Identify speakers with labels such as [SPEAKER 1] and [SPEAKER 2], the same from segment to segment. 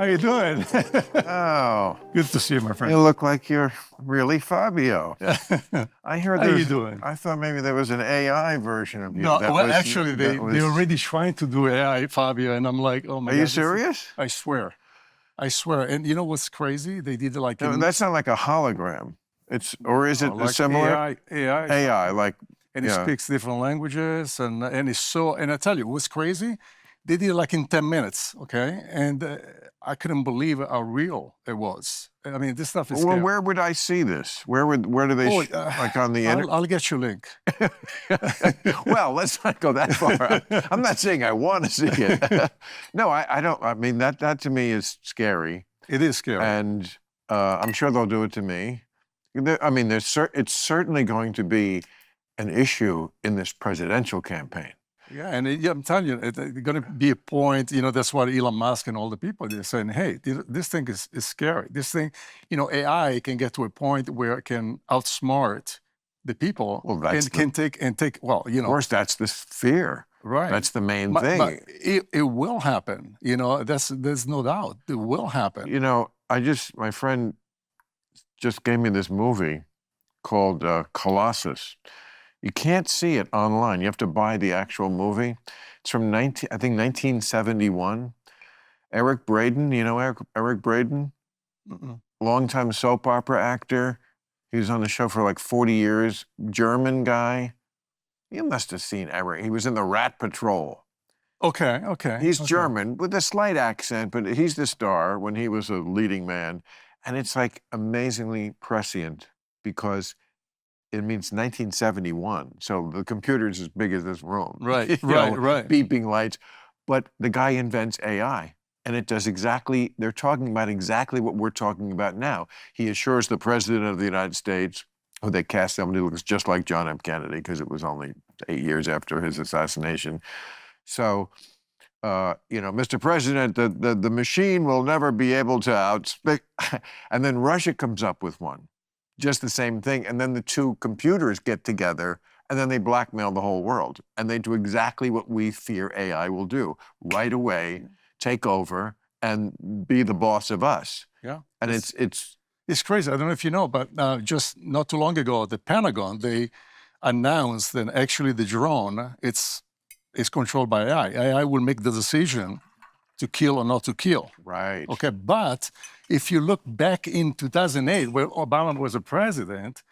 [SPEAKER 1] How you doing?
[SPEAKER 2] Oh,
[SPEAKER 1] Good to see you, my
[SPEAKER 2] you
[SPEAKER 1] friend.
[SPEAKER 2] look like you're really Fabio. I heard
[SPEAKER 1] How you
[SPEAKER 2] there's.
[SPEAKER 1] doing?
[SPEAKER 2] I thought maybe there was an AI version of you.
[SPEAKER 1] No,
[SPEAKER 2] that
[SPEAKER 1] well,
[SPEAKER 2] was,
[SPEAKER 1] actually,
[SPEAKER 2] that was,
[SPEAKER 1] they're already trying to do AI, Fabio, and I'm like, oh my
[SPEAKER 2] Are
[SPEAKER 1] God.
[SPEAKER 2] you serious?
[SPEAKER 1] I swear. I swear. And you know what's crazy? They did like
[SPEAKER 2] No, that's not like a hologram. Or is it
[SPEAKER 1] like
[SPEAKER 2] similar?
[SPEAKER 1] AI,
[SPEAKER 2] AI, like
[SPEAKER 1] and it
[SPEAKER 2] yeah.
[SPEAKER 1] speaks different languages, and it's so. And I tell you, what's crazy? They did it like in 10 minutes, okay? And I couldn't believe how real it was. I mean, this stuff is
[SPEAKER 2] Well,
[SPEAKER 1] scary.
[SPEAKER 2] where would I see this? Where do they like on the internet?
[SPEAKER 1] I'll get you a link.
[SPEAKER 2] Well, let's not go that far. I'm not saying I want to see it. No, I don't. I mean, that to me is scary.
[SPEAKER 1] It is scary.
[SPEAKER 2] And I'm sure they'll do it to me. I mean, it's certainly going to be an issue in this presidential campaign.
[SPEAKER 1] Yeah, and I'm telling you, it's going to be a point, that's why Elon Musk and all the people, they're saying, hey, this thing is scary. This thing, AI can get to a point where it can outsmart the people and can take,
[SPEAKER 2] Of course, that's the fear.
[SPEAKER 1] Right.
[SPEAKER 2] That's the main thing.
[SPEAKER 1] But it will happen, there's no doubt. It will happen.
[SPEAKER 2] My friend just gave me this movie called Colossus. You can't see it online. You have to buy the actual movie. It's from 1971. Eric Braeden, you know Eric Braeden? Longtime soap opera actor. He was on the show for like 40 years. German guy. You must have seen Eric. He was in the Rat Patrol.
[SPEAKER 1] Okay.
[SPEAKER 2] He's German with a slight accent, but he's the star when he was a leading man. And it's like amazingly prescient because it means 1971. So the computer's as big as this room.
[SPEAKER 1] Right.
[SPEAKER 2] Beeping lights. But the guy invents AI. And it does they're talking about exactly what we're talking about now. He assures the president of the United States, who they cast somebody who looks just like John F. Kennedy, because it was only 8 years after his assassination. So, Mr. President, the machine will never be able to outspeak. And then Russia comes up with one. Just the same thing. And then the two computers get together and then they blackmail the whole world. And they do exactly what we fear AI will do. Right away, take over and be the boss of us.
[SPEAKER 1] Yeah.
[SPEAKER 2] And it's
[SPEAKER 1] crazy. I don't know if you know, but just not too long ago, the Pentagon, they announced that actually the drone, it's controlled by AI. AI will make the decision to kill or not to kill.
[SPEAKER 2] Right.
[SPEAKER 1] Okay, but if you look back in 2008, when Obama was a president,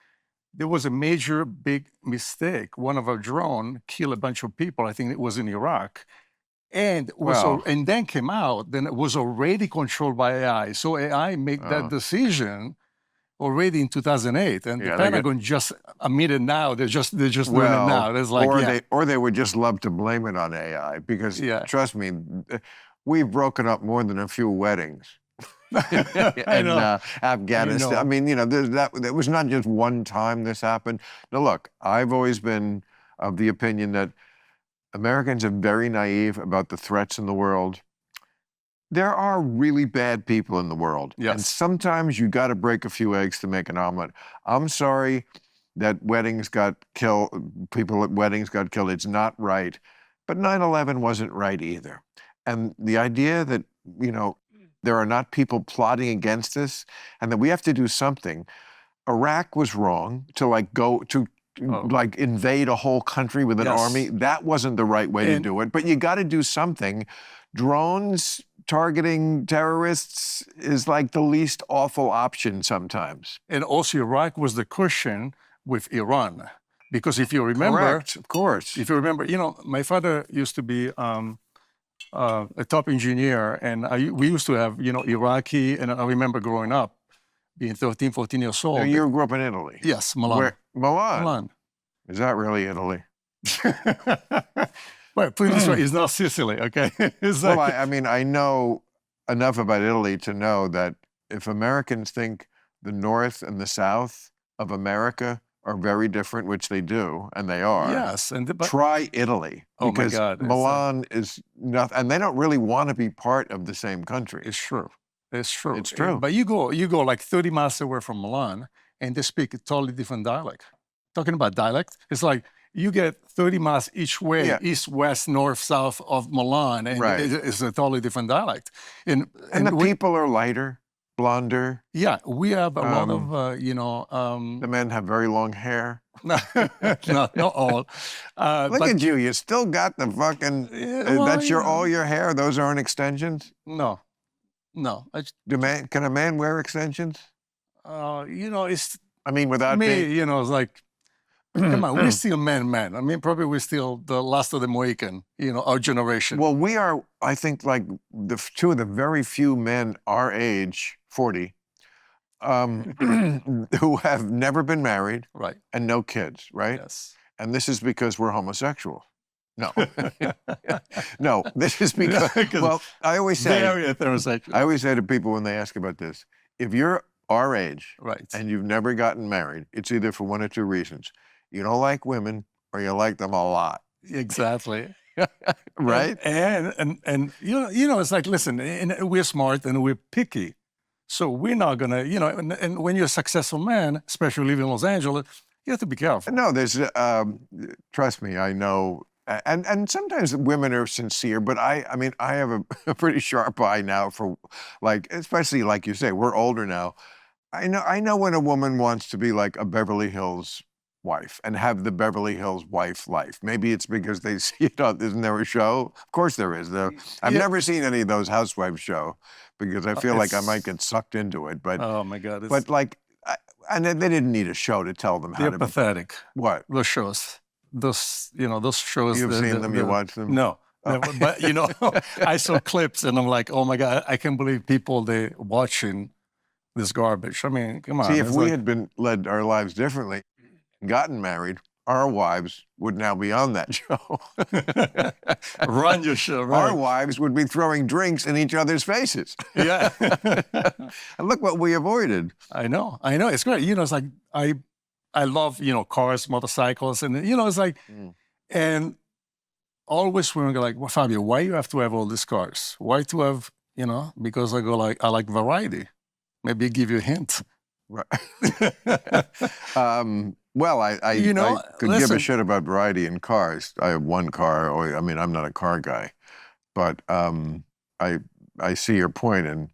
[SPEAKER 1] there was a major big mistake. One of our drone killed a bunch of people. I think it was in Iraq. And and then came out, then it was already controlled by AI. So AI made that decision already in 2008, and the Pentagon just admitted now. They're just doing it now. There's like,
[SPEAKER 2] or they would just love to blame it on AI because trust me, we've broken up more than a few weddings. in Afghanistan. I mean, it was not just one time this happened. Now, look, I've always been of the opinion that Americans are very naive about the threats in the world. There are really bad people in the world.
[SPEAKER 1] Yes.
[SPEAKER 2] And sometimes you got to break a few eggs to make an omelet. I'm sorry that people at weddings got killed. It's not right. But 9/11 wasn't right either. And the idea that, there are not people plotting against us and that we have to do something. Iraq was wrong to invade a whole country with an army. That wasn't the right way to do it. But you got to do something. Drones targeting terrorists is like the least awful option sometimes.
[SPEAKER 1] And also Iraq was the cushion with Iran. Because if you remember...
[SPEAKER 2] Correct, of course.
[SPEAKER 1] If you remember, my father used to be a top engineer, and we used to have, Iraqi, and I remember growing up, being 13, 14 years old.
[SPEAKER 2] Now, you grew up in Italy?
[SPEAKER 1] Yes, Milan.
[SPEAKER 2] Milan? Is that really Italy?
[SPEAKER 1] Well, put it this way, it's not Sicily, okay?
[SPEAKER 2] I know enough about Italy to know that if Americans think the North and the South of America are very different, which they do, and they are.
[SPEAKER 1] Yes.
[SPEAKER 2] Try Italy.
[SPEAKER 1] Oh, my God.
[SPEAKER 2] Milan is nothing, and they don't really want to be part of the same country.
[SPEAKER 1] It's true. It's true.
[SPEAKER 2] It's true.
[SPEAKER 1] But you go like 30 miles away from Milan, and they speak a totally different dialect. Talking about dialect, it's like you get 30 miles each way,
[SPEAKER 2] Yeah.
[SPEAKER 1] east, west, north, south of Milan, and
[SPEAKER 2] Right.
[SPEAKER 1] it's a totally different dialect. And
[SPEAKER 2] the
[SPEAKER 1] we,
[SPEAKER 2] people are lighter, blonder.
[SPEAKER 1] yeah, we have a lot of,
[SPEAKER 2] The men have very long hair.
[SPEAKER 1] no, not all.
[SPEAKER 2] Look
[SPEAKER 1] but
[SPEAKER 2] at you. You still got the fucking,
[SPEAKER 1] well,
[SPEAKER 2] that's
[SPEAKER 1] you
[SPEAKER 2] all
[SPEAKER 1] know,
[SPEAKER 2] your hair? Those aren't extensions?
[SPEAKER 1] no.
[SPEAKER 2] Can a man wear extensions?
[SPEAKER 1] It's
[SPEAKER 2] I mean, without
[SPEAKER 1] me,
[SPEAKER 2] being...
[SPEAKER 1] it's like, come on, we're still men. I mean, probably we're still the last of the Mohican, our generation.
[SPEAKER 2] Well, we are, I think, like two of the very few men our age, 40, who have never been married
[SPEAKER 1] Right.
[SPEAKER 2] and no kids, right?
[SPEAKER 1] Yes.
[SPEAKER 2] And this is because we're homosexual. No. No, this is because, well, I always say to people when they ask about this, if you're our age
[SPEAKER 1] right,
[SPEAKER 2] and you've never gotten married, it's either for one or two reasons. You don't like women or you like them a lot.
[SPEAKER 1] Exactly.
[SPEAKER 2] Right?
[SPEAKER 1] And it's like, listen, and we're smart and we're picky. So we're not gonna, and when you're a successful man, especially living in Los Angeles, you have to be careful.
[SPEAKER 2] No, there's, trust me, I know, and sometimes women are sincere, but I mean, I have a pretty sharp eye now for, like, especially like you say, we're older now. I know when a woman wants to be like a Beverly Hills wife and have the Beverly Hills wife life. Maybe it's because they see it on, isn't there a show? Of course there is. I've never seen any of those housewives show because I feel like I might get sucked into it. But
[SPEAKER 1] oh my God!
[SPEAKER 2] But like, and they didn't need a show to tell them how to.
[SPEAKER 1] They're pathetic.
[SPEAKER 2] What?
[SPEAKER 1] Those shows. Those shows.
[SPEAKER 2] You've seen them. You watch them.
[SPEAKER 1] No. Never, but I saw clips and I'm like, oh my God, I can't believe people they watching this garbage. I mean, come on.
[SPEAKER 2] See, if we had been led our lives differently, gotten married, our wives would now be on that show.
[SPEAKER 1] Run your show, right?
[SPEAKER 2] Our wives would be throwing drinks in each other's faces.
[SPEAKER 1] Yeah.
[SPEAKER 2] And look what we avoided.
[SPEAKER 1] I know. It's great. It's like, I love, cars, motorcycles, and, it's like, and always women go like, well, Fabio, why you have to have all these cars? Why to have, because I go like, I like variety. Maybe give you a hint.
[SPEAKER 2] Right. Well, I could give a shit about variety in cars. I have one car. I mean, I'm not a car guy, but I see your point, and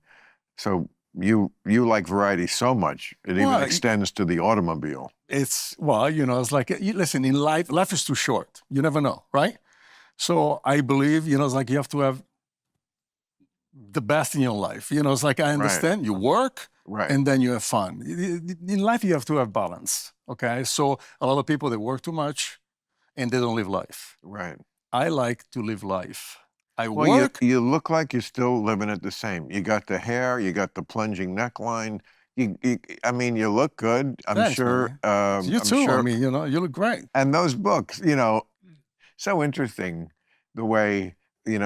[SPEAKER 2] so you like variety so much it even extends to the automobile.
[SPEAKER 1] It's it's like, listen, in life is too short. You never know, right? So I believe, it's like you have to have the best in your life. It's like, I understand you work.
[SPEAKER 2] Right.
[SPEAKER 1] And then you have fun. In life, you have to have balance, okay? So a lot of people, they work too much and they don't live life.
[SPEAKER 2] Right.
[SPEAKER 1] I like to live life. I
[SPEAKER 2] well,
[SPEAKER 1] work.
[SPEAKER 2] You look like you're still living it the same. You got the hair, you got the plunging neckline. I mean, you look good. I'm sure.
[SPEAKER 1] You too. Sure. I mean, you look great.
[SPEAKER 2] And those books, so interesting the way,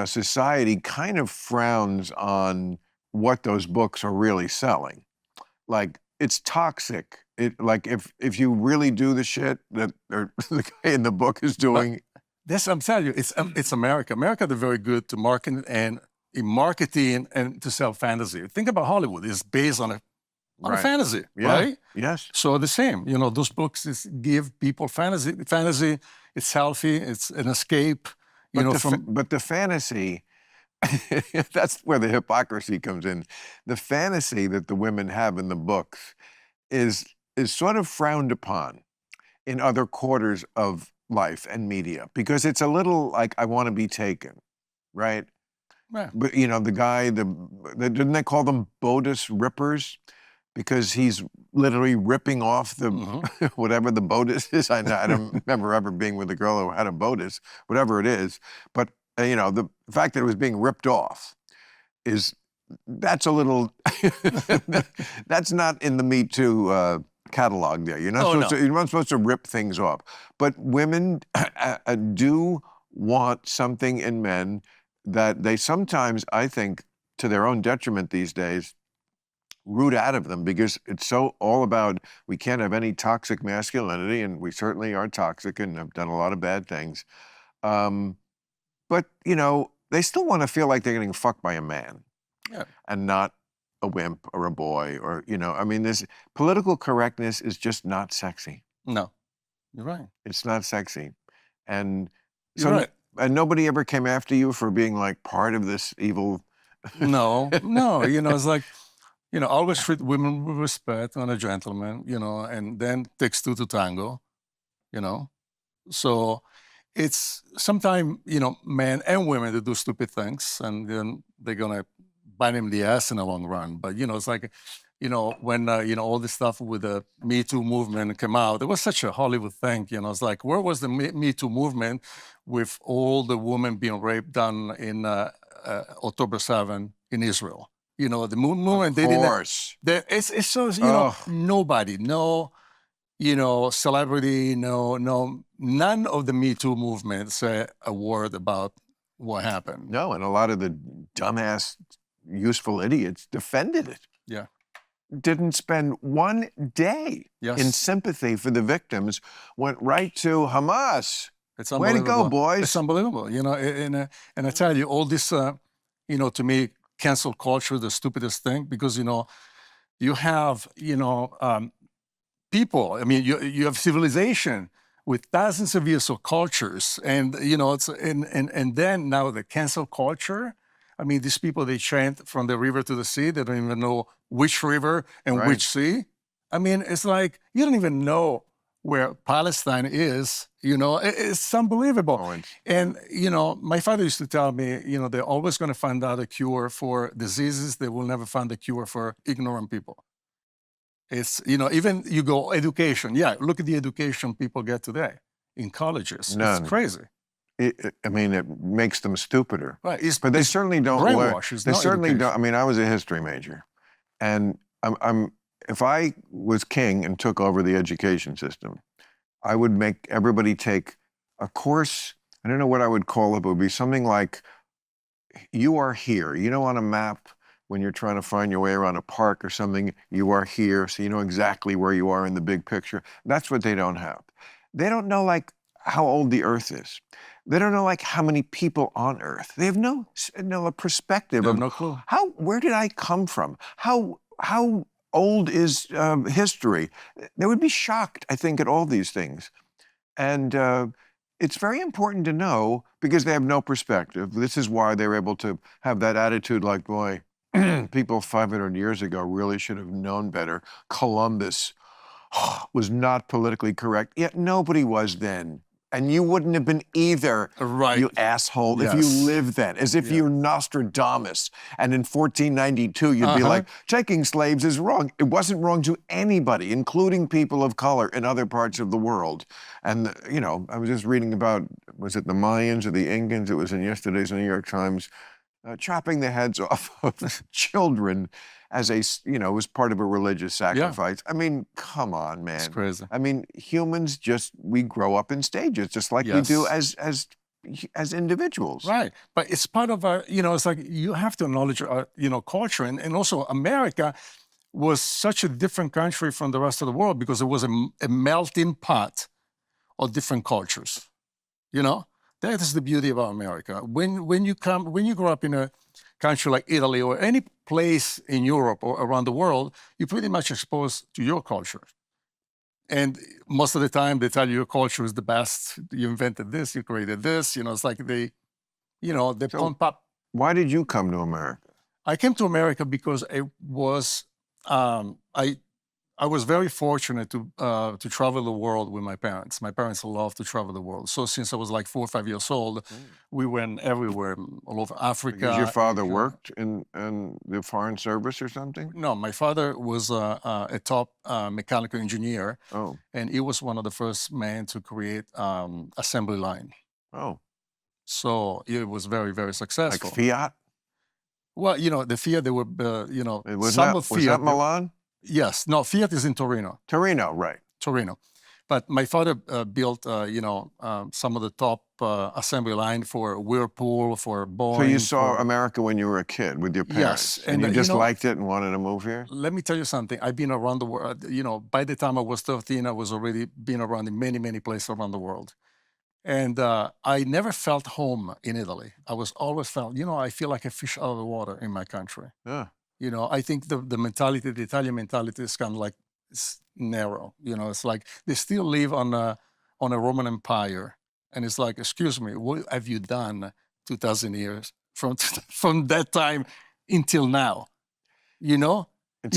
[SPEAKER 2] society kind of frowns on what those books are really selling. Like, it's toxic. Like, if you really do the shit that the guy in the book is doing.
[SPEAKER 1] I'm telling you, it's America. America, they're very good to market and in marketing and to sell fantasy. Think about Hollywood. It's based on a fantasy, right?
[SPEAKER 2] Yes.
[SPEAKER 1] So the same, those books give people fantasy. Fantasy, it's healthy. It's an escape.
[SPEAKER 2] But the fantasy. That's where the hypocrisy comes in. The fantasy that the women have in the books is sort of frowned upon in other quarters of life and media because it's a little like, I want to be taken, right?
[SPEAKER 1] Yeah.
[SPEAKER 2] But the guy, didn't they call them Bodis rippers? Because he's literally ripping off the whatever the Bodis is. I don't remember ever being with a girl who had a Bodis, whatever it is, but. The fact that it was being ripped off that's a little, that's not in the Me Too catalog there. You're not supposed to rip things off. But women do want something in men that they sometimes, I think, to their own detriment these days, root out of them because it's so all about, we can't have any toxic masculinity, and we certainly are toxic and have done a lot of bad things. But, they still want to feel like they're getting fucked by a man and not a wimp or a boy or, I mean, this political correctness is just not sexy.
[SPEAKER 1] No, you're right.
[SPEAKER 2] It's not sexy. And
[SPEAKER 1] You're right.
[SPEAKER 2] and nobody ever came after you for being like part of this evil.
[SPEAKER 1] No, no, it's like, always treat women with respect and a gentleman, and then takes two to tango, you know. So it's sometimes, men and women that do stupid things, and then they're gonna bite him in the ass in the long run. But it's like, when all this stuff with the Me Too movement came out, it was such a Hollywood thing. It's like, where was the Me Too movement with all the women being raped done in October 7 in Israel? The movement, they didn't.
[SPEAKER 2] Course.
[SPEAKER 1] It's so
[SPEAKER 2] Ugh.
[SPEAKER 1] nobody, no, celebrity, no, none of the Me Too movement say a word about what happened.
[SPEAKER 2] No, and a lot of the dumbass, useful idiots defended it.
[SPEAKER 1] Yeah.
[SPEAKER 2] Didn't spend one day in
[SPEAKER 1] Yes.
[SPEAKER 2] sympathy for the victims, went right to Hamas.
[SPEAKER 1] It's
[SPEAKER 2] Way to
[SPEAKER 1] unbelievable.
[SPEAKER 2] go, boys.
[SPEAKER 1] It's unbelievable, and I tell you, all this, to me, cancel culture, the stupidest thing, because, you have, people, I mean, you have civilization with thousands of years of cultures, and, it's, and then now the cancel culture, I mean, these people, they chant from the river to the sea, they don't even know which river and
[SPEAKER 2] Right.
[SPEAKER 1] which sea. I mean, it's like, you don't even know where Palestine is, it's unbelievable.
[SPEAKER 2] Oh, it's-
[SPEAKER 1] And, my father used to tell me, they're always going to find out a cure for diseases. They will never find a cure for ignorant people. It's, even you go education. Yeah, look at the education people get today in colleges.
[SPEAKER 2] None.
[SPEAKER 1] It's crazy.
[SPEAKER 2] I mean, it makes them stupider.
[SPEAKER 1] Right. It's,
[SPEAKER 2] But they
[SPEAKER 1] it's
[SPEAKER 2] certainly don't learn.
[SPEAKER 1] brainwash. It's
[SPEAKER 2] They
[SPEAKER 1] not
[SPEAKER 2] certainly
[SPEAKER 1] education.
[SPEAKER 2] don't. I mean, I was a history major, and if I was king and took over the education system, I would make everybody take a course. I don't know what I would call it, but it would be something like, you are here. On a map, when you're trying to find your way around a park or something, you are here, so you know exactly where you are in the big picture. That's what they don't have. They don't know, like, how old the Earth is. They don't know, like, how many people on Earth. They have no perspective
[SPEAKER 1] They have
[SPEAKER 2] of
[SPEAKER 1] no clue.
[SPEAKER 2] where did I come from? How old is history? They would be shocked, I think, at all these things. And it's very important to know, because they have no perspective. This is why they're able to have that attitude like, boy, people 500 years ago really should have known better. Columbus was not politically correct, yet nobody was then. And you wouldn't have been either,
[SPEAKER 1] Right.
[SPEAKER 2] you asshole, if you
[SPEAKER 1] Yes.
[SPEAKER 2] lived then. As if
[SPEAKER 1] Yeah.
[SPEAKER 2] you're Nostradamus. And in 1492, you'd be like, taking slaves is wrong. It wasn't wrong to anybody, including people of color in other parts of the world. And, I was just reading about, was it the Mayans or the Incans? It was in yesterday's New York Times. Chopping the heads off of children as was part of a religious sacrifice. I mean, come on, man.
[SPEAKER 1] It's crazy.
[SPEAKER 2] I mean, humans we grow up in stages, just like we do
[SPEAKER 1] Yes.
[SPEAKER 2] as individuals.
[SPEAKER 1] Right. But it's part of our, it's like you have to acknowledge our, culture. And also America was such a different country from the rest of the world because it was a melting pot of different cultures. That is the beauty about America. When you grow up in a country like Italy or any place in Europe or around the world, you're pretty much exposed to your culture. And most of the time, they tell you your culture is the best. You invented this, you created this. It's like they pump up.
[SPEAKER 2] Why did you come to America?
[SPEAKER 1] I came to America because it was I was very fortunate to travel the world with my parents. My parents love to travel the world. So since I was like 4 or 5 years old, we went everywhere, all over Africa.
[SPEAKER 2] Because your father
[SPEAKER 1] Asia.
[SPEAKER 2] worked in the Foreign Service or something?
[SPEAKER 1] No, my father was a top mechanical engineer,
[SPEAKER 2] Oh,
[SPEAKER 1] and he was one of the first men to create assembly line.
[SPEAKER 2] oh,
[SPEAKER 1] So it was very, very
[SPEAKER 2] like
[SPEAKER 1] successful.
[SPEAKER 2] Fiat?
[SPEAKER 1] Well, the Fiat, they were,
[SPEAKER 2] Was
[SPEAKER 1] some
[SPEAKER 2] that,
[SPEAKER 1] of
[SPEAKER 2] was
[SPEAKER 1] Fiat.
[SPEAKER 2] that Milan?
[SPEAKER 1] Yes, no, Fiat is in Torino.
[SPEAKER 2] Torino, right.
[SPEAKER 1] Torino. But my father built, some of the top assembly line for Whirlpool, for Boeing.
[SPEAKER 2] So you saw America when you were a kid with your parents,
[SPEAKER 1] Yes,
[SPEAKER 2] and you
[SPEAKER 1] and,
[SPEAKER 2] just liked it and wanted to move here?
[SPEAKER 1] Let me tell you something. I've been around the world. By the time I was 13, I was already been around in many, many places around the world. And I never felt home in Italy. I was always felt, I feel like a fish out of the water in my country.
[SPEAKER 2] Yeah.
[SPEAKER 1] I think the mentality, the Italian mentality is kind of like, it's narrow. It's like they still live on a Roman Empire. And it's like, excuse me, what have you done 2,000 years from from that time until now? You know,
[SPEAKER 2] It's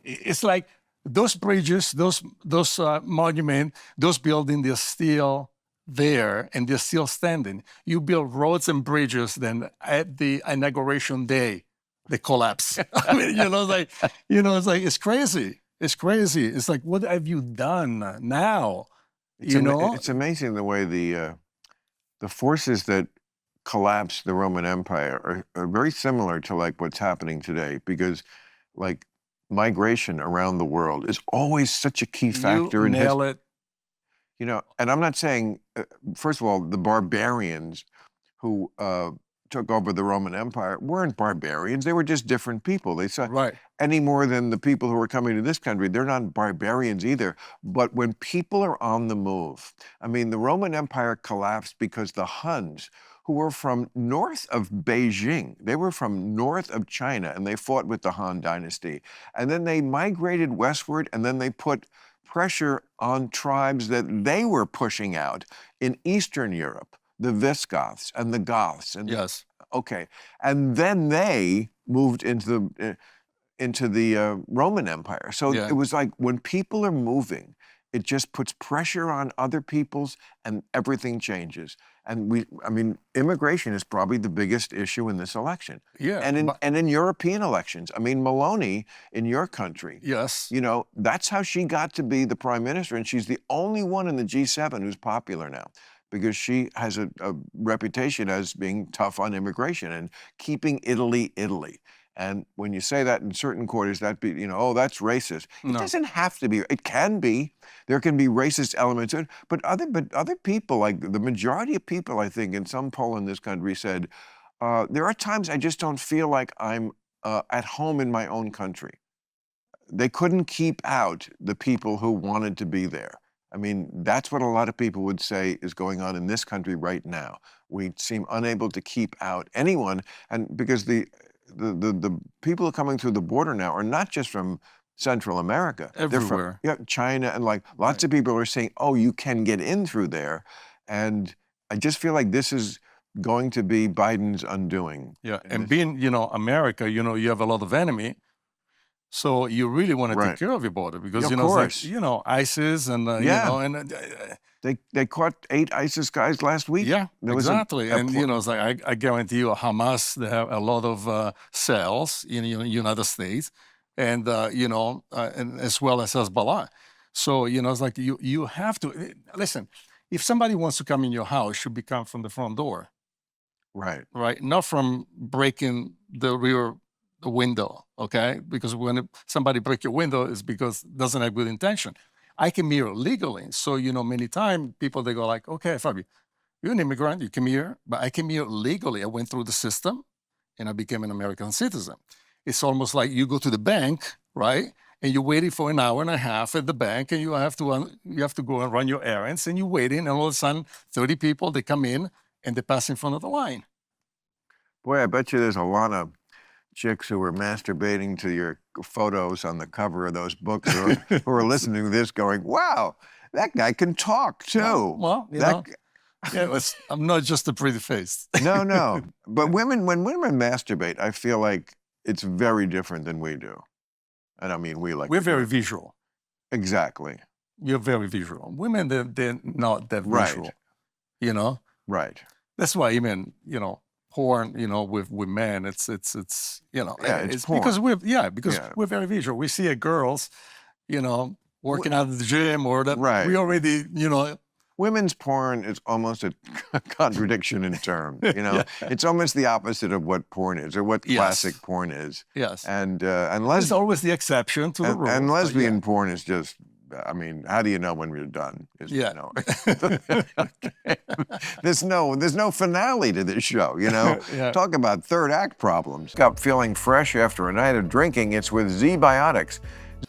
[SPEAKER 1] it's like those bridges, those monuments, those buildings, they're still there and they're still standing. You build roads and bridges, then at the inauguration day, they collapse. I mean, it's crazy. It's crazy. It's like, what have you done now?
[SPEAKER 2] it's amazing the way the forces that collapsed the Roman Empire are very similar to like what's happening today, because like migration around the world is always such a key factor
[SPEAKER 1] You
[SPEAKER 2] in
[SPEAKER 1] nail it.
[SPEAKER 2] and I'm not saying, first of all, the barbarians who took over the Roman Empire weren't barbarians. They were just different people. They saw
[SPEAKER 1] Right.
[SPEAKER 2] any more than the people who are coming to this country. They're not barbarians either. But when people are on the move, I mean, the Roman Empire collapsed because the Huns, who were from north of Beijing, they were from north of China, and they fought with the Han Dynasty. And then they migrated westward, and then they put pressure on tribes that they were pushing out in Eastern Europe, the Visigoths and the Goths. And
[SPEAKER 1] Yes.
[SPEAKER 2] okay, and then they moved into the Roman Empire. So
[SPEAKER 1] Yeah.
[SPEAKER 2] it was like when people are moving, it just puts pressure on other peoples, and everything changes. And I mean, immigration is probably the biggest issue in this election.
[SPEAKER 1] Yeah.
[SPEAKER 2] And in European elections. I mean, Meloni in your country,
[SPEAKER 1] Yes.
[SPEAKER 2] that's how she got to be the prime minister, and she's the only one in the G7 who's popular now, because she has a reputation as being tough on immigration and keeping Italy, Italy. And when you say that in certain quarters, that be, oh, that's racist. It
[SPEAKER 1] No.
[SPEAKER 2] doesn't have to be. It can be. There can be racist elements in it. But other people, like the majority of people, I think, in some poll in this country said, there are times I just don't feel like I'm at home in my own country. They couldn't keep out the people who wanted to be there. I mean, that's what a lot of people would say is going on in this country right now. We seem unable to keep out anyone, and because the people coming through the border now are not just from Central America.
[SPEAKER 1] Everywhere.
[SPEAKER 2] They're from China, and like lots of people are saying, oh, you can get in through there. And I just feel like this is going to be Biden's undoing.
[SPEAKER 1] Yeah. And being, America, you have a lot of enemy. So you really want to take care of your border because,
[SPEAKER 2] Of
[SPEAKER 1] it's
[SPEAKER 2] course.
[SPEAKER 1] like, ISIS and, and
[SPEAKER 2] They caught 8 ISIS guys last week.
[SPEAKER 1] yeah,
[SPEAKER 2] There was
[SPEAKER 1] exactly. And, it's like, I guarantee you Hamas, they have a lot of cells in the United States and, and as well as Hezbollah. So, it's like you have to, listen, if somebody wants to come in your house, it should be come from the front door.
[SPEAKER 2] Right.
[SPEAKER 1] Right? Not from breaking the rear window, okay? Because when somebody break your window, it's because it doesn't have good intention. I came here legally. So, many times people, they go like, okay, Fabio, you're an immigrant, you came here, but I came here legally. I went through the system and I became an American citizen. It's almost like you go to the bank, right? And you're waiting for an hour and a half at the bank and you have to go and run your errands and you're waiting and all of a sudden 30 people, they come in and they pass in front of the line.
[SPEAKER 2] Boy, I bet you there's a lot of chicks who were masturbating to your photos on the cover of those books who are listening to this going, wow, that guy can talk too.
[SPEAKER 1] Well, I'm not just a pretty face.
[SPEAKER 2] No. But when women masturbate, I feel like it's very different than we do. And I mean, we're
[SPEAKER 1] very visual.
[SPEAKER 2] Exactly.
[SPEAKER 1] You're very visual. Women, they're not that visual,
[SPEAKER 2] Right.
[SPEAKER 1] That's why even, porn, with men, it's it's
[SPEAKER 2] porn.
[SPEAKER 1] because we're very visual. We see girls, working out at the gym or that we already,
[SPEAKER 2] Women's porn is almost a contradiction in terms, It's almost the opposite of what porn is or what classic porn is.
[SPEAKER 1] Yes.
[SPEAKER 2] And
[SPEAKER 1] it's always the exception to the rule.
[SPEAKER 2] And lesbian porn is just, I mean, how do you know when you're done? There's no finale to this show, Talk about third act problems. Up feeling fresh after a night of drinking, it's with Z-Biotics.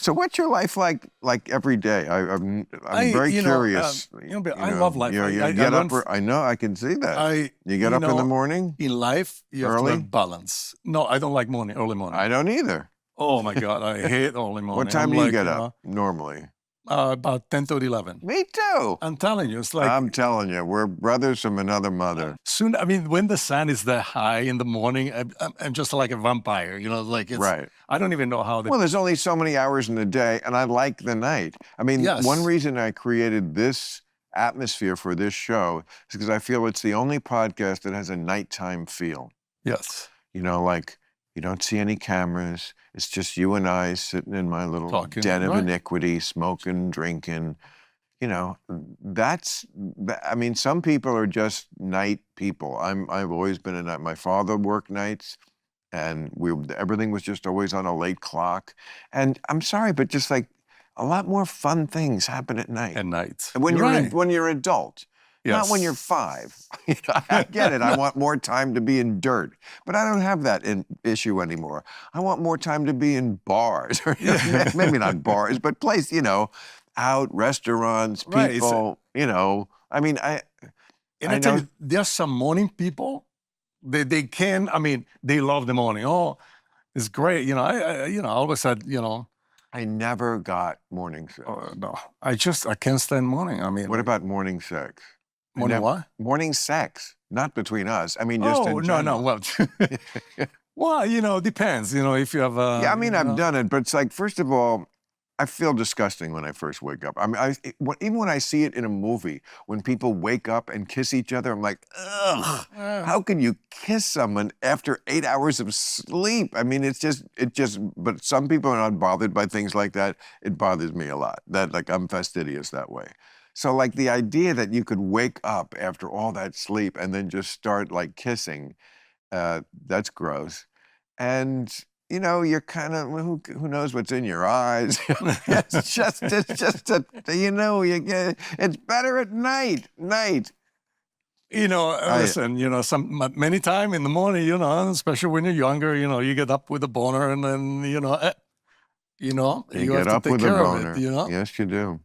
[SPEAKER 2] So what's your life like every day? I'm very curious.
[SPEAKER 1] I love life.
[SPEAKER 2] You get up. I know. I can see that. You get up in the morning.
[SPEAKER 1] In life, you have to have balance. No, I don't like early morning.
[SPEAKER 2] I don't either.
[SPEAKER 1] Oh my God, I hate early morning.
[SPEAKER 2] What time do you get up normally?
[SPEAKER 1] About 10 to 11.
[SPEAKER 2] Me too.
[SPEAKER 1] I'm telling you, it's like
[SPEAKER 2] I'm telling you, we're brothers from another mother.
[SPEAKER 1] soon. I mean, when the sun is that high in the morning, I'm just like a vampire. Like it's.
[SPEAKER 2] Right.
[SPEAKER 1] I don't even know how they.
[SPEAKER 2] Well, there's only so many hours in the day, and I like the night. I mean,
[SPEAKER 1] Yes.
[SPEAKER 2] one reason I created this atmosphere for this show is because I feel it's the only podcast that has a nighttime feel.
[SPEAKER 1] Yes.
[SPEAKER 2] Like you don't see any cameras. It's just you and I sitting in my little
[SPEAKER 1] Talking,
[SPEAKER 2] den of
[SPEAKER 1] right.
[SPEAKER 2] iniquity, smoking, drinking. I mean, some people are just night people. I've always been a night. My father worked nights, and everything was just always on a late clock. And I'm sorry, but just like a lot more fun things happen at night.
[SPEAKER 1] At night.
[SPEAKER 2] When
[SPEAKER 1] You're right.
[SPEAKER 2] when you're adult. Not when
[SPEAKER 1] Yes.
[SPEAKER 2] you're 5. I get it. I want more time to be in dirt, but I don't have that issue anymore. I want more time to be in bars, or maybe not bars, but out restaurants,
[SPEAKER 1] Right, it's-
[SPEAKER 2] people. I mean,
[SPEAKER 1] And
[SPEAKER 2] I
[SPEAKER 1] I tell
[SPEAKER 2] know-
[SPEAKER 1] you, there's some morning people. They can. I mean, they love the morning. Oh, it's great. I all of a sudden,
[SPEAKER 2] I never got morning sex.
[SPEAKER 1] no, I can't stand morning. I mean,
[SPEAKER 2] What about morning sex?
[SPEAKER 1] morning what?
[SPEAKER 2] Morning sex, not between us. I mean, just
[SPEAKER 1] Oh,
[SPEAKER 2] in
[SPEAKER 1] no,
[SPEAKER 2] general.
[SPEAKER 1] no. Well, depends. If you have.
[SPEAKER 2] Yeah, I mean, I've done it, but it's like, first of all, I feel disgusting when I first wake up. I mean, even when I see it in a movie, when people wake up and kiss each other, I'm like, ugh, how can you kiss someone after 8 hours of sleep? I mean, but some people are not bothered by things like that. It bothers me a lot. Like, I'm fastidious that way. So, like, the idea that you could wake up after all that sleep and then just start, like, kissing, that's gross. And you're kind of, who knows what's in your eyes? it's just it's better at night.
[SPEAKER 1] Listen, many time in the morning, especially when you're younger, you get up with a boner, and then you
[SPEAKER 2] You
[SPEAKER 1] have
[SPEAKER 2] get
[SPEAKER 1] to
[SPEAKER 2] up
[SPEAKER 1] take
[SPEAKER 2] with a
[SPEAKER 1] care
[SPEAKER 2] boner.
[SPEAKER 1] of it.
[SPEAKER 2] Yes, you do.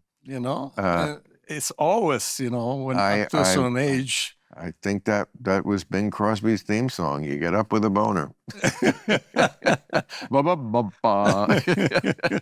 [SPEAKER 1] It's always, when
[SPEAKER 2] I-
[SPEAKER 1] up to a
[SPEAKER 2] I-
[SPEAKER 1] certain age.
[SPEAKER 2] I think that was Bing Crosby's theme song. You get up with a boner. Ba, ba, ba, ba.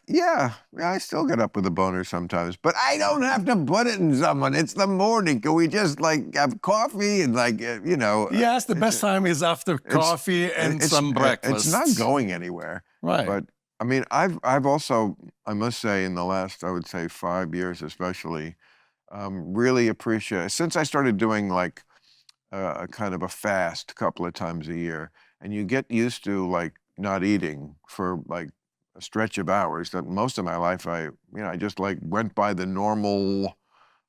[SPEAKER 2] Yeah, I still get up with a boner sometimes, but I don't have to put it in someone. It's the morning. Can we just have coffee and
[SPEAKER 1] Yes, the best time is after coffee and some breakfast.
[SPEAKER 2] It's not going anywhere.
[SPEAKER 1] Right.
[SPEAKER 2] But I mean, I've also, I must say, in the last, I would say 5 years especially, really appreciate, since I started doing like a kind of a fast a couple of times a year, and you get used to like not eating for like a stretch of hours. That most of my life I just like went by the normal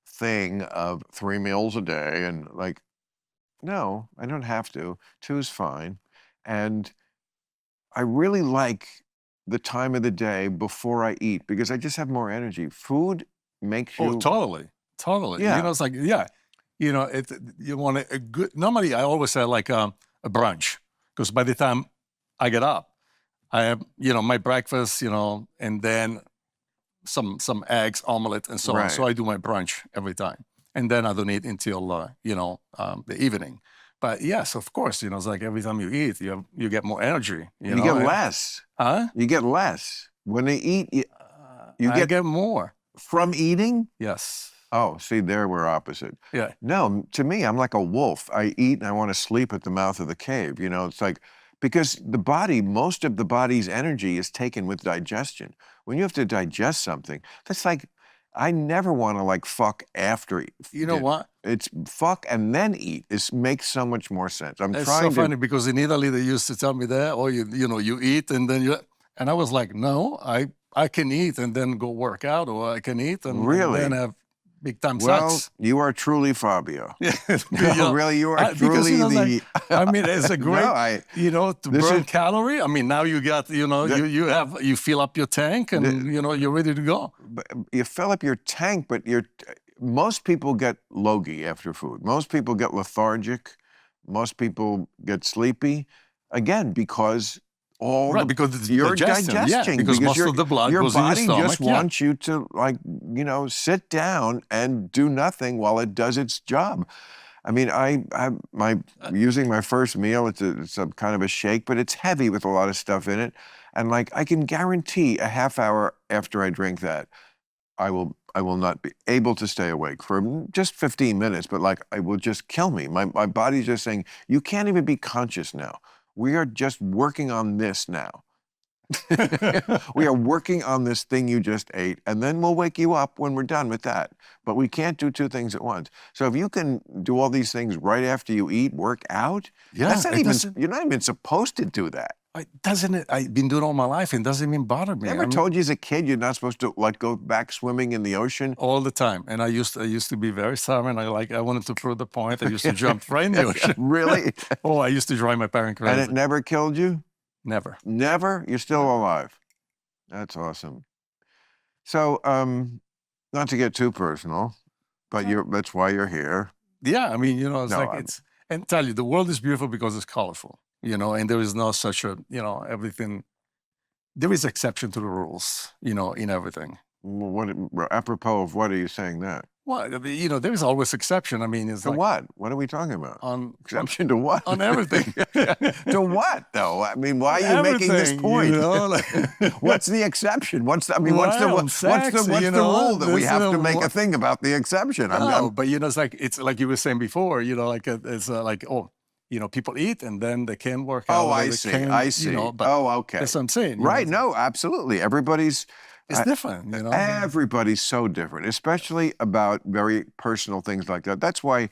[SPEAKER 2] thing of 3 meals a day, and like, no, I don't have to. 2's fine. And I really like the time of the day before I eat because I just have more energy. Food makes you.
[SPEAKER 1] Oh, totally.
[SPEAKER 2] Yeah.
[SPEAKER 1] It's like, you want a good, normally I always say like a brunch, because by the time I get up, I have, my breakfast, and then some eggs, omelet, and so on.
[SPEAKER 2] Right.
[SPEAKER 1] So I do my brunch every time. And then I don't eat until, the evening. But yes, of course, it's like every time you eat, you get more energy.
[SPEAKER 2] You get less.
[SPEAKER 1] Huh?
[SPEAKER 2] You get less. When they eat, you
[SPEAKER 1] I get more.
[SPEAKER 2] from eating?
[SPEAKER 1] Yes.
[SPEAKER 2] Oh, see, there we're opposite.
[SPEAKER 1] Yeah.
[SPEAKER 2] No, to me, I'm like a wolf. I eat and I want to sleep at the mouth of the cave. It's like, because the body, most of the body's energy is taken with digestion. When you have to digest something, that's like, I never want to like fuck after.
[SPEAKER 1] You know what?
[SPEAKER 2] It's fuck and then eat. It makes so much more sense. I'm
[SPEAKER 1] It's
[SPEAKER 2] trying
[SPEAKER 1] so funny because in Italy they used to tell me that, or you eat and then and I was like, no, I can eat and then go work out, or I can eat and
[SPEAKER 2] Really?
[SPEAKER 1] then have big time
[SPEAKER 2] Well,
[SPEAKER 1] sex.
[SPEAKER 2] you are truly Fabio.
[SPEAKER 1] Yeah.
[SPEAKER 2] No, really, you are
[SPEAKER 1] Because,
[SPEAKER 2] truly the.
[SPEAKER 1] like, I mean, it's a great,
[SPEAKER 2] No,
[SPEAKER 1] to
[SPEAKER 2] this
[SPEAKER 1] burn
[SPEAKER 2] is-
[SPEAKER 1] calorie. I mean, now you got, you fill up your tank and, you're ready to go.
[SPEAKER 2] But you fill up your tank, but most people get logy after food. Most people get lethargic. Most people get sleepy. Again, because
[SPEAKER 1] Right, because it's
[SPEAKER 2] you're
[SPEAKER 1] digestion.
[SPEAKER 2] digesting.
[SPEAKER 1] Yeah, because most of the blood
[SPEAKER 2] your
[SPEAKER 1] goes in your
[SPEAKER 2] body
[SPEAKER 1] stomach.
[SPEAKER 2] just wants you to sit down and do nothing while it does its job. I mean, using my first meal, it's a kind of a shake, but it's heavy with a lot of stuff in it. And like, I can guarantee a half hour after I drink that, I will not be able to stay awake for just 15 minutes, but like, it will just kill me. My body's just saying, you can't even be conscious now. We are just working on this now. We are working on this thing you just ate, and then we'll wake you up when we're done with that. But we can't do two things at once. So if you can do all these things right after you eat, work out,
[SPEAKER 1] Yeah,
[SPEAKER 2] that's not
[SPEAKER 1] it
[SPEAKER 2] even,
[SPEAKER 1] doesn't.
[SPEAKER 2] you're not even supposed to do that.
[SPEAKER 1] Doesn't it? I've been doing it all my life, and it doesn't even bother me.
[SPEAKER 2] Never told you as a kid you're not supposed to like go back swimming in the ocean?
[SPEAKER 1] All the time. And I used to be very stubborn. I wanted to prove the point. I used to jump right in the ocean.
[SPEAKER 2] Really?
[SPEAKER 1] Oh, I used to drive my parents crazy.
[SPEAKER 2] And it never killed you?
[SPEAKER 1] Never.
[SPEAKER 2] Never? You're still alive. That's awesome. So, not to get too personal, but that's why you're here.
[SPEAKER 1] Yeah, I mean, it's
[SPEAKER 2] No,
[SPEAKER 1] like and tell you, the world is beautiful because it's colorful, and there is no such a, everything. There is exception to the rules, in everything.
[SPEAKER 2] What, apropos of what are you saying that?
[SPEAKER 1] Well, there is always exception. I mean, it's
[SPEAKER 2] To
[SPEAKER 1] like
[SPEAKER 2] what? What are we talking about?
[SPEAKER 1] exception
[SPEAKER 2] to what?
[SPEAKER 1] on everything.
[SPEAKER 2] To what, though? I mean, why are you making this point? What's the exception? What's the rule that we have to make a thing about the exception?
[SPEAKER 1] No, but it's like you were saying before. People eat and then they can work out.
[SPEAKER 2] Oh, I see. I see. Okay.
[SPEAKER 1] That's what I'm saying.
[SPEAKER 2] Right? No, absolutely. Everybody's.
[SPEAKER 1] It's different,
[SPEAKER 2] Everybody's so different, especially about very personal things like that. That's why,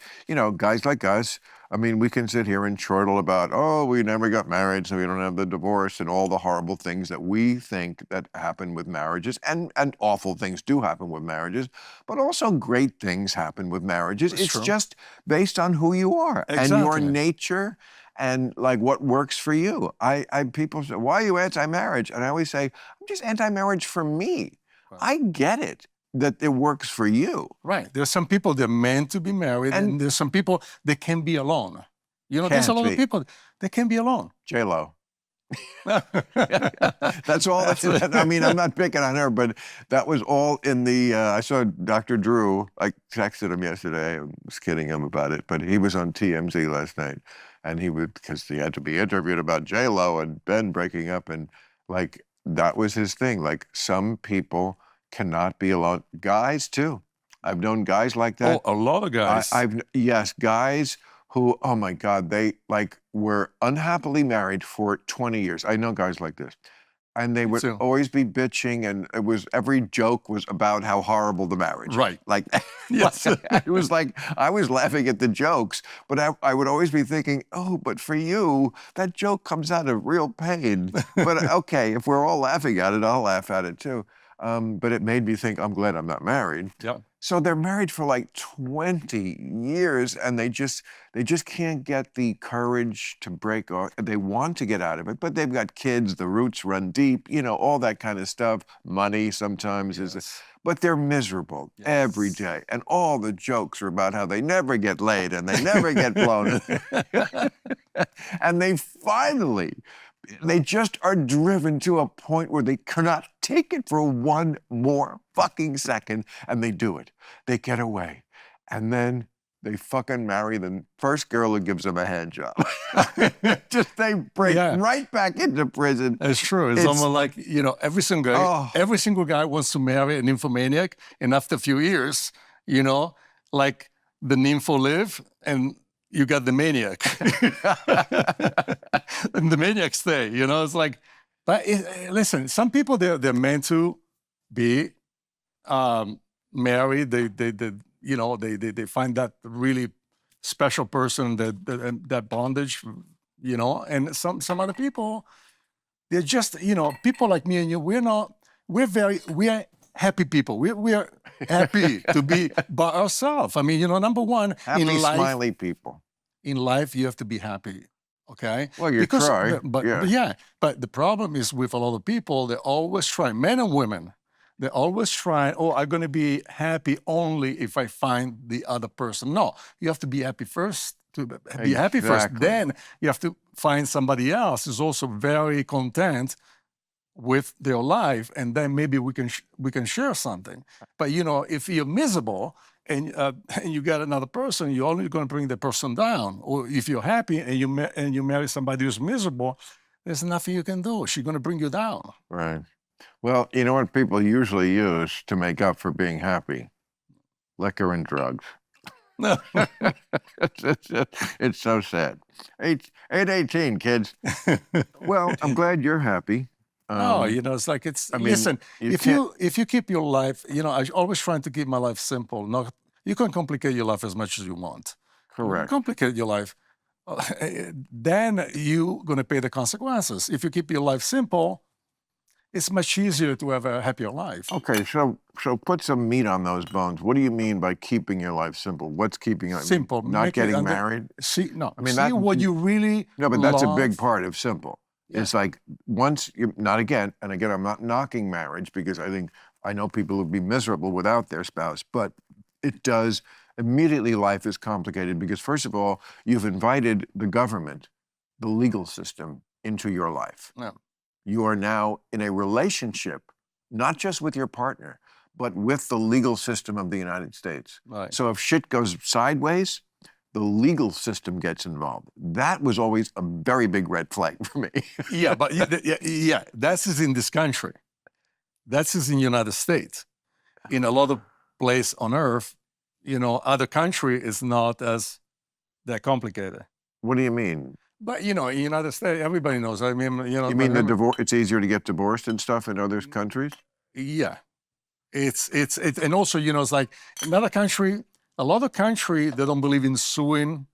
[SPEAKER 2] guys like us, I mean, we can sit here and chortle about, oh, we never got married, so we don't have the divorce and all the horrible things that we think that happen with marriages. And awful things do happen with marriages, but also great things happen with marriages.
[SPEAKER 1] That's
[SPEAKER 2] it's
[SPEAKER 1] true.
[SPEAKER 2] just based on who you are and your nature and like what works for you. People say, why are you anti-marriage? And I always say, I'm just anti-marriage for me.
[SPEAKER 1] Right.
[SPEAKER 2] I get it that it works for you.
[SPEAKER 1] Right. There's some people they're meant to be married, and there's some people that can be alone. There's a lot of people that can be alone.
[SPEAKER 2] J-Lo. That's all. I mean, I'm not picking on her, but that was all in the. I saw Dr. Drew. I texted him yesterday. I was kidding him about it, but he was on TMZ last night, and because he had to be interviewed about J-Lo and Ben breaking up, and like that was his thing. Like some people cannot be alone. Guys too. I've known guys like that.
[SPEAKER 1] Oh, a lot of guys.
[SPEAKER 2] Yes, guys who, oh my God, they like were unhappily married for 20 years. I know guys like this. And they would always be bitching, and every joke was about how horrible the marriage.
[SPEAKER 1] Right.
[SPEAKER 2] Like,
[SPEAKER 1] yes.
[SPEAKER 2] It was like, I was laughing at the jokes, but I would always be thinking, oh, but for you, that joke comes out of real pain. But okay, if we're all laughing at it, I'll laugh at it too. But it made me think, I'm glad I'm not married.
[SPEAKER 1] Yeah.
[SPEAKER 2] So they're married for like 20 years, and they just can't get the courage to break off. They want to get out of it, but they've got kids, the roots run deep, all that kind of stuff. Money sometimes but they're miserable every day. And all the jokes are about how they never get laid and they never get blown. And they just are driven to a point where they cannot take it for one more fucking second, and they do it. They get away. And then they fucking marry the first girl who gives them a hand job. They break right back into prison.
[SPEAKER 1] It's true. It's almost like, every single guy wants to marry an nymphomaniac, and after a few years, like the nympho live, and you got the maniac. And the maniac stay, it's like, but listen, some people, they're meant to be married. They find that really special person, that bondage, and some other people, they're just, people like me and you, we are happy people. We are happy to be by ourselves. I mean, number one,
[SPEAKER 2] happy,
[SPEAKER 1] in life,
[SPEAKER 2] smiley people.
[SPEAKER 1] In life, you have to be happy, okay?
[SPEAKER 2] Well, you try.
[SPEAKER 1] But the problem is with a lot of people, they always try, men and women, they always try, I'm going to be happy only if I find the other person. No, you have to be happy first. To be happy first, then you have to find somebody else who's also very content with their life, and then maybe we can share something. But if you're miserable and and you got another person, you're only going to bring the person down. Or if you're happy and you marry somebody who's miserable, there's nothing you can do. She's going to bring you down.
[SPEAKER 2] Right. Well, you know what people usually use to make up for being happy? Liquor and drugs. It's so sad. 818, kids. Well, I'm glad you're happy.
[SPEAKER 1] No, it's like
[SPEAKER 2] I mean,
[SPEAKER 1] listen,
[SPEAKER 2] you
[SPEAKER 1] if you keep your life, I always trying to keep my life simple. Not you can complicate your life as much as you want. You
[SPEAKER 2] Correct.
[SPEAKER 1] complicate your life, then you're going to pay the consequences. If you keep your life simple, it's much easier to have a happier life.
[SPEAKER 2] Okay, so put some meat on those bones. What do you mean by keeping your life simple? What's keeping it
[SPEAKER 1] Simple?
[SPEAKER 2] Not getting married?
[SPEAKER 1] I mean, see what you really
[SPEAKER 2] No, but that's a big
[SPEAKER 1] love.
[SPEAKER 2] part of simple.
[SPEAKER 1] Yeah.
[SPEAKER 2] It's like once you, not again, and again, I'm not knocking marriage because I know people who'd be miserable without their spouse, but it does, immediately life is complicated because first of all, you've invited the government, the legal system into your life.
[SPEAKER 1] Yeah.
[SPEAKER 2] You are now in a relationship, not just with your partner, but with the legal system of the United States.
[SPEAKER 1] Right.
[SPEAKER 2] So if shit goes sideways, the legal system gets involved. That was always a very big red flag for me.
[SPEAKER 1] Yeah, but yeah, that is in this country. That is in the United States. In a lot of places on earth, other country is not as that complicated.
[SPEAKER 2] What do you mean?
[SPEAKER 1] But in the United States, everybody knows. I mean,
[SPEAKER 2] You mean the divorce? It's easier to get divorced and stuff in other countries?
[SPEAKER 1] Yeah, it's and also it's like another country. A lot of country they don't believe in suing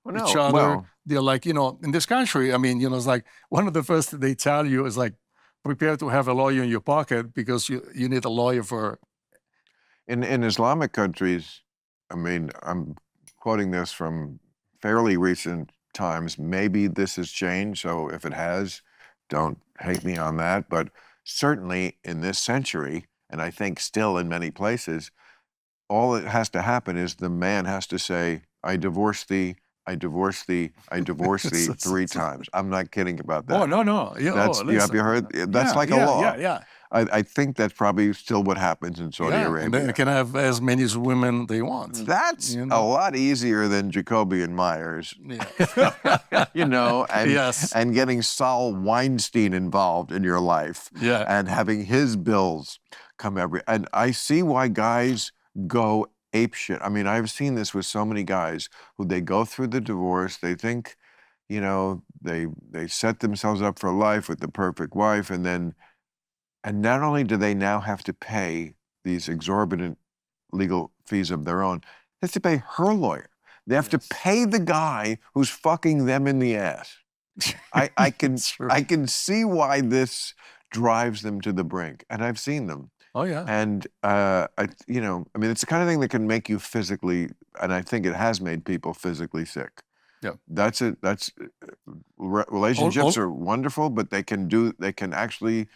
[SPEAKER 1] each other.
[SPEAKER 2] Well,
[SPEAKER 1] They're like in this country. I mean, it's like one of the first they tell you is like prepare to have a lawyer in your pocket because you need a lawyer for.
[SPEAKER 2] in Islamic countries, I mean, I'm quoting this from fairly recent times. Maybe this has changed, so if it has, don't hate me on that. But certainly in this century, and I think still in many places, all that has to happen is the man has to say, I divorce thee, I divorce thee, I divorce thee 3 times. I'm not kidding about that.
[SPEAKER 1] Oh, no. Yeah,
[SPEAKER 2] That's, have you heard? That's like a law.
[SPEAKER 1] Yeah.
[SPEAKER 2] I think that's probably still what happens in Saudi Arabia.
[SPEAKER 1] And they can have as many women they want.
[SPEAKER 2] That's a lot easier than Jacoby and Myers.
[SPEAKER 1] Yeah.
[SPEAKER 2] And,
[SPEAKER 1] yes.
[SPEAKER 2] and getting Saul Weinstein involved in your life.
[SPEAKER 1] Yeah.
[SPEAKER 2] And having his bills come and I see why guys go apeshit. I mean, I've seen this with so many guys who they go through the divorce, they think, they set themselves up for life with the perfect wife, and not only do they now have to pay these exorbitant legal fees of their own, they have to pay her lawyer. They have to pay the guy who's fucking them in the ass. I can see why this drives them to the brink, and I've seen them.
[SPEAKER 1] Oh yeah.
[SPEAKER 2] And I mean, it's the kind of thing that can make you physically, and I think it has made people physically sick.
[SPEAKER 1] Yeah.
[SPEAKER 2] That's it. Relationships are wonderful, but they can actually,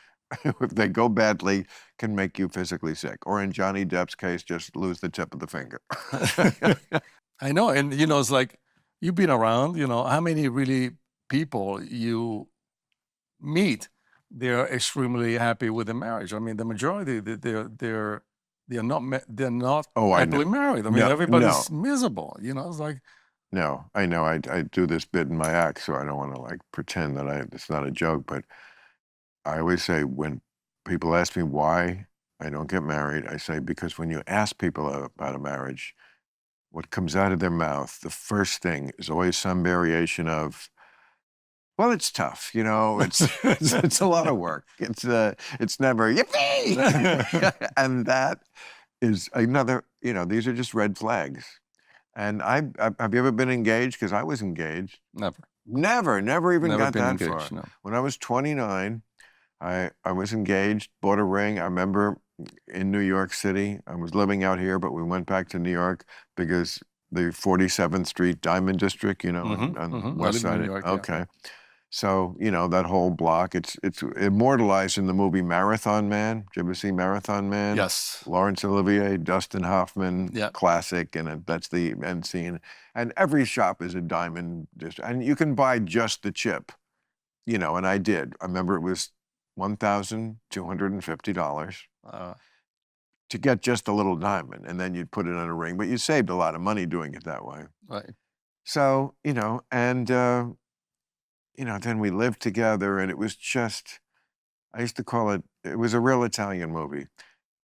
[SPEAKER 2] if they go badly, can make you physically sick. Or in Johnny Depp's case, just lose the tip of the finger.
[SPEAKER 1] I know, and it's like you've been around. How many really people you meet? They're extremely happy with the marriage. I mean, the majority they're not happily married. I mean, everybody's miserable. It's like.
[SPEAKER 2] No, I know. I do this bit in my act, so I don't want to pretend that it's not a joke. But I always say when people ask me why I don't get married, I say because when you ask people about a marriage, what comes out of their mouth, the first thing is always some variation of, well, it's tough, it's a lot of work. It's never yippee, and that is another. These are just red flags. And have you ever been engaged? Because I was engaged. Never even got that far.
[SPEAKER 1] No.
[SPEAKER 2] When I was 29, I was engaged, bought a ring. I remember in New York City. I was living out here, but we went back to New York because the 47th Street Diamond District, on the west side.
[SPEAKER 1] New York,
[SPEAKER 2] okay.
[SPEAKER 1] Yeah.
[SPEAKER 2] So, that whole block, it's immortalized in the movie Marathon Man. Did you ever see Marathon Man?
[SPEAKER 1] Yes.
[SPEAKER 2] Laurence Olivier, Dustin Hoffman, classic, and that's the end scene. And every shop is a diamond district. And you can buy just the chip, and I did. I remember it was $1,250. to get just a little diamond, and then you'd put it on a ring, but you saved a lot of money doing it that way.
[SPEAKER 1] Right.
[SPEAKER 2] So, then we lived together, and it was just, I used to call it, it was a real Italian movie.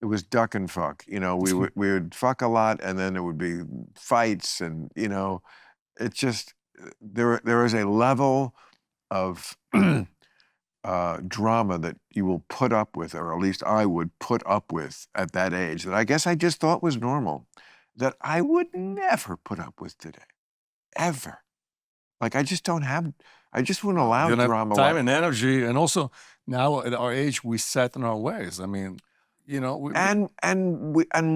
[SPEAKER 2] It was duck and fuck. We would fuck a lot, and then there would be fights, and it just there is a level of drama that you will put up with, or at least I would put up with at that age, that I guess I just thought was normal, that I would never put up with today, ever. Like I just wouldn't allow
[SPEAKER 1] You don't
[SPEAKER 2] drama.
[SPEAKER 1] have time and energy, and also now at our age, we set in our ways. I mean,
[SPEAKER 2] And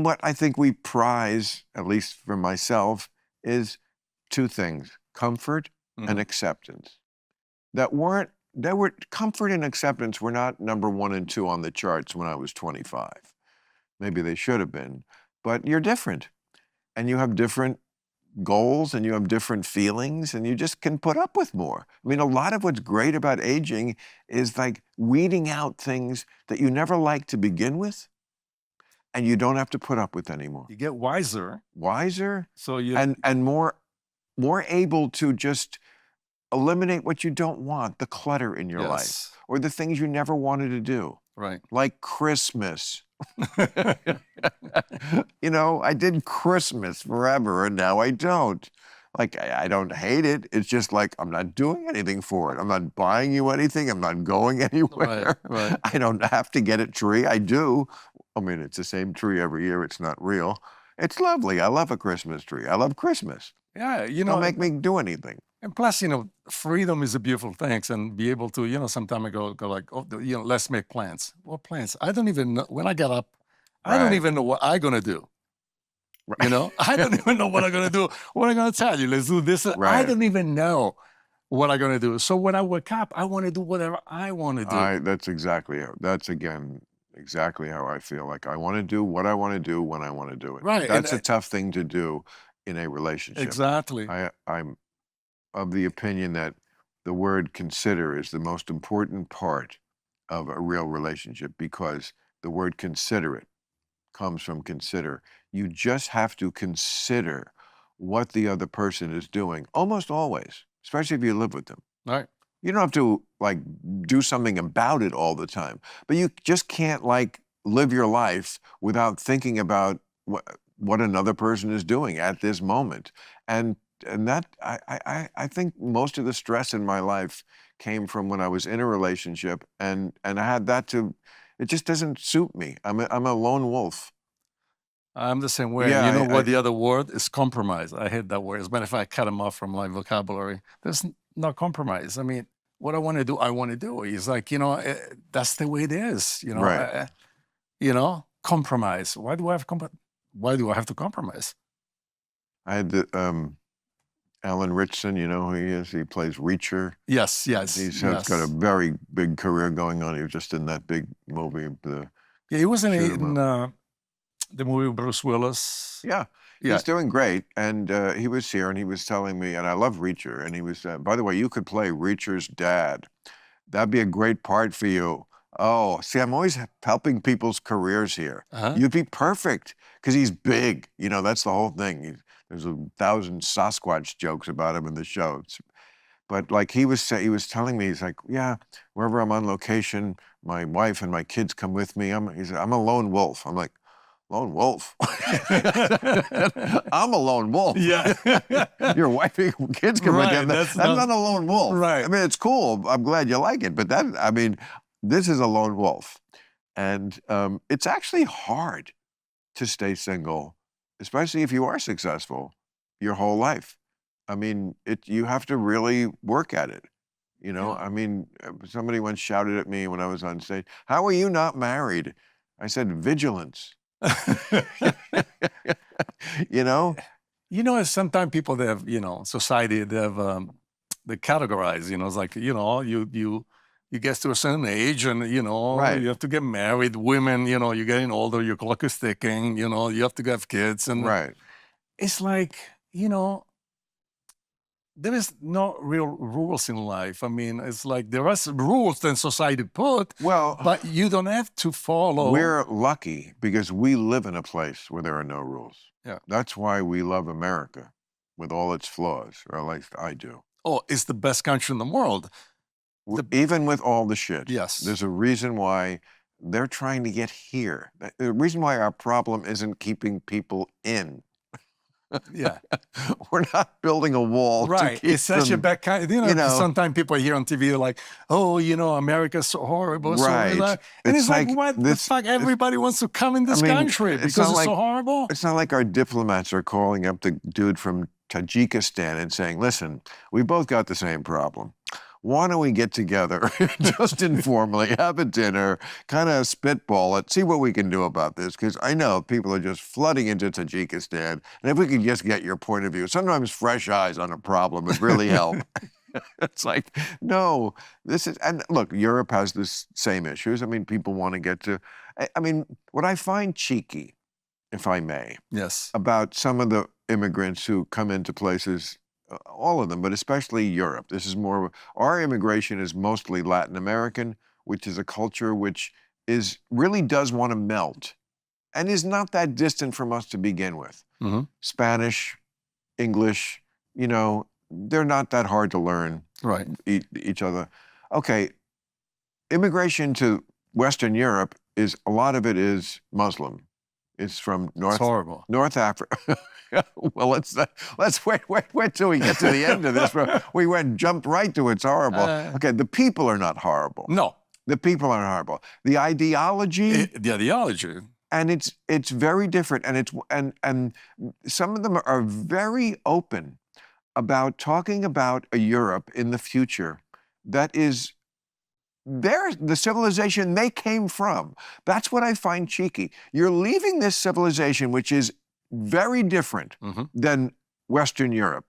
[SPEAKER 2] what I think we prize, at least for myself, is two things: comfort and acceptance. Comfort and acceptance were not number 1 and 2 on the charts when I was 25. Maybe they should have been, but you're different, and you have different goals, and you have different feelings, and you just can put up with more. I mean, a lot of what's great about aging is like weeding out things that you never liked to begin with, and you don't have to put up with anymore.
[SPEAKER 1] You get wiser.
[SPEAKER 2] So and more able to just eliminate what you don't want, the clutter in your life, or the things you never wanted to do.
[SPEAKER 1] Right.
[SPEAKER 2] Like Christmas. I did Christmas forever, and now I don't. Like, I don't hate it. It's just like, I'm not doing anything for it. I'm not buying you anything. I'm not going anywhere.
[SPEAKER 1] Right.
[SPEAKER 2] I don't have to get a tree. I do. I mean, it's the same tree every year. It's not real. It's lovely. I love a Christmas tree. I love Christmas.
[SPEAKER 1] Yeah,
[SPEAKER 2] Don't make me do anything.
[SPEAKER 1] And plus, freedom is a beautiful thing, and be able to, sometime I go like, let's make plans. What plans? I don't even know. When I get up, I don't even know what I'm gonna do.
[SPEAKER 2] Right.
[SPEAKER 1] I don't even know what I'm gonna do. What I'm gonna tell you? Let's do this.
[SPEAKER 2] Right.
[SPEAKER 1] I don't even know what I'm gonna do. So when I wake up, I want to do whatever I want to do.
[SPEAKER 2] That's exactly how I feel. Like I want to do what I want to do when I want to do it.
[SPEAKER 1] Right.
[SPEAKER 2] That's a tough thing to do in a relationship.
[SPEAKER 1] Exactly.
[SPEAKER 2] I'm of the opinion that the word consider is the most important part of a real relationship, because the word considerate comes from consider. You just have to consider what the other person is doing, almost always, especially if you live with them.
[SPEAKER 1] Right.
[SPEAKER 2] You don't have to like do something about it all the time, but you just can't like live your life without thinking about what another person is doing at this moment. And that I think most of the stress in my life came from when I was in a relationship, and I had that to. It just doesn't suit me. I'm a lone wolf.
[SPEAKER 1] I'm the same way.
[SPEAKER 2] Yeah,
[SPEAKER 1] You know what the other word is? Compromise. I hate that word. As a matter of fact, I cut them off from my vocabulary. There's no compromise. I mean, what I want to do, I want to do. It's like, that's the way it is.
[SPEAKER 2] Right.
[SPEAKER 1] Compromise. Why do I have to compromise?
[SPEAKER 2] I had the Alan Ritchson, you know who he is? He plays Reacher.
[SPEAKER 1] Yes.
[SPEAKER 2] He's got a very big career going on. He was just in that big movie.
[SPEAKER 1] He was in the movie with Bruce Willis.
[SPEAKER 2] Yeah. He's doing great. And he was here, and he was telling me, and I love Reacher, and he was, by the way, you could play Reacher's dad. That'd be a great part for you. Oh, see, I'm always helping people's careers here. You'd be perfect, because he's big. That's the whole thing. There's 1,000 Sasquatch jokes about him in the show. But like he was telling me, he's like, yeah, wherever I'm on location, my wife and my kids come with me. He said, I'm a lone wolf. I'm like, lone wolf? I'm a lone wolf.
[SPEAKER 1] Yeah.
[SPEAKER 2] Your wife and kids come with you. That's not a lone wolf.
[SPEAKER 1] Right.
[SPEAKER 2] I mean, it's cool. I'm glad you like it. But this is a lone wolf. And it's actually hard to stay single, especially if you are successful your whole life. I mean, you have to really work at it. I mean, somebody once shouted at me when I was on stage, how are you not married? I said, vigilance.
[SPEAKER 1] Sometimes people, they have, society, they have, they categorize, it's like, you get to a certain age, and,
[SPEAKER 2] Right.
[SPEAKER 1] you have to get married. Women, you're getting older, your clock is ticking, you have to have kids. And
[SPEAKER 2] right.
[SPEAKER 1] it's like, there is no real rules in life. I mean, it's like there are some rules that society put,
[SPEAKER 2] Well,
[SPEAKER 1] but you don't have to follow.
[SPEAKER 2] we're lucky because we live in a place where there are no rules.
[SPEAKER 1] Yeah.
[SPEAKER 2] That's why we love America with all its flaws, or at least I do.
[SPEAKER 1] Oh, it's the best country in the world.
[SPEAKER 2] Even with all the shit,
[SPEAKER 1] Yes.
[SPEAKER 2] there's a reason why they're trying to get here. The reason why our problem isn't keeping people in.
[SPEAKER 1] Yeah.
[SPEAKER 2] We're not building a wall to
[SPEAKER 1] Right.
[SPEAKER 2] keep
[SPEAKER 1] It's such a
[SPEAKER 2] them,
[SPEAKER 1] bad kind. Sometimes people hear on TV like, "Oh, America's so horrible."
[SPEAKER 2] Right.
[SPEAKER 1] So, and it's like, what the
[SPEAKER 2] this-
[SPEAKER 1] fuck? Everybody wants to come in this country
[SPEAKER 2] it's
[SPEAKER 1] because
[SPEAKER 2] not
[SPEAKER 1] it's
[SPEAKER 2] like-
[SPEAKER 1] so horrible.
[SPEAKER 2] It's not like our diplomats are calling up the dude from Tajikistan and saying, "Listen, we both got the same problem. Why don't we get together just informally, have a dinner, kind of spitball it, see what we can do about this?" Because I know people are just flooding into Tajikistan. And if we could just get your point of view, sometimes fresh eyes on a problem would really help. It's like, no, and look, Europe has the same issues. I mean, people want to get to, I mean, what I find cheeky, if I may,
[SPEAKER 1] Yes.
[SPEAKER 2] about some of the immigrants who come into places, all of them, but especially Europe. This is more, our immigration is mostly Latin American, which is a culture which really does want to melt and is not that distant from us to begin with.
[SPEAKER 1] Mm-hmm.
[SPEAKER 2] Spanish, English, they're not that hard to learn.
[SPEAKER 1] Right.
[SPEAKER 2] Each other. Okay, immigration to Western Europe a lot of it is Muslim. It's from
[SPEAKER 1] It's horrible.
[SPEAKER 2] North Africa. Well, let's wait till we get to the end of this. We jumped right to it's horrible. Okay, the people are not horrible.
[SPEAKER 1] No.
[SPEAKER 2] The people aren't horrible. The ideology.
[SPEAKER 1] The ideology.
[SPEAKER 2] And it's very different. And some of them are very open about talking about a Europe in the future that is the civilization they came from. That's what I find cheeky. You're leaving this civilization, which is very different than Western Europe.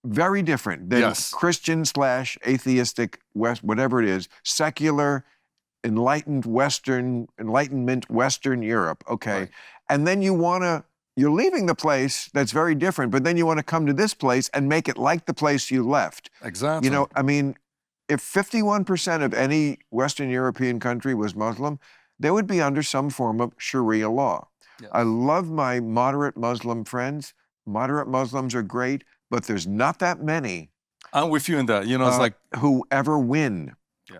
[SPEAKER 2] Very different than Christian/atheistic West, whatever it is, secular, Enlightenment Western Europe. Okay.
[SPEAKER 1] Right.
[SPEAKER 2] And then you're leaving the place that's very different, but then you want to come to this place and make it like the place you left.
[SPEAKER 1] Exactly.
[SPEAKER 2] I mean, if 51% of any Western European country was Muslim, they would be under some form of Sharia law.
[SPEAKER 1] Yes.
[SPEAKER 2] I love my moderate Muslim friends. Moderate Muslims are great, but there's not that many.
[SPEAKER 1] I'm with you in that. It's like
[SPEAKER 2] who ever win.
[SPEAKER 1] Yeah.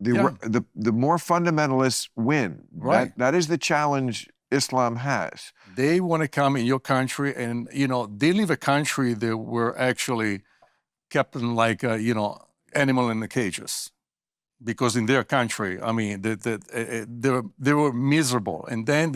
[SPEAKER 2] The more fundamentalists win.
[SPEAKER 1] Right.
[SPEAKER 2] That is the challenge Islam has.
[SPEAKER 1] They want to come in your country, and they leave a country that were actually kept in like animal in the cages, because in their country, I mean, they were miserable, and then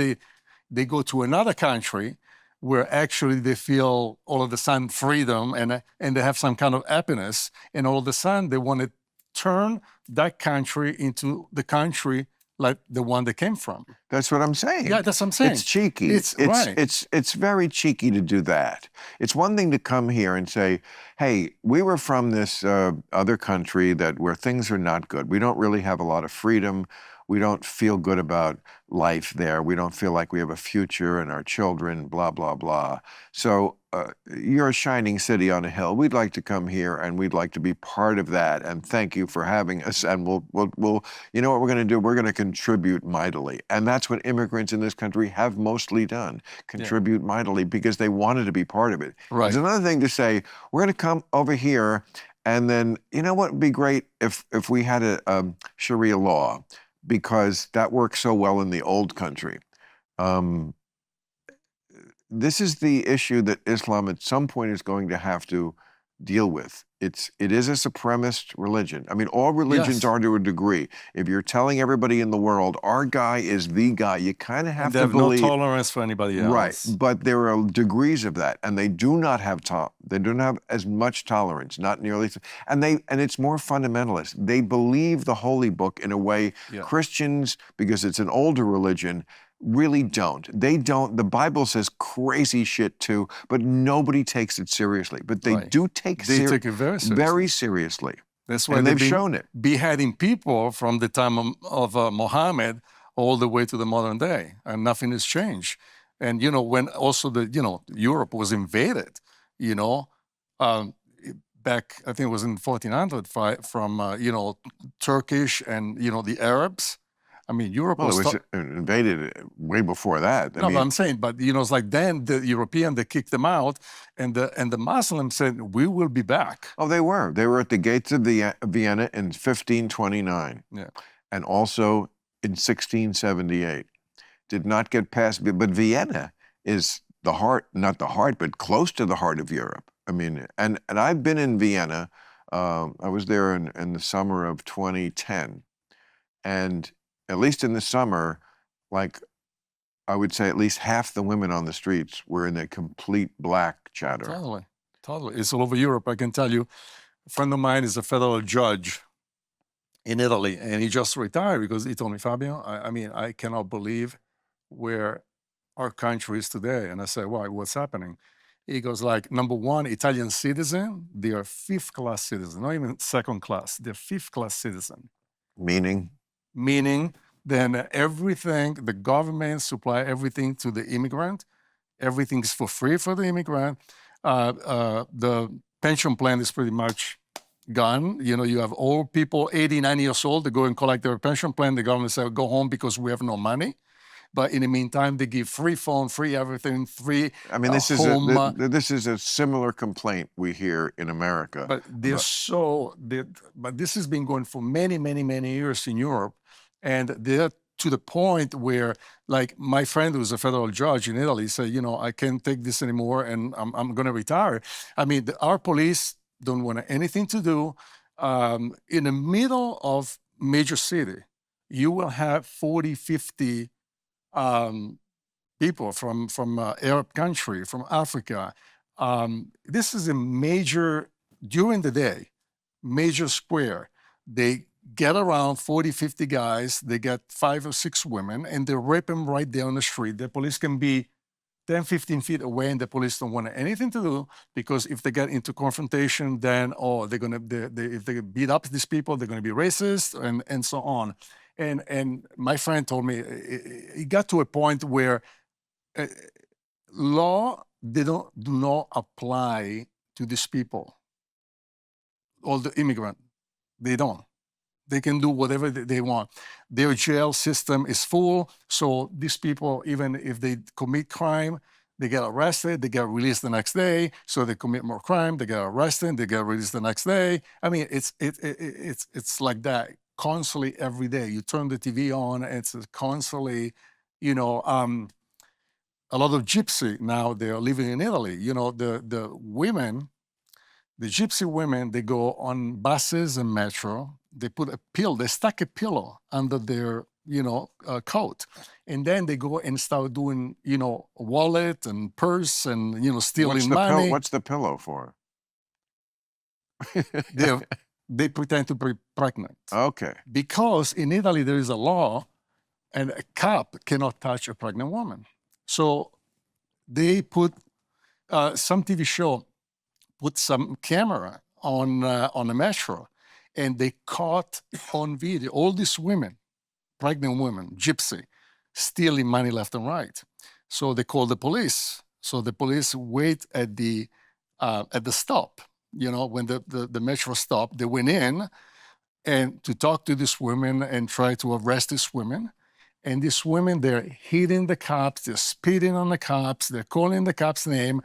[SPEAKER 1] they go to another country where actually they feel all of a sudden freedom and they have some kind of happiness, and all of a sudden they want to turn that country into the country like the one they came from.
[SPEAKER 2] That's what I'm saying.
[SPEAKER 1] Yeah, that's what I'm saying.
[SPEAKER 2] It's cheeky. It's very cheeky to do that. It's one thing to come here and say, hey, we were from this other country where things are not good. We don't really have a lot of freedom. We don't feel good about life there. We don't feel like we have a future and our children, blah, blah, blah. So you're a shining city on a hill. We'd like to come here and we'd like to be part of that. And thank you for having us. And we'll you know what we're going to do? We're going to contribute mightily. And that's what immigrants in this country have mostly done, contribute mightily, because they wanted to be part of it.
[SPEAKER 1] Right.
[SPEAKER 2] There's another thing to say, we're going to come over here and then, you know what would be great if we had a Sharia law, because that works so well in the old country. This is the issue that Islam at some point is going to have to deal with. It is a supremacist religion. I mean, all religions are to a degree. If you're telling everybody in the world, our guy is the guy, you kind of have to believe.
[SPEAKER 1] No tolerance for anybody else.
[SPEAKER 2] Right, but there are degrees of that, and they do not have they don't have as much tolerance, not nearly, and it's more fundamentalist. They believe the Holy Book in a way Christians, because it's an older religion, really don't. They don't. The Bible says crazy shit too, but nobody takes it seriously. But they do take
[SPEAKER 1] it very seriously.
[SPEAKER 2] Very seriously.
[SPEAKER 1] That's why
[SPEAKER 2] they've shown it.
[SPEAKER 1] Beheading people from the time of Muhammad all the way to the modern day, and nothing has changed. And when also Europe was invaded, back, I think it was in 1400, from Turkish and the Arabs. I mean, Europe
[SPEAKER 2] Well, it
[SPEAKER 1] was.
[SPEAKER 2] was invaded way before that.
[SPEAKER 1] No, but I'm saying, but it's like then the European, they kicked them out, and the Muslims said, we will be back.
[SPEAKER 2] Oh, they were. They were at the gates of Vienna in 1529.
[SPEAKER 1] Yeah.
[SPEAKER 2] And also in 1678. Did not get past, but Vienna is the heart, not the heart, but close to the heart of Europe. I mean, and I've been in Vienna. I was there in the summer of 2010. And at least in the summer, like I would say at least half the women on the streets were in a complete black chatter.
[SPEAKER 1] Totally. Totally. It's all over Europe, I can tell you. A friend of mine is a federal judge in Italy, and he just retired because he told me, Fabio, I mean, I cannot believe where our country is today. And I said, why? What's happening? He goes like, number one, Italian citizen, they are fifth-class citizen, not even second class. They're fifth-class citizen.
[SPEAKER 2] Meaning?
[SPEAKER 1] Meaning, then everything, the government supply everything to the immigrant. Everything's for free for the immigrant. The pension plan is pretty much gone. You have old people, 89 years old, they go and collect their pension plan. The government says, go home because we have no money. But in the meantime, they give free phone, free everything, free
[SPEAKER 2] I mean, this
[SPEAKER 1] home.
[SPEAKER 2] this is a similar complaint we hear in America.
[SPEAKER 1] But but this has been going for many, many, many years in Europe. And they're to the point where, like, my friend who's a federal judge in Italy said, I can't take this anymore and I'm going to retire. I mean, our police don't want anything to do. In the middle of major city, you will have 40, 50 people from Arab country, from Africa. This is a major, during the day, major square. They get around 40, 50 guys, they get 5 or 6 women, and they rape them right there on the street. The police can be 10, 15 feet away, and the police don't want anything to do, because if they get into confrontation, then, if they beat up these people, they're going to be racist, and so on. And my friend told me it got to a point where law do not apply to these people, all the immigrant. They don't. They can do whatever they want. Their jail system is full, so these people, even if they commit crime, they get arrested, they get released the next day. So they commit more crime, they get arrested, they get released the next day. I mean, it's like that constantly every day. You turn the TV on, it's constantly, a lot of gypsy now, they're living in Italy. The women, the gypsy women, they go on buses and metro. They put they stack a pillow under their, coat. And then they go and start doing, wallet and purse and, stealing money.
[SPEAKER 2] What's the pillow for?
[SPEAKER 1] They pretend to be pregnant.
[SPEAKER 2] Okay.
[SPEAKER 1] Because in Italy, there is a law, and a cop cannot touch a pregnant woman. So they put some TV show, put some camera on a metro, and they caught on video all these women, pregnant women, gypsy, stealing money left and right. So they call the police. So the police wait at the stop. When the metro stopped, they went in and to talk to these women and try to arrest these women. And these women, they're hitting the cops, they're spitting on the cops, they're calling the cops' name,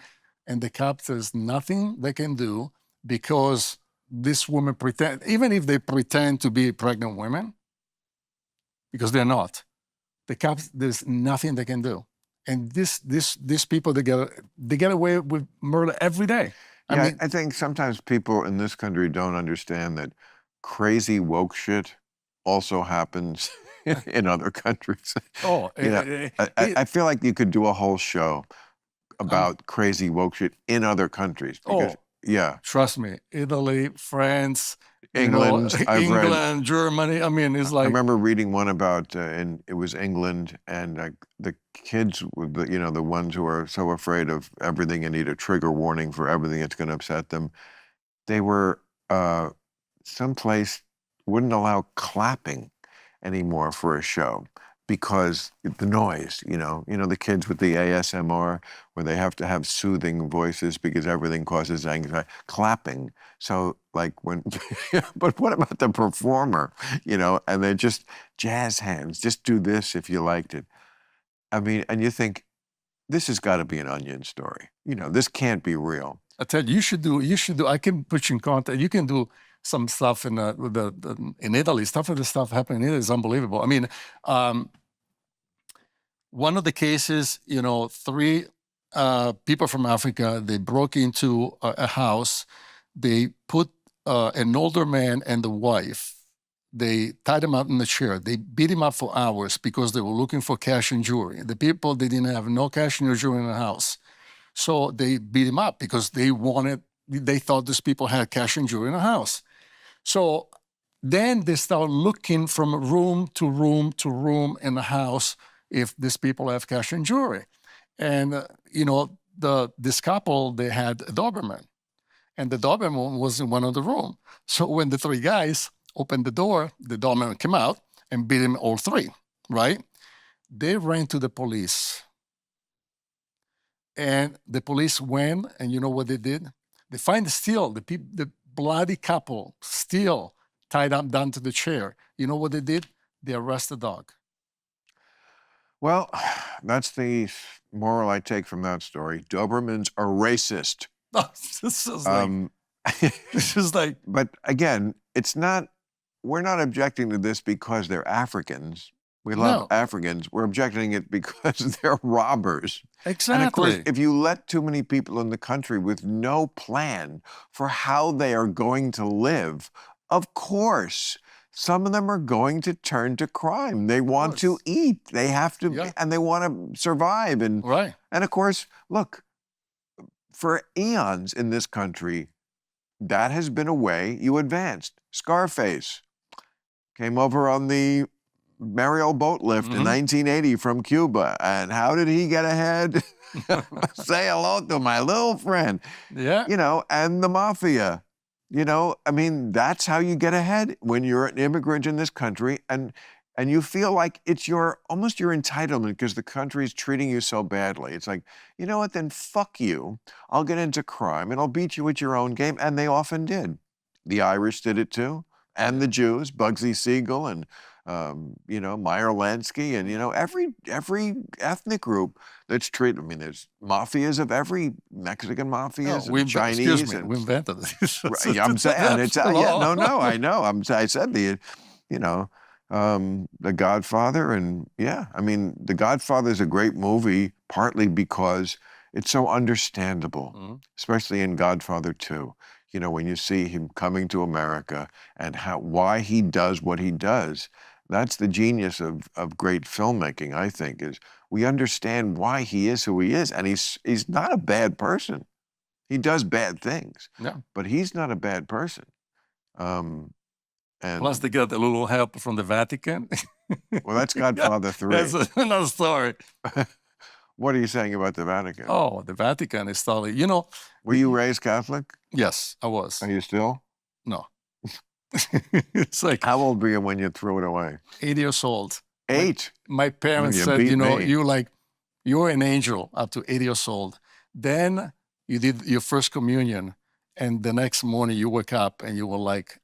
[SPEAKER 1] and the cops, there's nothing they can do, because these women pretend, even if they pretend to be pregnant women, because they're not, the cops, there's nothing they can do. And these people, they get away with murder every day.
[SPEAKER 2] I think sometimes people in this country don't understand that crazy woke shit also happens in other countries.
[SPEAKER 1] Oh,
[SPEAKER 2] I feel like you could do a whole show about crazy woke shit in other countries. Because,
[SPEAKER 1] trust me, Italy, France,
[SPEAKER 2] England,
[SPEAKER 1] England, Germany. I mean, it's like,
[SPEAKER 2] I remember reading one about, and it was England, and the kids, the ones who are so afraid of everything and need a trigger warning for everything that's going to upset them. They were someplace wouldn't allow clapping anymore for a show, because the noise, the kids with the ASMR where they have to have soothing voices because everything causes anxiety, clapping. So like when, but what about the performer, and they're just jazz hands, just do this if you liked it. I mean, and you think, this has got to be an Onion story. This can't be real.
[SPEAKER 1] I tell you, you should do, I can put you in contact. You can do some stuff in in Italy. Stuff of the stuff happening in Italy is unbelievable. I mean, one of the cases, 3 people from Africa, they broke into a house. They put an older man and the wife. They tied him up in the chair. They beat him up for hours because they were looking for cash and jewelry. The people, they didn't have no cash and no jewelry in the house. So they beat him up because they thought these people had cash and jewelry in the house. So then they start looking from room to room to room in the house if these people have cash and jewelry. And, this couple, they had a Doberman. And the Doberman was in one of the room. So when the 3 guys opened the door, the Doberman came out and beat him all 3, right? They ran to the police. And the police went, and you know what they did? They find still the bloody couple still tied up down to the chair. You know what they did? They arrested the dog.
[SPEAKER 2] Well, that's the moral I take from that story. Dobermans are racist.
[SPEAKER 1] This is like,
[SPEAKER 2] But again, we're not objecting to this because they're Africans. We love Africans. We're objecting it because they're robbers.
[SPEAKER 1] Exactly.
[SPEAKER 2] And of course, if you let too many people in the country with no plan for how they are going to live, of course, some of them are going to turn to crime. They want to eat. They have to, and they want to survive. And,
[SPEAKER 1] right.
[SPEAKER 2] And of course, look, for eons in this country, that has been a way you advanced. Scarface came over on the Mariel boat lift in 1980 from Cuba. And how did he get ahead? Say hello to my little friend.
[SPEAKER 1] Yeah.
[SPEAKER 2] And the mafia. I mean, that's how you get ahead when you're an immigrant in this country. And you feel like it's almost your entitlement because the country's treating you so badly. It's like, you know what, then fuck you. I'll get into crime and I'll beat you at your own game. And they often did. The Irish did it too. And the Jews, Bugsy Siegel and Maher Lansky, and every ethnic group that's treated. I mean, there's mafias of every Mexican mafias, and Chinese.
[SPEAKER 1] Excuse me, we invented this.
[SPEAKER 2] Right, I'm saying it's I know. I said the Godfather, and I mean, The Godfather is a great movie partly because it's so understandable, especially in Godfather 2. When you see him coming to America and why he does what he does. That's the genius of great filmmaking, I think, is we understand why he is who he is. And he's not a bad person. He does bad things, but he's not a bad person. And
[SPEAKER 1] plus, they got a little help from the Vatican.
[SPEAKER 2] Well, that's Godfather 3.
[SPEAKER 1] That's another story.
[SPEAKER 2] What are you saying about the Vatican?
[SPEAKER 1] Oh, the Vatican is totally,
[SPEAKER 2] Were you raised Catholic?
[SPEAKER 1] Yes, I was.
[SPEAKER 2] Are you still?
[SPEAKER 1] No. It's like,
[SPEAKER 2] how old were you when you threw it away?
[SPEAKER 1] 8 years old.
[SPEAKER 2] 8?
[SPEAKER 1] My parents said, you're an angel up to 8 years old. Then you did your first communion, and the next morning you woke up and you were like,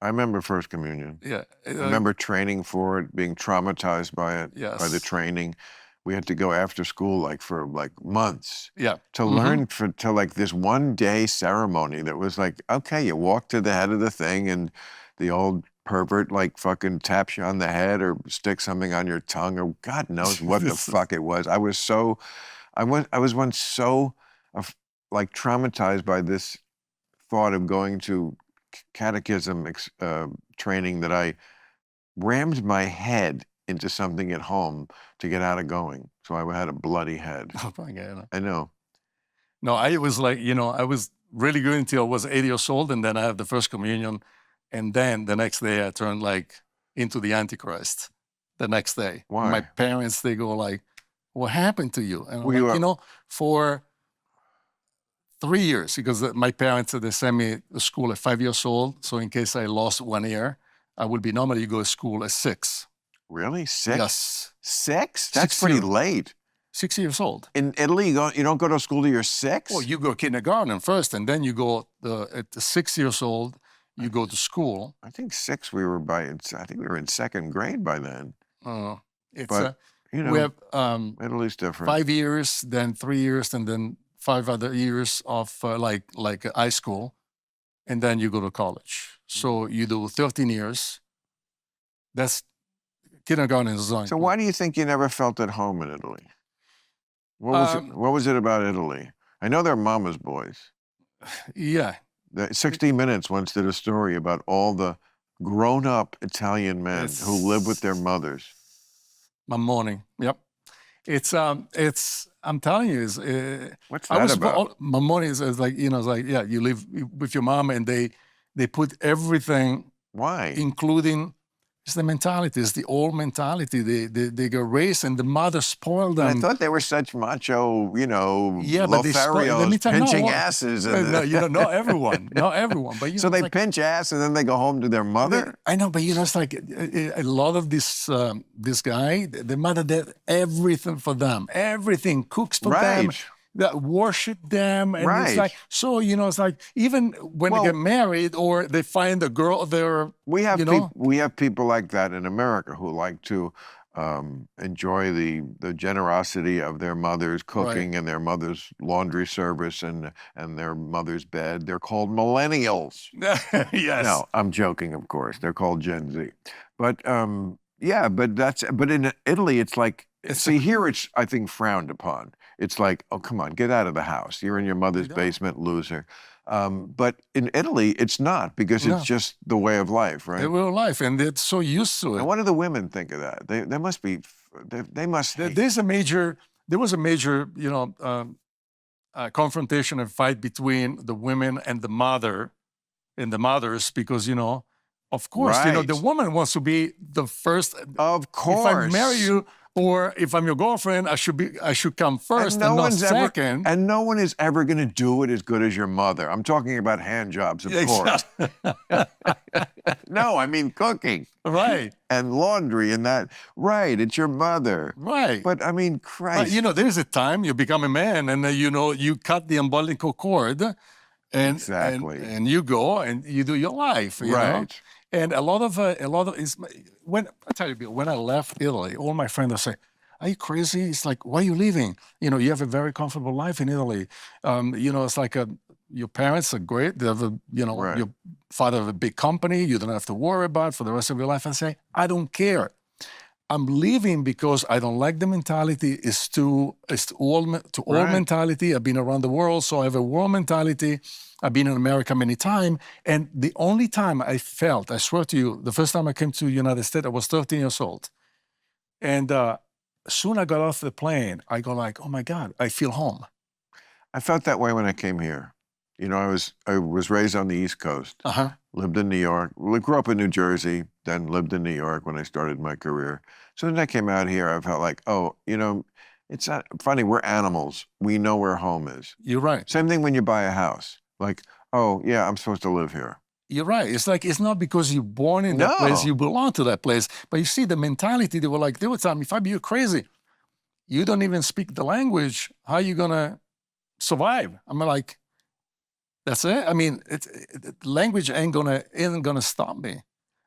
[SPEAKER 2] I remember First Communion.
[SPEAKER 1] Yeah.
[SPEAKER 2] I remember training for it, being traumatized by it, by the training. We had to go after school for months to learn to this one day ceremony that was like, okay, you walk to the head of the thing and the old pervert fucking taps you on the head or sticks something on your tongue or God knows what the fuck it was. I was once so traumatized by this thought of going to catechism training that I rammed my head into something at home to get out of going. So I had a bloody head.
[SPEAKER 1] Oh my God.
[SPEAKER 2] I know.
[SPEAKER 1] No, I was I was really good until I was 8 years old, and then I have the first communion, and then the next day I turned into the Antichrist. The next day.
[SPEAKER 2] Why?
[SPEAKER 1] My parents, they go what happened to you? And I'm for 3 years, because my parents, they sent me to school at 5 years old. So in case I lost 1 year, I would be normally go to school at 6.
[SPEAKER 2] Really? 6?
[SPEAKER 1] Yes.
[SPEAKER 2] 6? That's
[SPEAKER 1] 6
[SPEAKER 2] pretty
[SPEAKER 1] years.
[SPEAKER 2] late.
[SPEAKER 1] 6 years old.
[SPEAKER 2] In Italy, you don't go to school till you're 6?
[SPEAKER 1] Well, you go kindergarten first, and then you go at 6 years old. You go to school.
[SPEAKER 2] I think 6 we were I think we were in 2nd grade by then.
[SPEAKER 1] It's
[SPEAKER 2] But, you
[SPEAKER 1] we
[SPEAKER 2] know,
[SPEAKER 1] have
[SPEAKER 2] Italy's different.
[SPEAKER 1] 5 years, then 3 years, and then 5 other years of like high school, and then you go to college. So you do 13 years. That's kindergarten is
[SPEAKER 2] So why do you think you never felt at home in Italy? What was it about Italy? I know they're mama's boys.
[SPEAKER 1] Yeah.
[SPEAKER 2] 60 Minutes once did a story about all the grown-up Italian men who live with their mothers.
[SPEAKER 1] Mamoni. Yep. It's I'm telling you,
[SPEAKER 2] What's that about?
[SPEAKER 1] Mamoni is like, you know, it's like, yeah, you live with your mom and they put everything.
[SPEAKER 2] Why?
[SPEAKER 1] Including, it's the mentality, it's the old mentality. They get raised and the mother spoiled them.
[SPEAKER 2] I thought they were such macho, you know,
[SPEAKER 1] yeah, but
[SPEAKER 2] Lotharios pinching asses. And
[SPEAKER 1] no, you know, not everyone, not everyone. But you
[SPEAKER 2] so
[SPEAKER 1] know,
[SPEAKER 2] they
[SPEAKER 1] like,
[SPEAKER 2] pinch ass and then they go home to their mother?
[SPEAKER 1] I know, but you know, it's like a lot of this guy, the mother did everything for them, everything, cooks for them, that worship them. And it's like, so, you know, it's like, even when they get married or they find a girl,
[SPEAKER 2] we have people like that in America who like to enjoy the generosity of their mother's cooking and their mother's laundry service and their mother's bed. They're called millennials.
[SPEAKER 1] Yes.
[SPEAKER 2] No, I'm joking, of course. They're called Gen Z. But yeah, but in Italy, it's like, see, here it's, I think, frowned upon. It's like, oh, come on, get out of the house. You're in your mother's basement, loser. But in Italy, it's not, because it's just the way of life, right?
[SPEAKER 1] The way of life, and they're so used to it.
[SPEAKER 2] And what do the women think of that? They must be, they must hate.
[SPEAKER 1] There was a major, you know, confrontation and fight between the women and the mother, and the mothers, because, you know, of course, you know, the woman wants to be the first.
[SPEAKER 2] Of course.
[SPEAKER 1] If I marry you, or if I'm your girlfriend, I should come first and not second.
[SPEAKER 2] And no one is ever going to do it as good as your mother. I'm talking about hand jobs, of course. No, I mean cooking.
[SPEAKER 1] Right.
[SPEAKER 2] And laundry and that. Right, it's your mother.
[SPEAKER 1] Right.
[SPEAKER 2] But I mean, Christ.
[SPEAKER 1] You know, there's a time you become a man and, you know, you cut the umbilical cord and, and you go and you do your life, you know? And a lot of when I tell you, Bill, when I left Italy, all my friends say, "Are you crazy?" It's like, "Why are you leaving? You know, you have a very comfortable life in Italy. You know, it's like your parents are great. They have your father have a big company. You don't have to worry about for the rest of your life." I say, "I don't care. I'm leaving because I don't like the mentality. It's old mentality. I've been around the world, so I have a world mentality. I've been in America many times, and the only time I felt, I swear to you, the first time I came to the United States, I was 13 years old. And soon I got off the plane, I go like, oh my God, I feel home.
[SPEAKER 2] I felt that way when I came here. You know, I was raised on the East Coast, lived in New York, grew up in New Jersey, then lived in New York when I started my career. So then I came out here, I felt like, oh, you know, it's not funny, we're animals. We know where home is.
[SPEAKER 1] You're right.
[SPEAKER 2] Same thing when you buy a house. Like, oh, yeah, I'm supposed to live here.
[SPEAKER 1] You're right. It's like, it's not because you're born in that place, you belong to that place. But you see the mentality, they were telling me, Fabio, you're crazy. You don't even speak the language. How are you going to survive? I'm like, that's it. I mean, language ain't gonna stop me.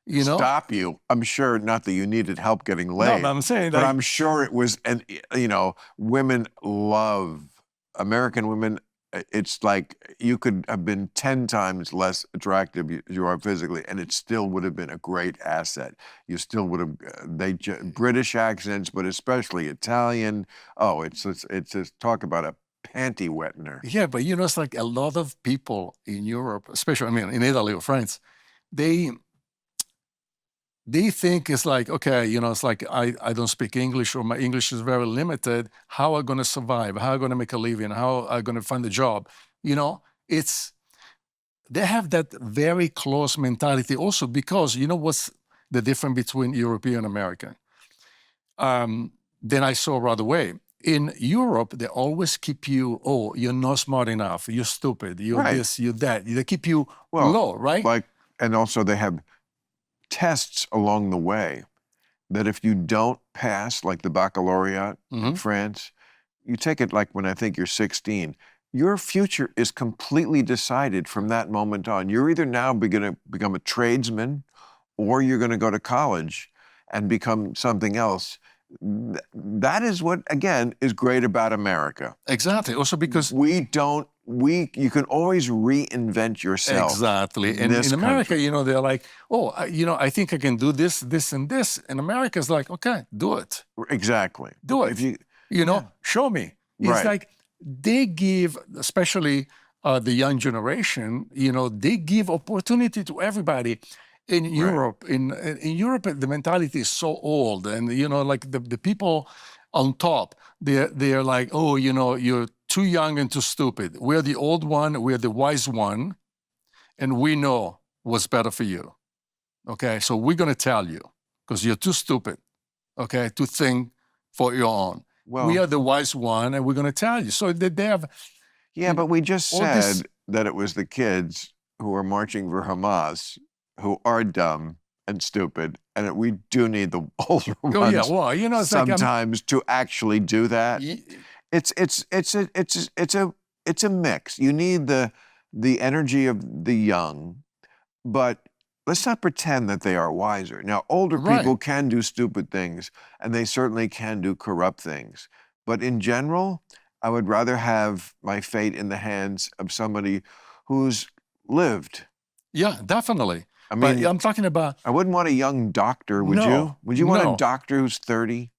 [SPEAKER 1] You know,
[SPEAKER 2] stop you. I'm sure not that you needed help getting laid.
[SPEAKER 1] No, I'm saying,
[SPEAKER 2] but I'm sure it was. And you know, women love American women. It's like you could have been 10 times less attractive as you are physically, and it still would have been a great asset. You still would have British accents, but especially Italian. Oh, it's just talk about a panty wettener.
[SPEAKER 1] Yeah, but you know, it's like a lot of people in Europe, especially, I mean, in Italy or France, they think it's like, okay, you know, it's like I don't speak English, or my English is very limited. How am I going to survive? How am I going to make a living? How am I going to find a job? You know, they have that very close mentality also, because you know what's the difference between European and American? Then I saw right away. In Europe, they always keep you, oh, you're not smart enough, you're stupid, you're this, you're that. They keep you low, right?
[SPEAKER 2] And also they have tests along the way that if you don't pass, like the baccalaureate in
[SPEAKER 1] Mhm.
[SPEAKER 2] France, you take it like when I think you're 16, your future is completely decided from that moment on. You're either now going to become a tradesman or you're going to go to college and become something else. That is what, again, is great about America.
[SPEAKER 1] Exactly. Also because
[SPEAKER 2] You can always reinvent yourself.
[SPEAKER 1] exactly.
[SPEAKER 2] In
[SPEAKER 1] And
[SPEAKER 2] this
[SPEAKER 1] in America,
[SPEAKER 2] country.
[SPEAKER 1] you know, they're like, oh, I think I can do this, this, and this. And America's like, okay, do it.
[SPEAKER 2] Exactly.
[SPEAKER 1] Do
[SPEAKER 2] If
[SPEAKER 1] it.
[SPEAKER 2] you,
[SPEAKER 1] You know,
[SPEAKER 2] yeah,
[SPEAKER 1] show me. It's
[SPEAKER 2] right.
[SPEAKER 1] like they give, especially the young generation, you know, they give opportunity to everybody. In Europe, in Europe, the mentality is so old, and you know, like the people on top, they're like, oh, you know, you're too young and too stupid. We're the old one, we're the wise one, and we know what's better for you. Okay, so we're gonna tell you because you're too stupid, okay, to think for your own. We
[SPEAKER 2] Well,
[SPEAKER 1] are the wise one, and we're gonna tell you. So they have,
[SPEAKER 2] yeah,
[SPEAKER 1] you know,
[SPEAKER 2] but we just
[SPEAKER 1] all this.
[SPEAKER 2] said that it was the kids who are marching for Hamas who are dumb and stupid, and that we do need the older
[SPEAKER 1] Oh yeah,
[SPEAKER 2] ones
[SPEAKER 1] well, you know, it's like
[SPEAKER 2] sometimes to actually do that.
[SPEAKER 1] y-
[SPEAKER 2] It's a mix. You need the energy of the young, but let's not pretend that they are wiser. Now, older
[SPEAKER 1] right.
[SPEAKER 2] people can do stupid things, and they certainly can do corrupt things. But in general, I would rather have my fate in the hands of somebody who's lived.
[SPEAKER 1] Yeah, definitely.
[SPEAKER 2] I
[SPEAKER 1] But
[SPEAKER 2] mean,
[SPEAKER 1] I'm talking about
[SPEAKER 2] I wouldn't want a young doctor, would you?
[SPEAKER 1] no,
[SPEAKER 2] Would you want a
[SPEAKER 1] no,
[SPEAKER 2] doctor who's 30?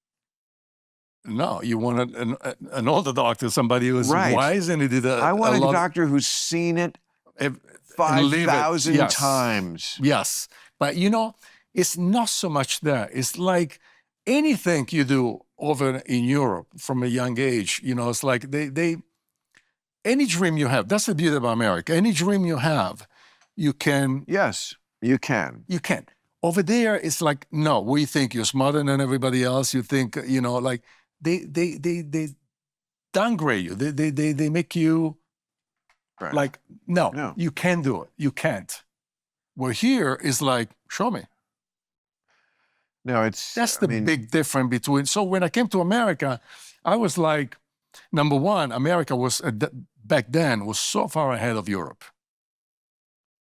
[SPEAKER 1] no. You want an older doctor, somebody who's
[SPEAKER 2] Right.
[SPEAKER 1] wise and he did
[SPEAKER 2] I
[SPEAKER 1] a
[SPEAKER 2] want a
[SPEAKER 1] lot
[SPEAKER 2] doctor who's seen it
[SPEAKER 1] and live it.
[SPEAKER 2] 5,000
[SPEAKER 1] Yes,
[SPEAKER 2] times.
[SPEAKER 1] yes. But you know, it's not so much that. It's like anything you do over in Europe from a young age. You know, it's like they any dream you have. That's the beauty of America. Any dream you have, you can.
[SPEAKER 2] Yes, you can.
[SPEAKER 1] You can. Over there, it's like, no, we think you're smarter than everybody else. You think, you know, like they downgrade you. They make you
[SPEAKER 2] Right.
[SPEAKER 1] like, no,
[SPEAKER 2] No.
[SPEAKER 1] you can't do it. You can't. Where here is like, show me.
[SPEAKER 2] No, it's,
[SPEAKER 1] That's
[SPEAKER 2] I
[SPEAKER 1] the
[SPEAKER 2] mean,
[SPEAKER 1] big difference between. So when I came to America, I was like, number one, America was back then was so far ahead of Europe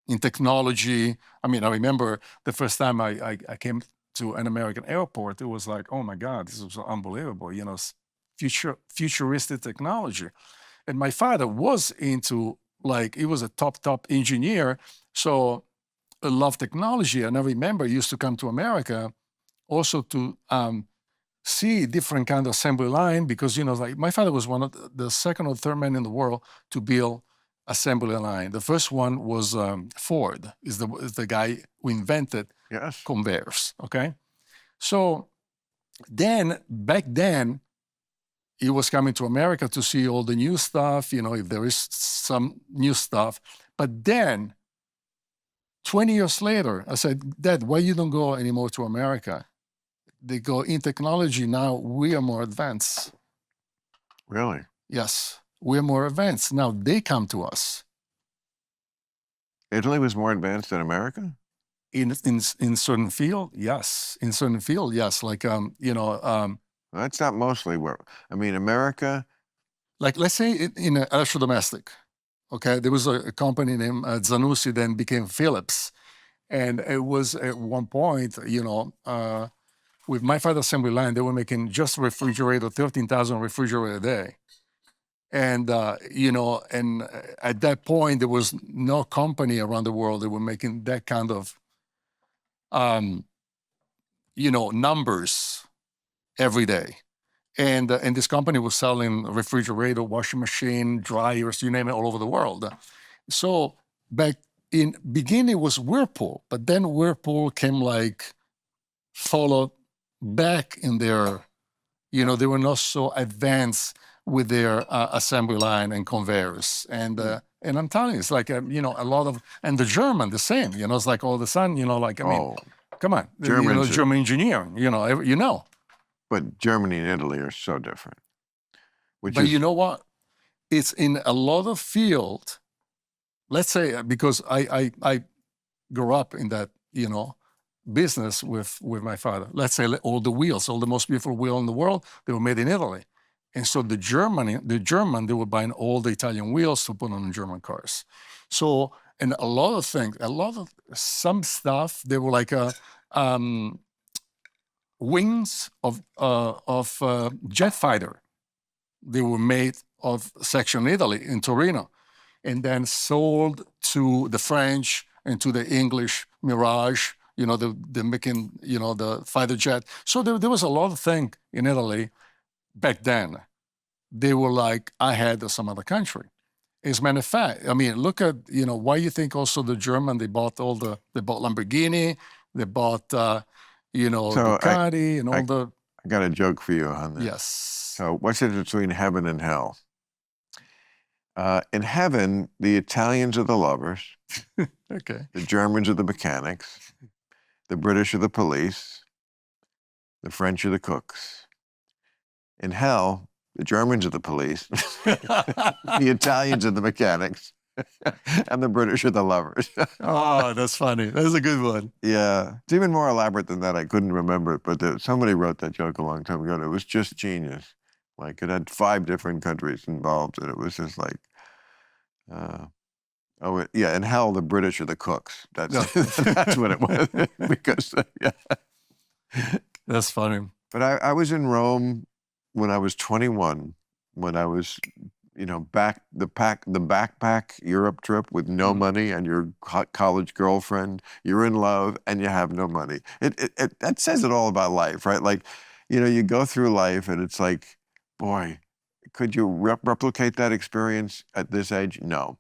[SPEAKER 1] in technology. I mean, I remember the first time I came to an American airport, it was like, oh my God, this was unbelievable, you know, futuristic technology. And my father was into, like, he was a top engineer, so I love technology. And I remember he used to come to America also to see different kind of assembly line because, you know, like my father was one of the second or third man in the world to build assembly line. The first one was Ford, is the guy who invented
[SPEAKER 2] yes.
[SPEAKER 1] conveyors. Okay, so then back then he was coming to America to see all the new stuff. You know, if there is some new stuff. But then 20 years later, I said, Dad, why you don't go anymore to America? They go in technology now. We are more advanced.
[SPEAKER 2] Really?
[SPEAKER 1] Yes, we're more advanced. Now they come to us.
[SPEAKER 2] Italy was more advanced than America?
[SPEAKER 1] In certain field, yes. In certain field, yes. Like
[SPEAKER 2] That's not mostly where, I mean, America,
[SPEAKER 1] like let's say in electrodomestic, okay, there was a company named Zanussi, then became Philips, and it was at one point, with my father's assembly line, they were making just refrigerator, 13,000 refrigerator a day. And, and at that point, there was no company around the world that were making that kind of, numbers every day. And this company was selling refrigerator, washing machine, dryers, you name it, all over the world. So back in beginning, it was Whirlpool, but then Whirlpool came followed back in their, they were not so advanced with their assembly line and conveyors. And I'm telling you, it's like, a lot of, and the German, the same, it's like all of a sudden, come on,
[SPEAKER 2] Germans are-
[SPEAKER 1] German engineering,
[SPEAKER 2] but Germany and Italy are so different. Which
[SPEAKER 1] But
[SPEAKER 2] is,
[SPEAKER 1] you know what? It's in a lot of field, let's say, because I grew up in that, business with my father. Let's say all the wheels, all the most beautiful wheel in the world, they were made in Italy. And so the German, they were buying all the Italian wheels to put on German cars. So, and a lot of things, some stuff, they were like wings of jet fighter. They were made of section Italy in Torino, and then sold to the French and to the English Mirage, the making, the fighter jet. So there was a lot of things in Italy back then. They were like ahead of some other country. As a matter of fact, I mean, look at, why you think also the German, they bought Lamborghini, they bought, Ducati and all the.
[SPEAKER 2] I got a joke for you on this.
[SPEAKER 1] Yes.
[SPEAKER 2] So what's it between heaven and hell? In heaven, the Italians are the lovers.
[SPEAKER 1] Okay.
[SPEAKER 2] The Germans are the mechanics. The British are the police. The French are the cooks. In hell, the Germans are the police. The Italians are the mechanics. And the British are the lovers.
[SPEAKER 1] Oh, that's funny. That's a good one.
[SPEAKER 2] Yeah. It's even more elaborate than that. I couldn't remember it, but somebody wrote that joke a long time ago, and it was just genius. Like, it had 5 different countries involved, and it was just like, in hell, the British are the cooks. That's what it was. Because,
[SPEAKER 1] That's funny.
[SPEAKER 2] But I was in Rome when I was 21, when I was, the backpack Europe trip with no money and your college girlfriend, you're in love and you have no money. That says it all about life, right? Like, you go through life and it's like, boy, could you replicate that experience at this age? No.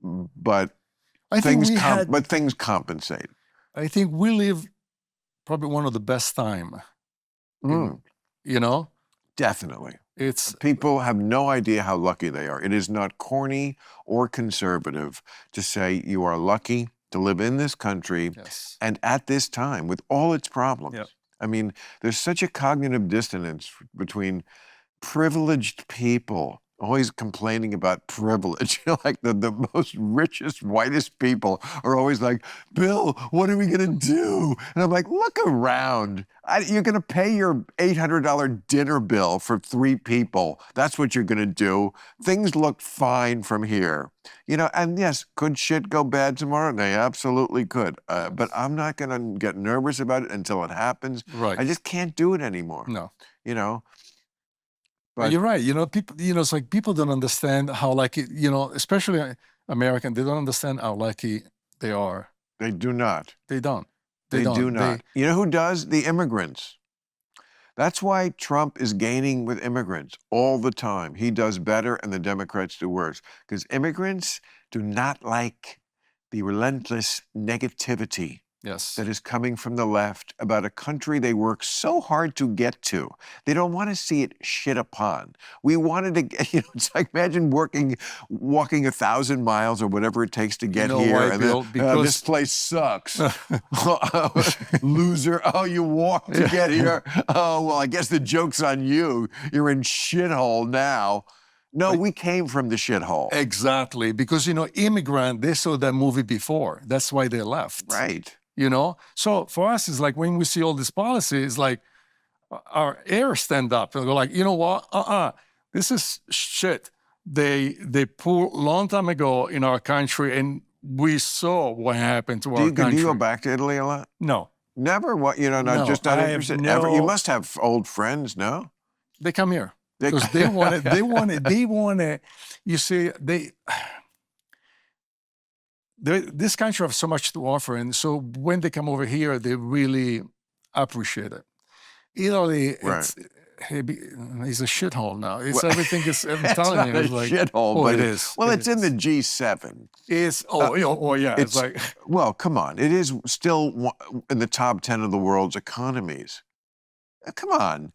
[SPEAKER 2] But things compensate.
[SPEAKER 1] I think we live probably one of the best time.
[SPEAKER 2] Definitely.
[SPEAKER 1] It's
[SPEAKER 2] people have no idea how lucky they are. It is not corny or conservative to say you are lucky to live in this country and at this time with all its problems.
[SPEAKER 1] Yep.
[SPEAKER 2] I mean, there's such a cognitive dissonance between privileged people always complaining about privilege. Like the most richest, whitest people are always like, Bill, what are we going to do? And I'm like, look around. You're going to pay your $800 dinner bill for 3 people. That's what you're going to do. Things look fine from here. And yes, could shit go bad tomorrow? They absolutely could. But I'm not going to get nervous about it until it happens.
[SPEAKER 1] Right.
[SPEAKER 2] I just can't do it anymore.
[SPEAKER 1] No.
[SPEAKER 2] But
[SPEAKER 1] you're right. People, it's like people don't understand how lucky, especially American, they don't understand how lucky they are.
[SPEAKER 2] They do not.
[SPEAKER 1] They don't.
[SPEAKER 2] They do not. You know who does? The immigrants. That's why Trump is gaining with immigrants all the time. He does better and the Democrats do worse. Because immigrants do not like the relentless negativity that is coming from the left about a country they work so hard to get to. They don't want to see it shit upon. We wanted to, it's like imagine walking 1,000 miles or whatever it takes to get here.
[SPEAKER 1] Why,
[SPEAKER 2] and
[SPEAKER 1] Bill?
[SPEAKER 2] then, this place sucks. Loser. Oh, you walked to get here. Oh, well, I guess the joke's on you. You're in shithole now. No, we came from the shithole.
[SPEAKER 1] Exactly. Because, immigrant, they saw that movie before. That's why they left.
[SPEAKER 2] Right.
[SPEAKER 1] So for us, it's like when we see all this policy, it's like our hair stand up and go like, you know what? This is shit. They put long time ago in our country, and we saw what happened to our country.
[SPEAKER 2] Do you go back to Italy a lot?
[SPEAKER 1] No.
[SPEAKER 2] Never? What?
[SPEAKER 1] No,
[SPEAKER 2] just not interested?
[SPEAKER 1] No.
[SPEAKER 2] Ever? You must have old friends, no?
[SPEAKER 1] They come here because they want it. You see, this country has so much to offer, and so when they come over here, they really appreciate it. Italy, it's a shithole now. Everything is. I'm telling you,
[SPEAKER 2] it's
[SPEAKER 1] like
[SPEAKER 2] shithole.
[SPEAKER 1] But it is.
[SPEAKER 2] Well, it's in the G7.
[SPEAKER 1] It's yeah. It's like
[SPEAKER 2] come on. It is still in the top 10 of the world's economies. Come on.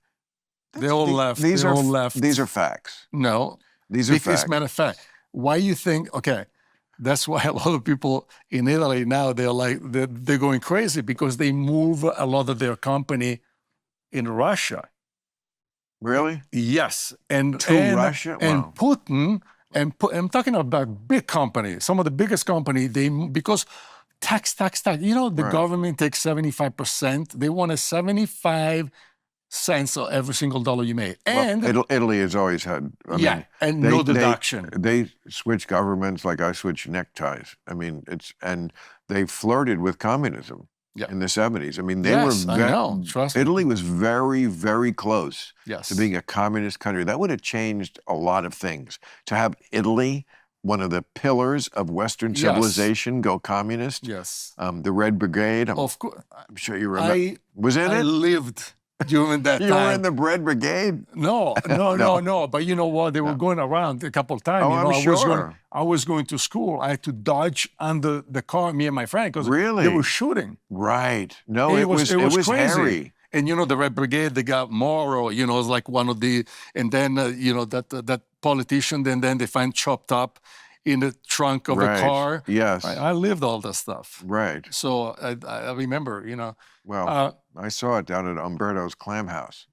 [SPEAKER 1] They all left.
[SPEAKER 2] These are
[SPEAKER 1] all left.
[SPEAKER 2] These are facts.
[SPEAKER 1] No,
[SPEAKER 2] these are facts.
[SPEAKER 1] As a matter of fact, why you think? Okay. That's why a lot of people in Italy now, they're going crazy because they move a lot of their company in Russia.
[SPEAKER 2] Really?
[SPEAKER 1] Yes. And
[SPEAKER 2] Russia?
[SPEAKER 1] And
[SPEAKER 2] wow.
[SPEAKER 1] Putin, I'm talking about big companies, some of the biggest companies, because tax. You know, the
[SPEAKER 2] Right.
[SPEAKER 1] government takes 75%. They want a 75 cents of every single dollar you made. And
[SPEAKER 2] Italy has always had, I
[SPEAKER 1] yeah,
[SPEAKER 2] mean,
[SPEAKER 1] and no deduction.
[SPEAKER 2] They switch governments like I switch neckties. I mean, and they flirted with communism in the 70s. I mean, they
[SPEAKER 1] Yes,
[SPEAKER 2] were,
[SPEAKER 1] I know. Trust me.
[SPEAKER 2] Italy was very, very close
[SPEAKER 1] Yes.
[SPEAKER 2] to being a communist country. That would have changed a lot of things. To have Italy, one of the pillars of Western
[SPEAKER 1] Yes.
[SPEAKER 2] civilization, go communist.
[SPEAKER 1] Yes.
[SPEAKER 2] The Red Brigade,
[SPEAKER 1] Of course.
[SPEAKER 2] I'm sure you remember. Was in
[SPEAKER 1] I
[SPEAKER 2] it?
[SPEAKER 1] lived during that
[SPEAKER 2] You
[SPEAKER 1] time.
[SPEAKER 2] were in the Red Brigade?
[SPEAKER 1] No. But you know what? They were going around a couple of times.
[SPEAKER 2] Oh,
[SPEAKER 1] you know,
[SPEAKER 2] I'm sure.
[SPEAKER 1] I was going to school. I had to dodge under the car, me and my friend, because
[SPEAKER 2] Really?
[SPEAKER 1] they were shooting.
[SPEAKER 2] Right. No, it was
[SPEAKER 1] crazy.
[SPEAKER 2] hairy.
[SPEAKER 1] And you know, the Red Brigade, they got Maher, you know, was like one of the, and then you know that politician. Then they find chopped up in the trunk of a car.
[SPEAKER 2] Yes.
[SPEAKER 1] I lived all that stuff.
[SPEAKER 2] Right.
[SPEAKER 1] So I remember, you know.
[SPEAKER 2] Well, I saw it down at Umberto's Clam House.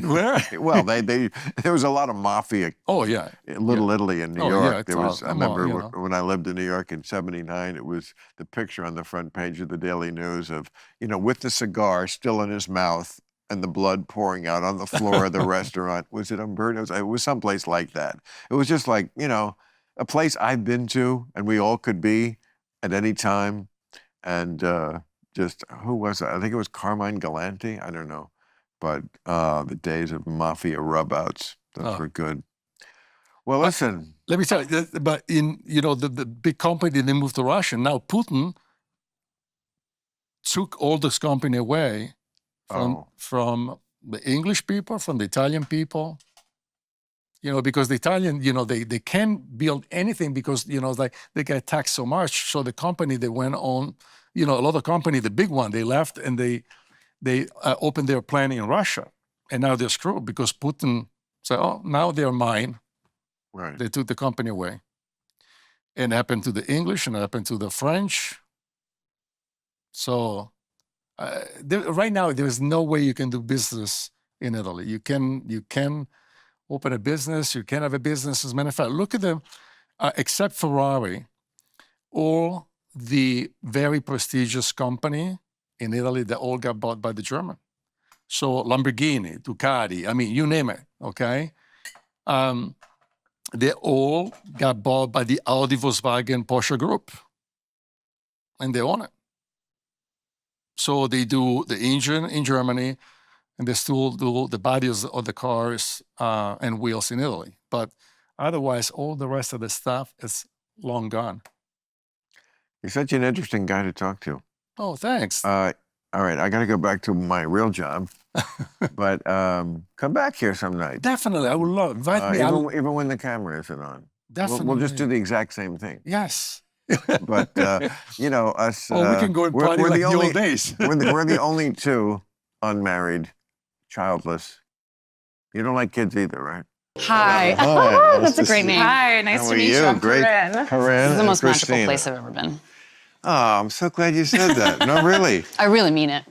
[SPEAKER 1] Where?
[SPEAKER 2] Well, there was a lot of mafia.
[SPEAKER 1] Oh yeah.
[SPEAKER 2] In Little Italy in New
[SPEAKER 1] Oh,
[SPEAKER 2] York.
[SPEAKER 1] yeah,
[SPEAKER 2] There was. I remember
[SPEAKER 1] you know.
[SPEAKER 2] when I lived in New York in '79. It was the picture on the front page of the Daily News of, you know, with the cigar still in his mouth and the blood pouring out on the floor of the restaurant. Was it Umberto's? It was someplace like that. It was just like, you know, a place I've been to, and we all could be at any time. And just, who was it? I think it was Carmine Galante. I don't know. But the days of mafia rubouts, those were good. Well, listen.
[SPEAKER 1] Let me tell you, but in, you know, the big company, they moved to Russia. Now Putin took all this company away from the English people, from the Italian people. You know, because the Italian, you know, they can't build anything because, you know, like they get taxed so much. So the company, they went on, you know, a lot of company, the big one, they left and they opened their plant in Russia. And now they're screwed because Putin said, oh, now they're mine.
[SPEAKER 2] Right.
[SPEAKER 1] They took the company away. And it happened to the English and it happened to the French. So right now, there's no way you can do business in Italy. You can open a business, you can have a business. As a matter of fact, look at them, except Ferrari, all the very prestigious company in Italy, they all got bought by the German. So Lamborghini, Ducati, I mean, you name it, okay? They all got bought by the Audi, Volkswagen, Porsche group. And they own it. So they do the engine in Germany, and they still do the bodies of the cars and wheels in Italy. But otherwise, all the rest of the stuff is long gone.
[SPEAKER 2] You're such an interesting guy to talk to.
[SPEAKER 1] Oh, thanks.
[SPEAKER 2] All right, I got to go back to my real job. But come back here some night.
[SPEAKER 1] Definitely, I would love invite me.
[SPEAKER 2] Even when the camera isn't on.
[SPEAKER 1] Definitely.
[SPEAKER 2] We'll just do the exact same thing.
[SPEAKER 1] Yes.
[SPEAKER 2] But, you know, us...
[SPEAKER 1] we can go and party like the old days.
[SPEAKER 2] we're the only two unmarried, childless. You don't like kids either, right?
[SPEAKER 3] Hi.
[SPEAKER 2] Hi.
[SPEAKER 3] That's a great name.
[SPEAKER 4] Hi, nice
[SPEAKER 2] How
[SPEAKER 4] to
[SPEAKER 2] are
[SPEAKER 4] meet you.
[SPEAKER 2] you?
[SPEAKER 4] I'm
[SPEAKER 2] Great.
[SPEAKER 4] Corinne.
[SPEAKER 2] Corinne
[SPEAKER 3] This is the
[SPEAKER 2] and
[SPEAKER 3] most magical
[SPEAKER 2] Christina.
[SPEAKER 3] place I've ever been.
[SPEAKER 2] Oh, I'm so glad you said that. No, really.
[SPEAKER 3] I really mean it.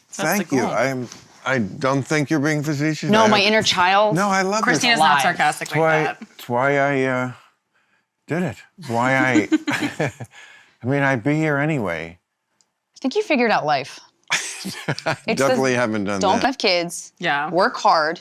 [SPEAKER 2] Thank you. I don't think you're being facetious.
[SPEAKER 3] No, my inner child.
[SPEAKER 2] No, I love
[SPEAKER 4] Christina's
[SPEAKER 2] this.
[SPEAKER 4] not
[SPEAKER 3] Alive.
[SPEAKER 4] sarcastic like that.
[SPEAKER 2] It's why I did it. It's why I... I mean, I'd be here anyway.
[SPEAKER 3] I think you figured out life.
[SPEAKER 2] Definitely haven't done
[SPEAKER 3] Don't
[SPEAKER 2] that.
[SPEAKER 3] have kids.
[SPEAKER 4] Yeah.
[SPEAKER 3] Work hard.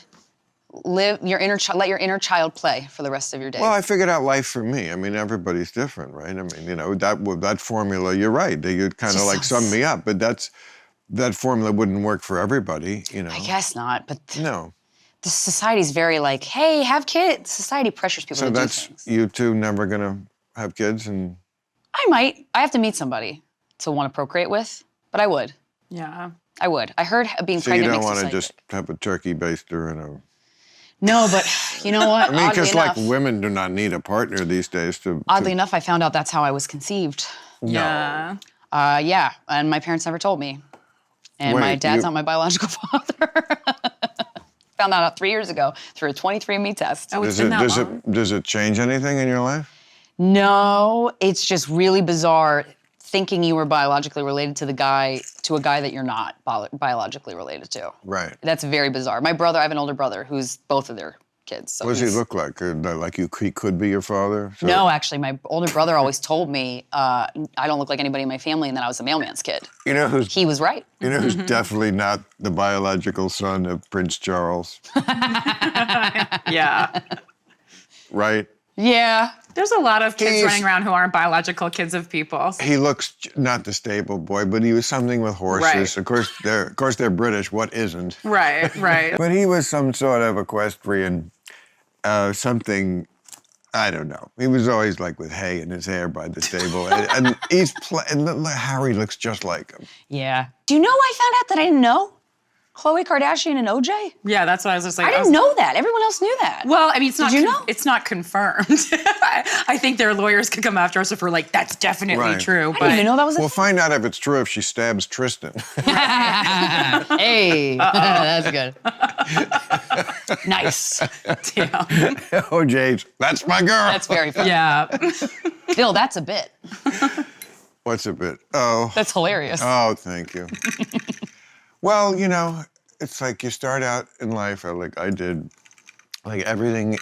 [SPEAKER 3] Live your inner let your inner child play for the rest of your days.
[SPEAKER 2] Well, I figured out life for me. I mean, everybody's different, right? I mean, you know, that formula, you're right. They kind of like sum me up, but that formula wouldn't work for everybody, you know.
[SPEAKER 3] I guess not, but
[SPEAKER 2] No.
[SPEAKER 3] the society's very like, hey, have kids. Society pressures people
[SPEAKER 2] So
[SPEAKER 3] to do
[SPEAKER 2] that's
[SPEAKER 3] things.
[SPEAKER 2] you two never gonna have kids, and
[SPEAKER 3] I might. I have to meet somebody to want to procreate with, but I would.
[SPEAKER 4] Yeah.
[SPEAKER 3] I would. I heard being
[SPEAKER 2] so you
[SPEAKER 3] pregnant
[SPEAKER 2] don't
[SPEAKER 3] makes
[SPEAKER 2] want to
[SPEAKER 3] society
[SPEAKER 2] just have a turkey baster and a.
[SPEAKER 3] No, but you know what?
[SPEAKER 2] I mean, because
[SPEAKER 3] Oddly
[SPEAKER 2] like
[SPEAKER 3] enough-
[SPEAKER 2] women do not need a partner these days to.
[SPEAKER 3] Oddly enough, I found out that's how I was conceived.
[SPEAKER 4] Yeah.
[SPEAKER 3] Yeah, and my parents never told me. And my
[SPEAKER 2] Wait,
[SPEAKER 3] dad's not my biological father. Found that out 3 years ago through a 23andMe test.
[SPEAKER 4] Oh, it's been that long.
[SPEAKER 2] Does it change anything in your life?
[SPEAKER 3] No, it's just really bizarre thinking you were biologically related to a guy that you're not biologically related to.
[SPEAKER 2] Right.
[SPEAKER 3] That's very bizarre. My brother, I have an older brother who's both of their kids. So
[SPEAKER 2] What does he
[SPEAKER 3] he's-
[SPEAKER 2] look like? Like he could be your father? So-
[SPEAKER 3] No, actually, my older brother always told me I don't look like anybody in my family, and that I was a mailman's kid.
[SPEAKER 2] You know who's
[SPEAKER 3] He was right.
[SPEAKER 2] You know who's definitely not the biological son of Prince Charles,
[SPEAKER 4] Yeah.
[SPEAKER 2] right?
[SPEAKER 3] Yeah.
[SPEAKER 4] There's a lot of kids
[SPEAKER 2] He's-
[SPEAKER 4] running around who aren't biological kids of people.
[SPEAKER 2] He looks not the stable boy, but he was something with horses.
[SPEAKER 4] Right.
[SPEAKER 2] Of course, they're British. What isn't?
[SPEAKER 4] Right, right.
[SPEAKER 2] But he was some sort of equestrian, something. I don't know. He was always like with hay in his hair by the stable, and Harry looks just like him.
[SPEAKER 3] Yeah. Do you know I found out that I didn't know? Khloe Kardashian and OJ?
[SPEAKER 4] Yeah, that's what I was just like.
[SPEAKER 3] I didn't know that. Everyone else knew that.
[SPEAKER 4] Well, I mean, it's not.
[SPEAKER 3] you know?
[SPEAKER 4] It's not confirmed. I think their lawyers could come after us if we're like, that's definitely
[SPEAKER 2] Right.
[SPEAKER 4] true.
[SPEAKER 3] I didn't even know that was a
[SPEAKER 2] We'll find out if it's true if she stabs Tristan.
[SPEAKER 3] Hey, that's good. Nice.
[SPEAKER 4] Yeah.
[SPEAKER 2] OJ's, that's my girl.
[SPEAKER 3] That's very funny.
[SPEAKER 4] Yeah.
[SPEAKER 3] Bill, that's a bit.
[SPEAKER 2] What's a bit? Oh.
[SPEAKER 3] That's hilarious.
[SPEAKER 2] Oh, thank you. Well, you know, it's like you start out in life, like I did, like everything,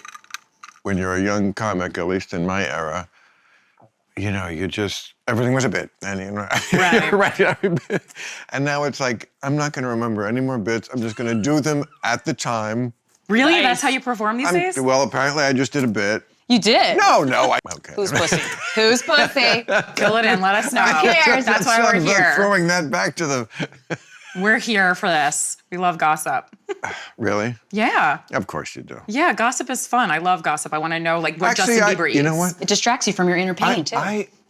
[SPEAKER 2] when you're a young comic, at least in my era, you know, everything was a bit. And, you know,
[SPEAKER 4] Right.
[SPEAKER 2] right, every bit. And now it's like, I'm not going to remember any more bits. I'm just going to do them at the time.
[SPEAKER 4] Really?
[SPEAKER 3] Nice.
[SPEAKER 4] That's how you perform these days?
[SPEAKER 2] Well, apparently I just did a bit.
[SPEAKER 3] You did?
[SPEAKER 2] No, okay.
[SPEAKER 3] Who's pussy? Who's pussy?
[SPEAKER 4] Fill it in. Let us know.
[SPEAKER 3] Who cares?
[SPEAKER 4] That's why we're
[SPEAKER 2] Sounds like
[SPEAKER 4] here.
[SPEAKER 2] throwing that back to the,
[SPEAKER 4] We're here for this. We love gossip.
[SPEAKER 2] really?
[SPEAKER 4] Yeah.
[SPEAKER 2] Of course you do.
[SPEAKER 4] Yeah, gossip is fun. I love gossip. I want to know like what
[SPEAKER 2] Actually,
[SPEAKER 4] Justin Bieber eats.
[SPEAKER 2] you know what?
[SPEAKER 3] It distracts you from your inner pain, too.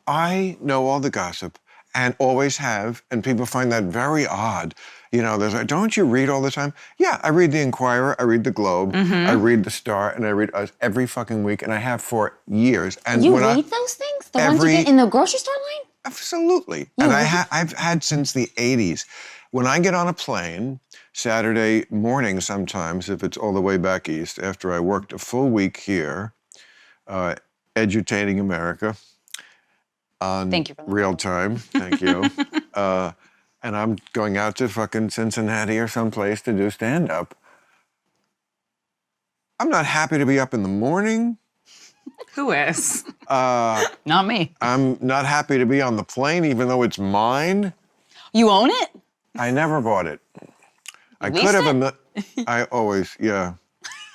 [SPEAKER 2] I know all the gossip and always have, and people find that very odd. You know, there's like, don't you read all the time? Yeah, I read the Inquirer, I read the Globe, I read the Star, and I read Us every fucking week, and I have for years. And
[SPEAKER 3] You
[SPEAKER 2] when
[SPEAKER 3] read those things? The ones you
[SPEAKER 2] every-
[SPEAKER 3] get in the grocery store line?
[SPEAKER 2] Absolutely. And I've had since the 80s. When I get on a plane, Saturday morning sometimes, if it's all the way back east, after I worked a full week here, edutaining America on
[SPEAKER 3] Thank you for that.
[SPEAKER 2] real time. Thank you. And I'm going out to fucking Cincinnati or someplace to do stand-up. I'm not happy to be up in the morning.
[SPEAKER 4] Who is?
[SPEAKER 3] Not me.
[SPEAKER 2] I'm not happy to be on the plane, even though it's mine.
[SPEAKER 3] You own it?
[SPEAKER 2] I never bought it. I
[SPEAKER 3] leased
[SPEAKER 2] could have.
[SPEAKER 3] it?
[SPEAKER 2] I always, yeah.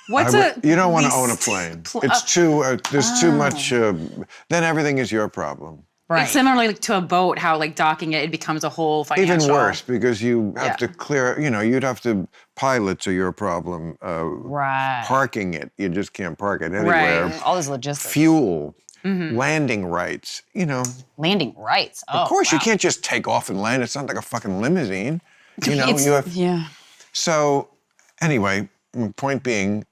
[SPEAKER 4] What's
[SPEAKER 2] You don't want to own a
[SPEAKER 4] least
[SPEAKER 2] plane.
[SPEAKER 4] pl-
[SPEAKER 2] It's too. There's too much. Then everything is your problem.
[SPEAKER 3] Right.
[SPEAKER 4] It's similarly like to a boat, how like docking it becomes a whole financial.
[SPEAKER 2] Even worse, because you have
[SPEAKER 4] Yeah.
[SPEAKER 2] to clear. You know, you'd have to. Pilots are your problem.
[SPEAKER 3] Right.
[SPEAKER 2] Parking it, you just can't park it anywhere.
[SPEAKER 4] Right.
[SPEAKER 3] All those logistics.
[SPEAKER 2] Fuel, landing rights. You know,
[SPEAKER 3] Landing rights. Oh,
[SPEAKER 2] of course you
[SPEAKER 3] wow.
[SPEAKER 2] can't just take off and land. It's not like a fucking limousine. You know,
[SPEAKER 3] It's-
[SPEAKER 2] you have.
[SPEAKER 3] Yeah.
[SPEAKER 2] So, anyway, point being,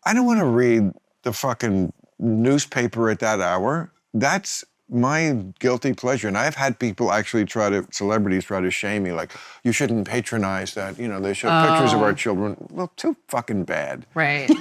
[SPEAKER 2] I don't want to read the fucking newspaper at that hour. That's my guilty pleasure. And I've had people actually celebrities try to shame me, like, you shouldn't patronize that. You know, they show pictures of our children. Well, too fucking bad.
[SPEAKER 4] Right.
[SPEAKER 2] You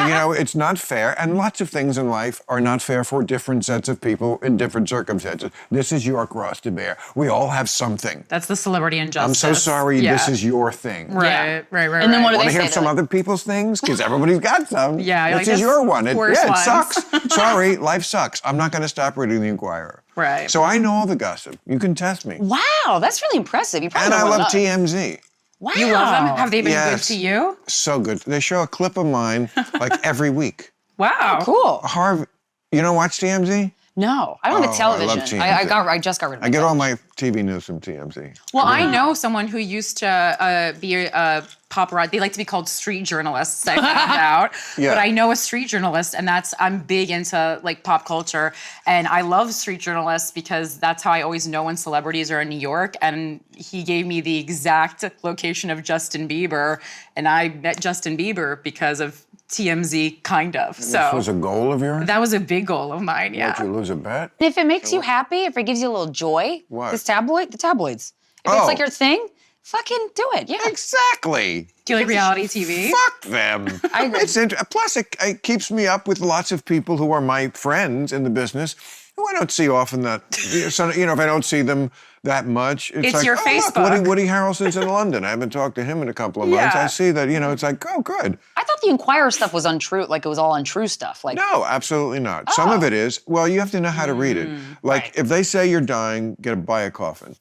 [SPEAKER 2] know, it's not fair. And lots of things in life are not fair for different sets of people in different circumstances. This is your cross to bear. We all have something.
[SPEAKER 4] That's the celebrity injustice.
[SPEAKER 2] I'm so sorry,
[SPEAKER 4] Yeah.
[SPEAKER 2] this is your thing.
[SPEAKER 4] Right,
[SPEAKER 3] Yeah.
[SPEAKER 4] right.
[SPEAKER 3] And then what do
[SPEAKER 2] Want
[SPEAKER 3] they
[SPEAKER 2] to hear
[SPEAKER 3] say?
[SPEAKER 2] some
[SPEAKER 3] They're like,
[SPEAKER 2] other people's things? Because everybody's got some.
[SPEAKER 4] Yeah, you're
[SPEAKER 2] This
[SPEAKER 4] like,
[SPEAKER 2] is
[SPEAKER 4] this
[SPEAKER 2] your one.
[SPEAKER 4] worst
[SPEAKER 2] It
[SPEAKER 4] ones.
[SPEAKER 2] sucks. Sorry, life sucks. I'm not going to stop reading the Inquirer.
[SPEAKER 4] Right.
[SPEAKER 2] So I know all the gossip. You can test me.
[SPEAKER 3] wow, that's really impressive. You probably
[SPEAKER 2] And I
[SPEAKER 3] know well
[SPEAKER 2] love
[SPEAKER 3] enough.
[SPEAKER 2] TMZ.
[SPEAKER 3] Wow.
[SPEAKER 4] You love them? Have they been
[SPEAKER 2] Yes.
[SPEAKER 4] good to you?
[SPEAKER 2] So good. They show a clip of mine like every week.
[SPEAKER 4] Wow.
[SPEAKER 3] Cool.
[SPEAKER 2] Harvey, you don't watch TMZ?
[SPEAKER 3] No, I don't have a
[SPEAKER 2] Oh, I love
[SPEAKER 3] television.
[SPEAKER 2] TMZ.
[SPEAKER 3] I just got rid of
[SPEAKER 2] I get all my TV news from TMZ.
[SPEAKER 4] Well, I know someone who used to be a paparazzi. They like to be called street journalists, I found out.
[SPEAKER 2] Yeah.
[SPEAKER 4] But I know a street journalist, and I'm big into like pop culture. And I love street journalists because that's how I always know when celebrities are in New York. And he gave me the exact location of Justin Bieber. And I met Justin Bieber because of TMZ, kind of.
[SPEAKER 2] This
[SPEAKER 4] So
[SPEAKER 2] was a goal of yours?
[SPEAKER 4] that was a big goal of mine, yeah.
[SPEAKER 2] Did you lose a bet?
[SPEAKER 3] If it makes you happy, if it gives you a little joy,
[SPEAKER 2] What?
[SPEAKER 3] the tabloids. If
[SPEAKER 2] Oh.
[SPEAKER 3] it's like your thing, fucking do it. Yeah.
[SPEAKER 2] Exactly.
[SPEAKER 4] Do you like reality TV?
[SPEAKER 2] Fuck them.
[SPEAKER 3] I agree.
[SPEAKER 2] Plus, it keeps me up with lots of people who are my friends in the business who I don't see often that, so, if I don't see them that much, it's like,
[SPEAKER 4] your
[SPEAKER 2] look,
[SPEAKER 4] Facebook.
[SPEAKER 2] Woody Harrelson's in London. I haven't talked to him in a couple of months.
[SPEAKER 4] Yeah.
[SPEAKER 2] I see that, it's like, oh, good.
[SPEAKER 3] I thought the Inquirer stuff was untrue, like it was all untrue stuff. Like,
[SPEAKER 2] No, absolutely not. Some of it is, well, you have to know how to read it. Like,
[SPEAKER 3] right.
[SPEAKER 2] if they say you're dying, buy a coffin.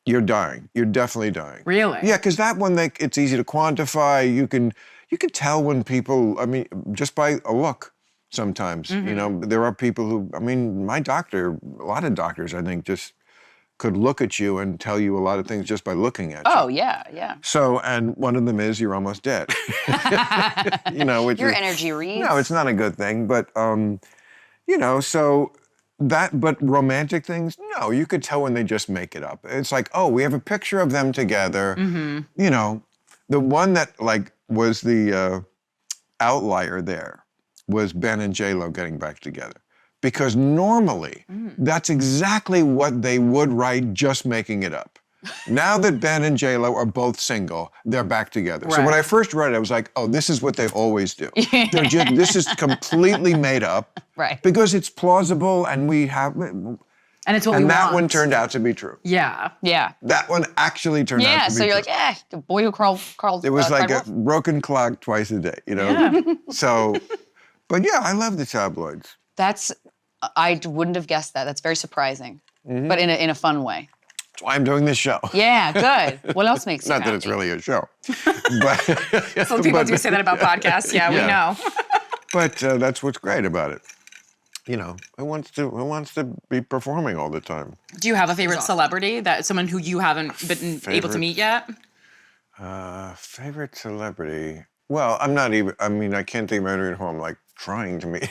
[SPEAKER 2] You're dying. You're definitely dying.
[SPEAKER 4] Really?
[SPEAKER 2] Yeah, because that one, it's easy to quantify. You can tell when people, just by a look sometimes. There are people who, my doctor, a lot of doctors, I think, just could look at you and tell you a lot of things just by looking at you.
[SPEAKER 3] oh yeah.
[SPEAKER 2] So, and one of them is you're almost dead. Which
[SPEAKER 3] Your
[SPEAKER 2] is,
[SPEAKER 3] energy reads.
[SPEAKER 2] no, it's not a good thing, but so but romantic things, no, you could tell when they just make it up. It's like, oh, we have a picture of them together. The one that was the outlier there was Ben and J-Lo getting back together. Because normally, that's exactly what they would write, just making it up. Now that Ben and J-Lo are both single, they're back together. So when I first read it, I was like, oh, this is what they always do. This is completely made up.
[SPEAKER 3] Right.
[SPEAKER 2] Because it's plausible and we have...
[SPEAKER 4] And it's what we
[SPEAKER 2] And that
[SPEAKER 4] want.
[SPEAKER 2] one turned out to be true.
[SPEAKER 4] Yeah.
[SPEAKER 3] Yeah.
[SPEAKER 2] That one actually turned out to be true.
[SPEAKER 3] So you're like, the boy who crawled.
[SPEAKER 2] It was like
[SPEAKER 3] cried
[SPEAKER 2] a
[SPEAKER 3] wolf.
[SPEAKER 2] broken clock twice a day,
[SPEAKER 4] Yeah.
[SPEAKER 2] So, but yeah, I love the tabloids.
[SPEAKER 3] I wouldn't have guessed that. That's very surprising, but in a fun way.
[SPEAKER 2] That's why I'm doing this show.
[SPEAKER 3] Yeah, good. What else makes you
[SPEAKER 2] Not that it's
[SPEAKER 3] happy?
[SPEAKER 2] really a show. But,
[SPEAKER 4] Some people do say that about podcasts. Yeah, we know.
[SPEAKER 2] But that's what's great about it. Who wants to be performing all the time?
[SPEAKER 4] Do you have a favorite celebrity, someone who you haven't been able to meet yet?
[SPEAKER 2] Favorite celebrity? Well, I'm not even, I can't think of anyone who I'm trying to meet.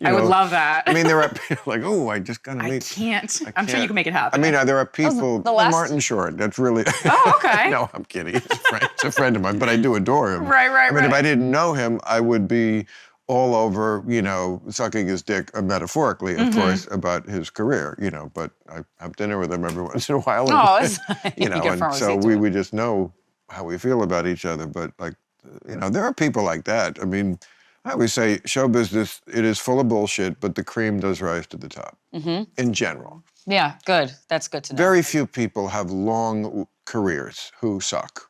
[SPEAKER 4] I would love that.
[SPEAKER 2] There are people oh, I just gotta meet.
[SPEAKER 4] I can't. I'm sure you can make it happen.
[SPEAKER 2] There are people,
[SPEAKER 3] the last-
[SPEAKER 2] Martin Short, that's really.
[SPEAKER 4] Oh, okay.
[SPEAKER 2] No, I'm kidding. It's a friend of mine, but I do adore him.
[SPEAKER 4] Right.
[SPEAKER 2] If I didn't know him, I would be all over, sucking his dick, metaphorically, of course, about his career, but I have dinner with him every once in a while. And,
[SPEAKER 3] Oh, that's
[SPEAKER 2] and so we just know how we feel about each other. But there are people like that. I always say show business, it is full of bullshit, but the cream does rise to the top, in general.
[SPEAKER 3] Yeah, good. That's good to know.
[SPEAKER 2] Very few people have long careers who suck.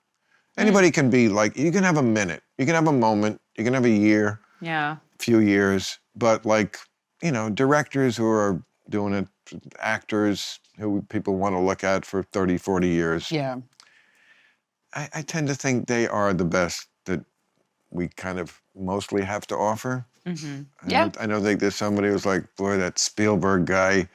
[SPEAKER 2] Anybody can be you can have a minute, you can have a moment, you can have a year,
[SPEAKER 4] Yeah.
[SPEAKER 2] few years, but directors who are doing it, actors who people want to look at for 30, 40 years.
[SPEAKER 3] Yeah.
[SPEAKER 2] I tend to think they are the best that we kind of mostly have to offer.
[SPEAKER 3] Yeah.
[SPEAKER 2] I don't think there's somebody who's like, boy, that Spielberg guy,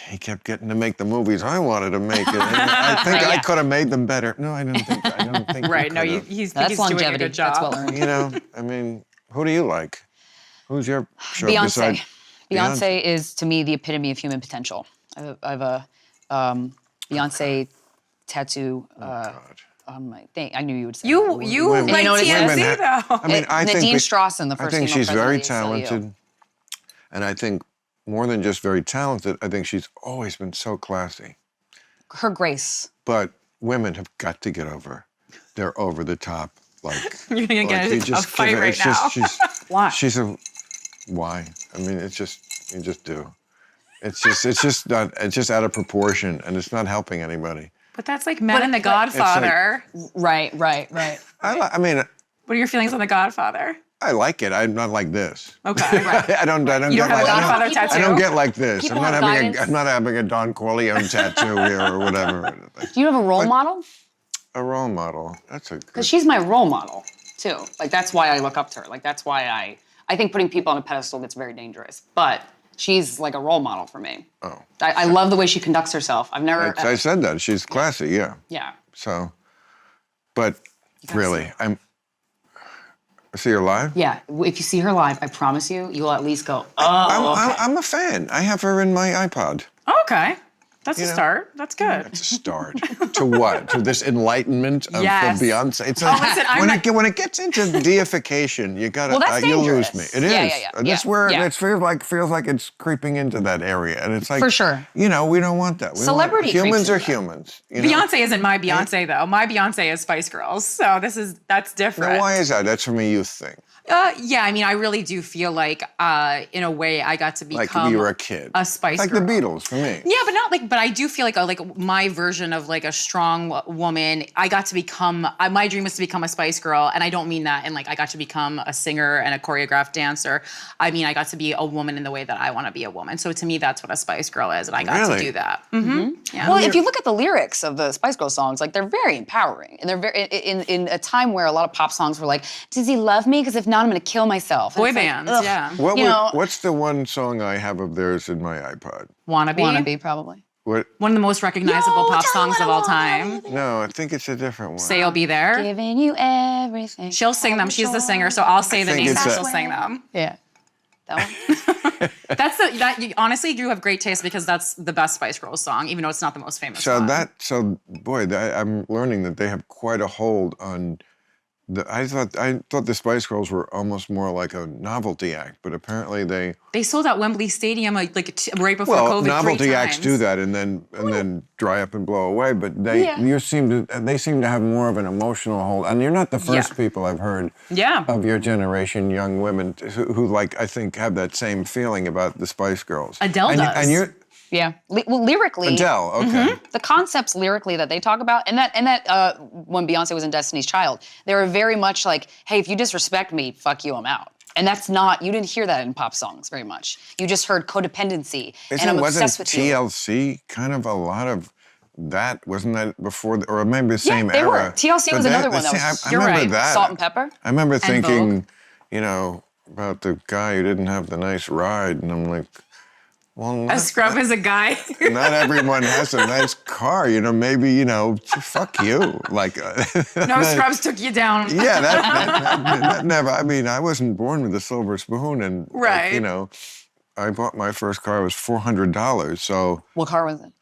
[SPEAKER 2] he kept getting to make the movies I wanted to make. And I think I could have made them better. No, I don't think
[SPEAKER 4] Right.
[SPEAKER 2] he
[SPEAKER 4] No,
[SPEAKER 2] could have.
[SPEAKER 4] he's
[SPEAKER 3] That's
[SPEAKER 4] doing a
[SPEAKER 3] longevity.
[SPEAKER 4] good job.
[SPEAKER 3] That's well earned.
[SPEAKER 2] Who do you like? Who's your show
[SPEAKER 3] Beyonce.
[SPEAKER 2] besides
[SPEAKER 3] Beyonce is to me the epitome of human potential. I have a Beyonce tattoo on my thing. I knew you would say
[SPEAKER 4] You
[SPEAKER 3] that.
[SPEAKER 4] like
[SPEAKER 3] know what it is?
[SPEAKER 4] TMZ though.
[SPEAKER 2] I think
[SPEAKER 3] Nadine Strawson, the
[SPEAKER 2] I
[SPEAKER 3] first
[SPEAKER 2] think
[SPEAKER 3] female
[SPEAKER 2] she's very
[SPEAKER 3] president of the ACLU.
[SPEAKER 2] talented. And I think more than just very talented, I think she's always been so classy.
[SPEAKER 3] Her grace.
[SPEAKER 2] But women have got to get over. They're over the top.
[SPEAKER 4] You're gonna get
[SPEAKER 2] you
[SPEAKER 4] a
[SPEAKER 2] just
[SPEAKER 4] fight
[SPEAKER 2] give it-
[SPEAKER 4] right
[SPEAKER 2] it's just-
[SPEAKER 4] now. Why?
[SPEAKER 2] She's a why? It's just you just do. It's just not. It's just out of proportion, and it's not helping anybody.
[SPEAKER 4] But that's like Men and The Godfather.
[SPEAKER 3] Right.
[SPEAKER 2] What
[SPEAKER 4] What are your feelings on The Godfather?
[SPEAKER 2] I like it. I'm not like this.
[SPEAKER 4] Okay. Right.
[SPEAKER 2] I don't
[SPEAKER 4] You don't
[SPEAKER 2] get
[SPEAKER 4] have a
[SPEAKER 2] like
[SPEAKER 4] Godfather
[SPEAKER 3] People-
[SPEAKER 4] tattoo?
[SPEAKER 2] I don't get like this.
[SPEAKER 3] People
[SPEAKER 2] I'm
[SPEAKER 3] have guidance.
[SPEAKER 2] not having a Don Corleone tattoo here or whatever.
[SPEAKER 3] Do you have a role model?
[SPEAKER 2] A role model. That's a good.
[SPEAKER 3] Because she's my role model too. That's why I look up to her. That's why I think putting people on a pedestal gets very dangerous. But she's like a role model for me.
[SPEAKER 2] Oh.
[SPEAKER 3] I love the way she conducts herself. I've never.
[SPEAKER 2] I said that. She's classy, yeah.
[SPEAKER 3] Yeah.
[SPEAKER 2] So, but
[SPEAKER 3] gotta
[SPEAKER 2] really, I see her live?
[SPEAKER 3] Yeah. If you see her live, I promise you, you'll at least go, oh, okay.
[SPEAKER 2] I'm a fan. I have her in my iPod.
[SPEAKER 4] Okay. That's
[SPEAKER 2] You
[SPEAKER 4] a
[SPEAKER 2] know?
[SPEAKER 4] start. That's good.
[SPEAKER 2] It's a start. To what? To this enlightenment of
[SPEAKER 4] Yes.
[SPEAKER 2] Beyonce? It's
[SPEAKER 4] listen, I'm
[SPEAKER 2] when it gets into deification, you gotta
[SPEAKER 3] Well, that's
[SPEAKER 2] you'll lose me.
[SPEAKER 3] dangerous.
[SPEAKER 2] It is.
[SPEAKER 3] Yeah.
[SPEAKER 2] That's where
[SPEAKER 3] Yeah.
[SPEAKER 2] it feels like it's creeping into that area, and it's like
[SPEAKER 3] For sure.
[SPEAKER 2] You know, we don't want that.
[SPEAKER 3] Celebrity
[SPEAKER 2] humans
[SPEAKER 3] creeps
[SPEAKER 2] are
[SPEAKER 3] into that.
[SPEAKER 2] humans. You know?
[SPEAKER 4] Beyonce isn't my Beyonce though. My Beyonce is Spice Girls, so that's different.
[SPEAKER 2] Now, why is that? That's from a youth thing.
[SPEAKER 4] Yeah, I mean, I really do feel like, in a way, I got to
[SPEAKER 2] Like
[SPEAKER 4] become
[SPEAKER 2] you were a kid.
[SPEAKER 4] a Spice
[SPEAKER 2] like
[SPEAKER 4] Girl.
[SPEAKER 2] the Beatles for me.
[SPEAKER 4] Yeah, but not like. But I do feel like my version of like a strong woman. I got to become. My dream was to become a Spice Girl, and I don't mean that. And like, I got to become a singer and a choreographed dancer. I mean, I got to be a woman in the way that I want to be a woman. So to me, that's what a Spice Girl is, and I got
[SPEAKER 2] Really?
[SPEAKER 4] to do that. Mm-hmm. Yeah.
[SPEAKER 3] Well, if you look at the lyrics of the Spice Girls songs, like they're very empowering, and they're very in a time where a lot of pop songs were like, "Does he love me? Because if not, I'm going to kill myself." And
[SPEAKER 4] Boy
[SPEAKER 3] it's like,
[SPEAKER 4] bands,
[SPEAKER 3] ugh.
[SPEAKER 4] yeah.
[SPEAKER 2] What's the one song I have of theirs in my iPod?
[SPEAKER 3] Wannabe, probably.
[SPEAKER 2] What?
[SPEAKER 4] One of the most recognizable
[SPEAKER 3] Yo,
[SPEAKER 4] pop
[SPEAKER 3] tell me
[SPEAKER 4] songs
[SPEAKER 3] what
[SPEAKER 4] of
[SPEAKER 3] I
[SPEAKER 4] all
[SPEAKER 3] want,
[SPEAKER 4] time.
[SPEAKER 2] No, I think it's a different one.
[SPEAKER 4] Say I'll Be There.
[SPEAKER 3] Giving you everything.
[SPEAKER 4] She'll sing them. She's the singer, so I'll say the
[SPEAKER 2] think
[SPEAKER 4] names and
[SPEAKER 2] it's
[SPEAKER 4] she'll sing them.
[SPEAKER 3] Yeah. That one.
[SPEAKER 4] Honestly, you have great taste because that's the best Spice Girls song, even though it's not the most famous
[SPEAKER 2] So
[SPEAKER 4] one.
[SPEAKER 2] I'm learning that they have quite a hold on. I thought the Spice Girls were almost more like a novelty act, but apparently they
[SPEAKER 4] They sold out Wembley Stadium right before
[SPEAKER 2] well
[SPEAKER 4] COVID
[SPEAKER 2] novelty
[SPEAKER 4] 3
[SPEAKER 2] acts
[SPEAKER 4] times.
[SPEAKER 2] do that and then dry up and blow away. But they seem to have more of an emotional hold. And you're not the first
[SPEAKER 4] Yeah.
[SPEAKER 2] people I've heard
[SPEAKER 4] Yeah.
[SPEAKER 2] of your generation, young women who like I think have that same feeling about the Spice Girls.
[SPEAKER 4] Adele does.
[SPEAKER 2] And you're
[SPEAKER 3] Yeah. Well, lyrically,
[SPEAKER 2] Adele, okay.
[SPEAKER 3] the concepts lyrically that they talk about, and that when Beyonce was in Destiny's Child, they were very much like, hey, if you disrespect me, fuck you, I'm out. And that's not, you didn't hear that in pop songs very much. You just heard codependency, and I'm obsessed with you.
[SPEAKER 2] TLC kind of a lot of that? Wasn't that before, or maybe the same
[SPEAKER 3] they
[SPEAKER 2] era?
[SPEAKER 3] were. TLC
[SPEAKER 2] But
[SPEAKER 3] was another one that was-
[SPEAKER 2] I
[SPEAKER 4] You're
[SPEAKER 2] remember
[SPEAKER 4] right.
[SPEAKER 2] that.
[SPEAKER 3] Salt and Pepper.
[SPEAKER 2] I remember thinking,
[SPEAKER 4] Vogue.
[SPEAKER 2] you know, about the guy who didn't have the nice ride, and I'm like, well,
[SPEAKER 4] A scrub is a guy.
[SPEAKER 2] not everyone has a nice car. You know, maybe, you know, fuck you. Like,
[SPEAKER 4] No scrubs took you down.
[SPEAKER 2] yeah, that never. I mean, I wasn't born with a silver spoon, and like,
[SPEAKER 4] Right.
[SPEAKER 2] you know, I bought my first car. It was $400. So
[SPEAKER 3] What car was it?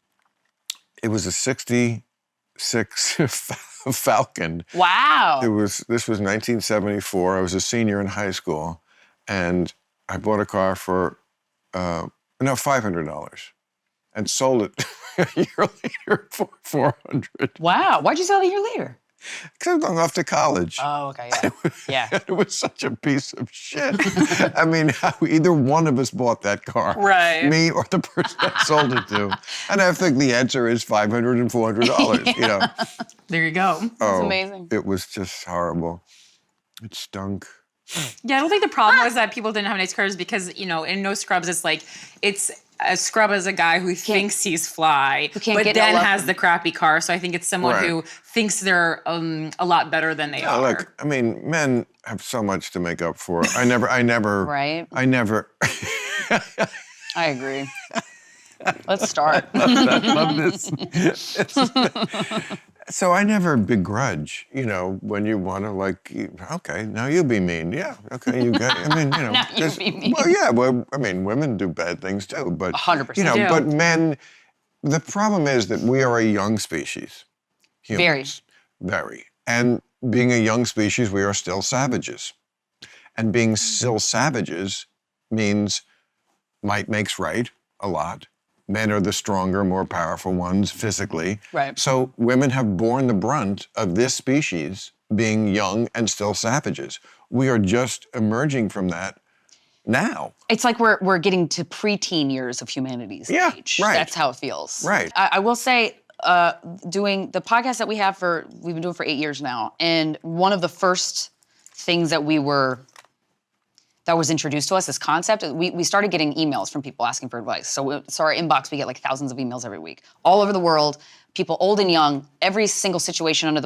[SPEAKER 2] it was a '66 Falcon.
[SPEAKER 3] Wow.
[SPEAKER 2] This was 1974. I was a senior in high school, and I bought a car for $500, and sold it a year later for $400.
[SPEAKER 3] Wow. Why'd you sell it a year later?
[SPEAKER 2] Because I'm going off to college.
[SPEAKER 3] Oh, okay. Yeah. Yeah.
[SPEAKER 2] It was such a piece of shit. I mean, either one of us bought that car.
[SPEAKER 4] Right.
[SPEAKER 2] Me or the person I sold it to. And I think the answer is $500 and $400, you know.
[SPEAKER 4] There you go.
[SPEAKER 2] That's
[SPEAKER 3] amazing.
[SPEAKER 2] It was just horrible. It stunk.
[SPEAKER 4] Yeah, I don't think the problem was that people didn't have nice cars because, you know, in No Scrubs, it's a scrub is a guy who thinks he's fly,
[SPEAKER 3] can't
[SPEAKER 4] but
[SPEAKER 3] get no
[SPEAKER 4] then
[SPEAKER 3] love
[SPEAKER 4] has
[SPEAKER 3] from-
[SPEAKER 4] the crappy car. So I think it's someone
[SPEAKER 2] Right.
[SPEAKER 4] who thinks they're a lot better than they
[SPEAKER 2] Oh,
[SPEAKER 4] are.
[SPEAKER 2] look, I mean, men have so much to make up for. I never,
[SPEAKER 3] Right.
[SPEAKER 2] I never.
[SPEAKER 3] I agree. Let's start.
[SPEAKER 2] love this. So I never begrudge, you know, when you want to okay, now you be mean. Yeah, okay, you got, I mean, you know.
[SPEAKER 3] Now you
[SPEAKER 2] just-
[SPEAKER 3] be mean.
[SPEAKER 2] Well, yeah, well, I mean, women do bad things too, but.
[SPEAKER 3] 100%
[SPEAKER 2] You know,
[SPEAKER 4] do.
[SPEAKER 2] but men, the problem is that we are a young species.
[SPEAKER 3] Very.
[SPEAKER 2] Humans. Very. And being a young species, we are still savages. And being still savages means might makes right a lot. Men are the stronger, more powerful ones physically.
[SPEAKER 3] Right.
[SPEAKER 2] So women have borne the brunt of this species being young and still savages. We are just emerging from that now.
[SPEAKER 3] It's like we're getting to preteen years of humanity's
[SPEAKER 2] Yeah,
[SPEAKER 3] age.
[SPEAKER 2] right.
[SPEAKER 3] That's how it feels.
[SPEAKER 2] Right.
[SPEAKER 3] I will say, doing the podcast that we've been doing for 8 years now, and one of the first things that was introduced to us, this concept, we started getting emails from people asking for advice. So our inbox, we get like thousands of emails every week, all over the world, people old and young, every single situation under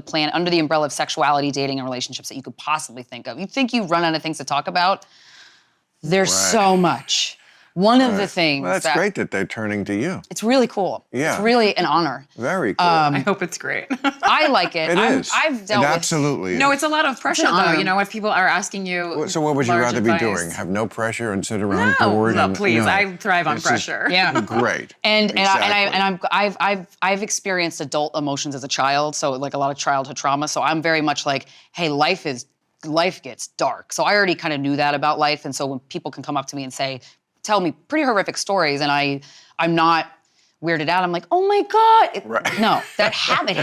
[SPEAKER 3] the umbrella of sexuality, dating, and relationships that you could possibly think of. You think you run out of things to talk about? There's
[SPEAKER 2] Right.
[SPEAKER 3] so much. One of the things
[SPEAKER 2] Well, that's great that they're turning to you.
[SPEAKER 3] It's really cool.
[SPEAKER 2] Yeah.
[SPEAKER 3] It's really an honor.
[SPEAKER 2] Very cool.
[SPEAKER 4] I hope it's great.
[SPEAKER 3] I like it.
[SPEAKER 2] It is.
[SPEAKER 3] I've dealt
[SPEAKER 2] it
[SPEAKER 3] with
[SPEAKER 2] absolutely is.
[SPEAKER 4] No, it's a lot of pressure
[SPEAKER 3] an
[SPEAKER 4] though.
[SPEAKER 3] honor.
[SPEAKER 4] You know, if people are asking you.
[SPEAKER 2] So what would you
[SPEAKER 4] large
[SPEAKER 2] rather be
[SPEAKER 4] advice.
[SPEAKER 2] doing? Have no pressure and sit around
[SPEAKER 4] No,
[SPEAKER 2] bored?
[SPEAKER 4] no,
[SPEAKER 2] and,
[SPEAKER 4] please.
[SPEAKER 2] no.
[SPEAKER 4] I thrive on
[SPEAKER 2] This is
[SPEAKER 4] pressure.
[SPEAKER 3] Yeah.
[SPEAKER 2] Great.
[SPEAKER 3] And
[SPEAKER 2] Exactly.
[SPEAKER 3] I've experienced adult emotions as a child, so like a lot of childhood trauma. So I'm very much like, hey, life gets dark. So I already kind of knew that about life, and so when people can come up to me and tell me pretty horrific stories, and I'm not weirded out. I'm like, oh my god,
[SPEAKER 2] Right.
[SPEAKER 3] no, it happens.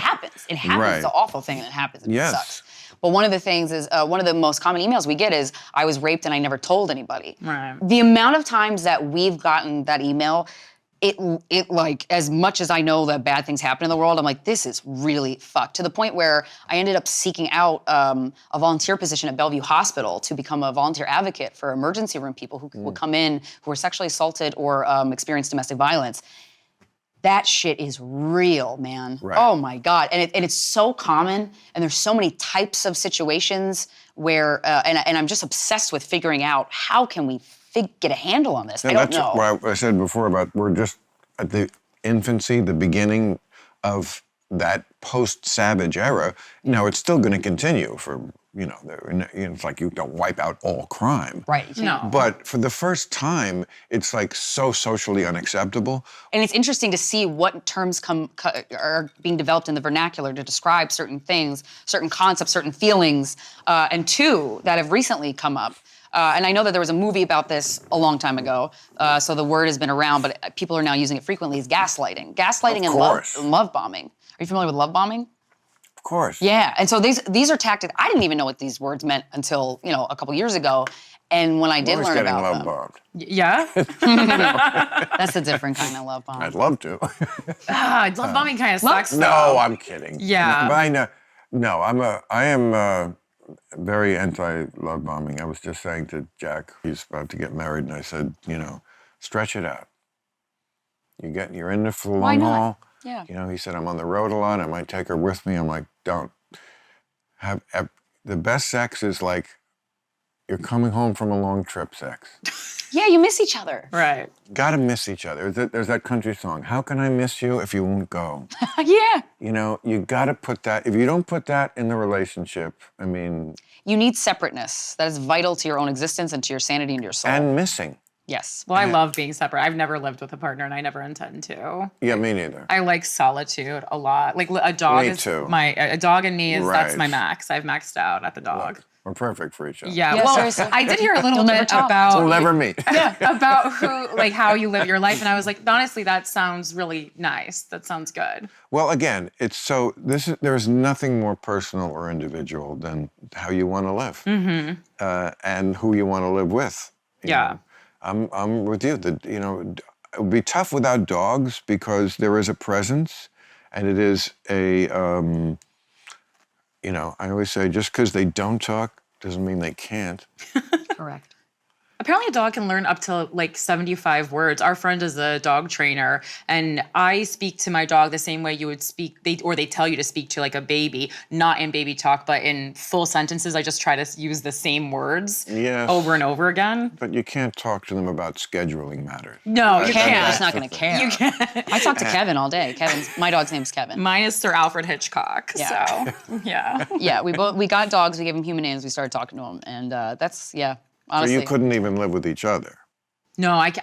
[SPEAKER 3] It happens.
[SPEAKER 2] Right.
[SPEAKER 3] It's an awful thing, and it happens. And
[SPEAKER 2] Yes.
[SPEAKER 3] It sucks. But one of the things is one of the most common emails we get is, I was raped and I never told anybody.
[SPEAKER 4] Right.
[SPEAKER 3] The amount of times that we've gotten that email, it like, as much as I know that bad things happen in the world, I'm like, this is really fucked. To the point where I ended up seeking out a volunteer position at Bellevue Hospital to become a volunteer advocate for emergency room people who would come in who were sexually assaulted or experienced domestic violence. That shit is real, man.
[SPEAKER 2] Right.
[SPEAKER 3] Oh my God. And it's so common, and there's so many types of situations where, and I'm just obsessed with figuring out how can we get a handle on this. I don't
[SPEAKER 2] That's
[SPEAKER 3] know.
[SPEAKER 2] what I said before about we're just at the infancy, the beginning of that post-Savage era. Now, it's still going to continue for, it's like you don't wipe out all crime.
[SPEAKER 3] Right.
[SPEAKER 4] No.
[SPEAKER 2] But for the first time, it's like so socially unacceptable.
[SPEAKER 3] And it's interesting to see what terms are being developed in the vernacular to describe certain things, certain concepts, certain feelings, and two that have recently come up. And I know that there was a movie about this a long time ago, so the word has been around, but people are now using it frequently, is gaslighting. Gaslighting
[SPEAKER 2] Of
[SPEAKER 3] and
[SPEAKER 2] course.
[SPEAKER 3] love bombing. Are you familiar with love bombing?
[SPEAKER 2] Of course.
[SPEAKER 3] Yeah, and so these are tactics. I didn't even know what these words meant until, a couple years ago. And when I did
[SPEAKER 2] Always
[SPEAKER 3] learn
[SPEAKER 2] getting
[SPEAKER 3] about
[SPEAKER 2] love
[SPEAKER 3] them,
[SPEAKER 2] bombed.
[SPEAKER 4] Yeah?
[SPEAKER 3] that's a different kind of love bomb.
[SPEAKER 2] I'd love to.
[SPEAKER 4] Love bombing kind of sucks.
[SPEAKER 2] No, I'm kidding.
[SPEAKER 4] Yeah.
[SPEAKER 2] But I know. No, I am very anti-love bombing. I was just saying to Jack, he's about to get married, and I said, stretch it out. You're in it for the
[SPEAKER 3] Why
[SPEAKER 2] long
[SPEAKER 3] not?
[SPEAKER 2] haul.
[SPEAKER 3] Yeah.
[SPEAKER 2] He said, I'm on the road a lot. I might take her with me. I'm like, don't. The best sex is like you're coming home from a long trip sex.
[SPEAKER 3] Yeah, you miss each other.
[SPEAKER 4] Right.
[SPEAKER 2] Gotta miss each other. There's that country song, how can I miss you if you won't go?
[SPEAKER 3] Yeah.
[SPEAKER 2] You gotta put that, if you don't put that in the relationship, I mean.
[SPEAKER 3] You need separateness. That is vital to your own existence and to your sanity and to your soul.
[SPEAKER 2] And missing.
[SPEAKER 3] Yes.
[SPEAKER 4] Well, I love being separate. I've never lived with a partner, and I never intend to.
[SPEAKER 2] Yeah, me neither.
[SPEAKER 4] I like solitude a lot. Like a dog
[SPEAKER 2] Me
[SPEAKER 4] is
[SPEAKER 2] too.
[SPEAKER 4] a dog and me is that's
[SPEAKER 2] Right.
[SPEAKER 4] my max. I've maxed out at the dog.
[SPEAKER 2] Look, we're perfect for each other.
[SPEAKER 4] Yeah,
[SPEAKER 3] Yeah,
[SPEAKER 4] well,
[SPEAKER 3] seriously.
[SPEAKER 4] I did hear a little
[SPEAKER 3] You'll never
[SPEAKER 4] bit
[SPEAKER 3] talk.
[SPEAKER 4] about
[SPEAKER 2] We'll never meet.
[SPEAKER 4] about how you live your life, and I was like, honestly, that sounds really nice. That sounds good.
[SPEAKER 2] Well, again, there's nothing more personal or individual than how you want to live, and who you want to live with. you
[SPEAKER 4] Yeah.
[SPEAKER 2] know. I'm with you. It would be tough without dogs because there is a presence, and it is a. I always say just because they don't talk doesn't mean they can't.
[SPEAKER 3] Correct.
[SPEAKER 4] Apparently, a dog can learn up to like 75 words. Our friend is a dog trainer, and I speak to my dog the same way you would speak. They tell you to speak to like a baby, not in baby talk, but in full sentences. I just try to use the same words
[SPEAKER 2] Yes.
[SPEAKER 4] over and over again.
[SPEAKER 2] But you can't talk to them about scheduling matters.
[SPEAKER 4] No, you
[SPEAKER 3] Kevin's
[SPEAKER 4] can't.
[SPEAKER 3] just not going to care.
[SPEAKER 4] You can't.
[SPEAKER 3] I talk to Kevin all day. My dog's name's Kevin.
[SPEAKER 4] Mine is Sir Alfred Hitchcock.
[SPEAKER 3] Yeah.
[SPEAKER 4] So yeah.
[SPEAKER 3] Yeah, we got dogs. We gave them human names. We started talking to them, and that's honestly.
[SPEAKER 2] So you couldn't even live with each other.
[SPEAKER 4] No, I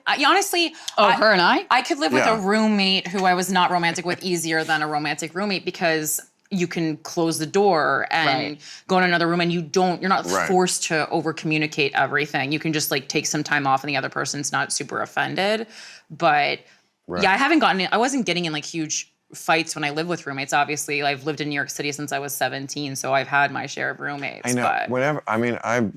[SPEAKER 4] honestly.
[SPEAKER 3] Her and I.
[SPEAKER 4] I could live with
[SPEAKER 2] Yeah.
[SPEAKER 4] a roommate who I was not romantic with easier than a romantic roommate because you can close the door and
[SPEAKER 3] Right.
[SPEAKER 4] go in another room and you're not
[SPEAKER 2] Right.
[SPEAKER 4] forced to over communicate everything. You can just like take some time off and the other person's not super offended. But
[SPEAKER 2] Right.
[SPEAKER 4] yeah, I wasn't getting in like huge fights when I lived with roommates. Obviously, I've lived in New York City since I was 17, so I've had my share of roommates.
[SPEAKER 2] I know.
[SPEAKER 4] But
[SPEAKER 2] I've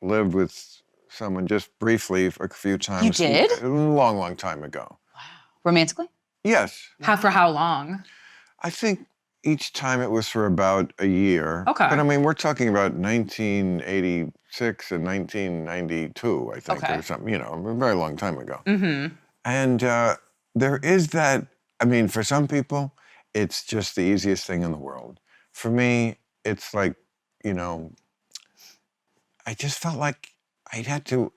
[SPEAKER 2] lived with someone just briefly for a few times.
[SPEAKER 3] You did?
[SPEAKER 2] A long, long time ago.
[SPEAKER 3] Romantically?
[SPEAKER 2] Yes.
[SPEAKER 4] for how long?
[SPEAKER 2] I think each time it was for about a year.
[SPEAKER 4] Okay.
[SPEAKER 2] But I mean, we're talking about 1986 and 1992, I think,
[SPEAKER 4] Okay.
[SPEAKER 2] or something, a very long time ago.
[SPEAKER 4] Mm-hmm.
[SPEAKER 2] And there is that, I mean, for some people, it's just the easiest thing in the world. For me, it's like, I just felt like I had to,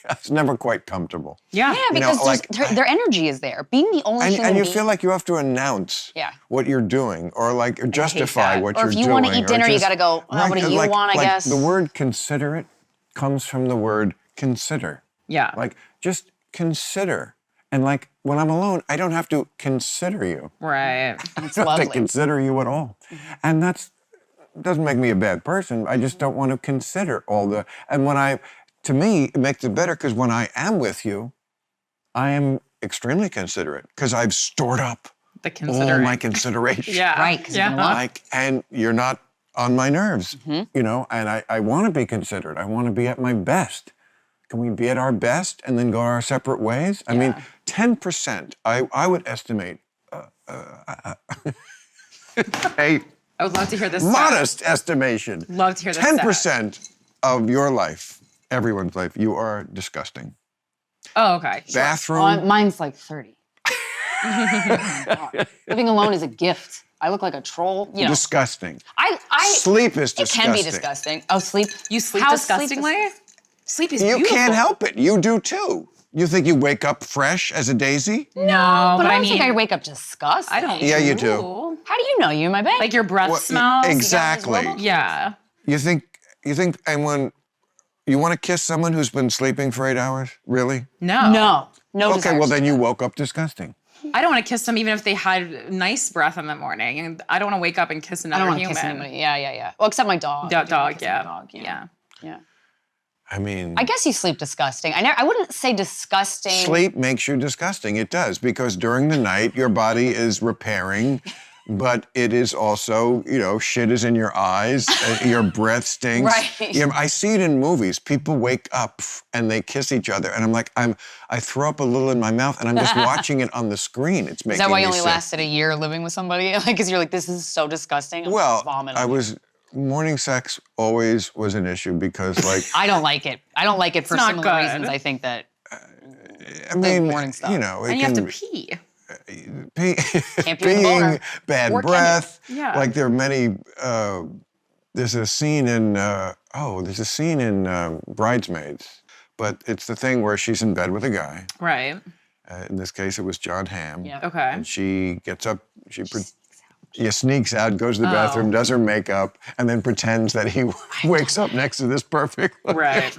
[SPEAKER 2] I was never quite comfortable.
[SPEAKER 3] Yeah, because
[SPEAKER 2] know, like,
[SPEAKER 3] their energy is there. Being the only human
[SPEAKER 2] And you
[SPEAKER 3] being-
[SPEAKER 2] feel like you have to announce what you're doing, or like justify what you're doing.
[SPEAKER 3] Or if you want to eat dinner, you
[SPEAKER 2] just-
[SPEAKER 3] got to go, what do you
[SPEAKER 2] like,
[SPEAKER 3] want, I
[SPEAKER 2] like
[SPEAKER 3] guess?
[SPEAKER 2] The word considerate comes from the word consider.
[SPEAKER 4] Yeah.
[SPEAKER 2] Like, just consider. And like, when I'm alone, I don't have to consider you.
[SPEAKER 4] Right.
[SPEAKER 3] It's
[SPEAKER 2] I don't have
[SPEAKER 3] lovely.
[SPEAKER 2] to consider you at all. And that's doesn't make me a bad person. I just don't want to consider all the, and to me, it makes it better because when I am with you, I am extremely considerate because I've stored up
[SPEAKER 4] The
[SPEAKER 2] all
[SPEAKER 4] considering.
[SPEAKER 2] my consideration.
[SPEAKER 4] Yeah.
[SPEAKER 3] Right, 'cause you know what?
[SPEAKER 2] Like, and you're not on my nerves, you know, and I want to be considerate. I want to be at my best. Can we be at our best and then go our separate ways? I mean, 10%, I would estimate, a
[SPEAKER 4] I would love to hear this. stat.
[SPEAKER 2] modest estimation.
[SPEAKER 4] Love to hear this.
[SPEAKER 2] 10% of your life, everyone's life, you are disgusting.
[SPEAKER 4] Oh, okay.
[SPEAKER 2] Bathroom,
[SPEAKER 3] Mine's like 30. Living alone is a gift. I look like a troll. You know,
[SPEAKER 2] disgusting.
[SPEAKER 3] I
[SPEAKER 2] Sleep is
[SPEAKER 3] it
[SPEAKER 2] disgusting.
[SPEAKER 3] can be disgusting. Oh, sleep.
[SPEAKER 4] You sleep
[SPEAKER 3] How's sleep
[SPEAKER 4] disgustingly? Sleep is
[SPEAKER 2] You
[SPEAKER 4] beautiful.
[SPEAKER 2] can't help it. You do too. You think you wake up fresh as a daisy?
[SPEAKER 4] No,
[SPEAKER 3] But I don't
[SPEAKER 4] mean,
[SPEAKER 3] think I wake up disgusted.
[SPEAKER 4] I don't.
[SPEAKER 2] Yeah, you do.
[SPEAKER 4] Ooh.
[SPEAKER 3] How do you know you're in my bed?
[SPEAKER 4] Like your breath
[SPEAKER 2] Well,
[SPEAKER 4] smells.
[SPEAKER 2] exactly.
[SPEAKER 4] Yeah.
[SPEAKER 2] You think, and when you want to kiss someone who's been sleeping for 8 hours? Really?
[SPEAKER 4] No.
[SPEAKER 3] no.
[SPEAKER 2] Okay,
[SPEAKER 3] desires.
[SPEAKER 2] well then you woke up disgusting.
[SPEAKER 4] I don't want to kiss them even if they had nice breath in the morning. And I don't want to wake up and kiss
[SPEAKER 3] I
[SPEAKER 4] another
[SPEAKER 3] don't want to
[SPEAKER 4] human.
[SPEAKER 3] kiss anybody. Yeah. Well, except my dog. I do
[SPEAKER 4] Dog,
[SPEAKER 3] kiss my
[SPEAKER 4] yeah.
[SPEAKER 3] dog,
[SPEAKER 4] Yeah.
[SPEAKER 3] Yeah.
[SPEAKER 2] I mean,
[SPEAKER 3] I guess you sleep disgusting. I wouldn't say disgusting.
[SPEAKER 2] sleep makes you disgusting. It does, because during the night, your body is repairing, but it is also, you know, shit is in your eyes, your breath stinks.
[SPEAKER 3] Right.
[SPEAKER 2] You know, I see it in movies. People wake up and they kiss each other, and I'm like, I throw up a little in my mouth, and I'm just watching it on the screen. It's making me
[SPEAKER 3] Is that why you only
[SPEAKER 2] sick.
[SPEAKER 3] lasted a year living with somebody? Like, because you're like, this is so disgusting. I'm
[SPEAKER 2] Well,
[SPEAKER 3] vomit
[SPEAKER 2] I
[SPEAKER 3] on you.
[SPEAKER 2] was, morning sex always was an issue because, like,
[SPEAKER 3] I don't like it. I don't like it for
[SPEAKER 4] not
[SPEAKER 3] similar
[SPEAKER 4] good.
[SPEAKER 3] reasons. I think that
[SPEAKER 2] I mean,
[SPEAKER 3] morning stuff.
[SPEAKER 2] you know, it
[SPEAKER 4] And you have
[SPEAKER 2] can
[SPEAKER 4] to pee.
[SPEAKER 3] Can't pee with a boner.
[SPEAKER 2] peeing, bad
[SPEAKER 3] Or can you?
[SPEAKER 2] breath.
[SPEAKER 4] Yeah.
[SPEAKER 2] Like there are many. There's a scene in Bridesmaids, but it's the thing where she's in bed with a guy.
[SPEAKER 4] Right.
[SPEAKER 2] In this case, it was John Hamm.
[SPEAKER 3] Yeah.
[SPEAKER 4] Okay.
[SPEAKER 2] And she gets up. Sneaks out, goes to the bathroom, does her makeup, and then pretends that he wakes up next to this perfect.
[SPEAKER 4] Right.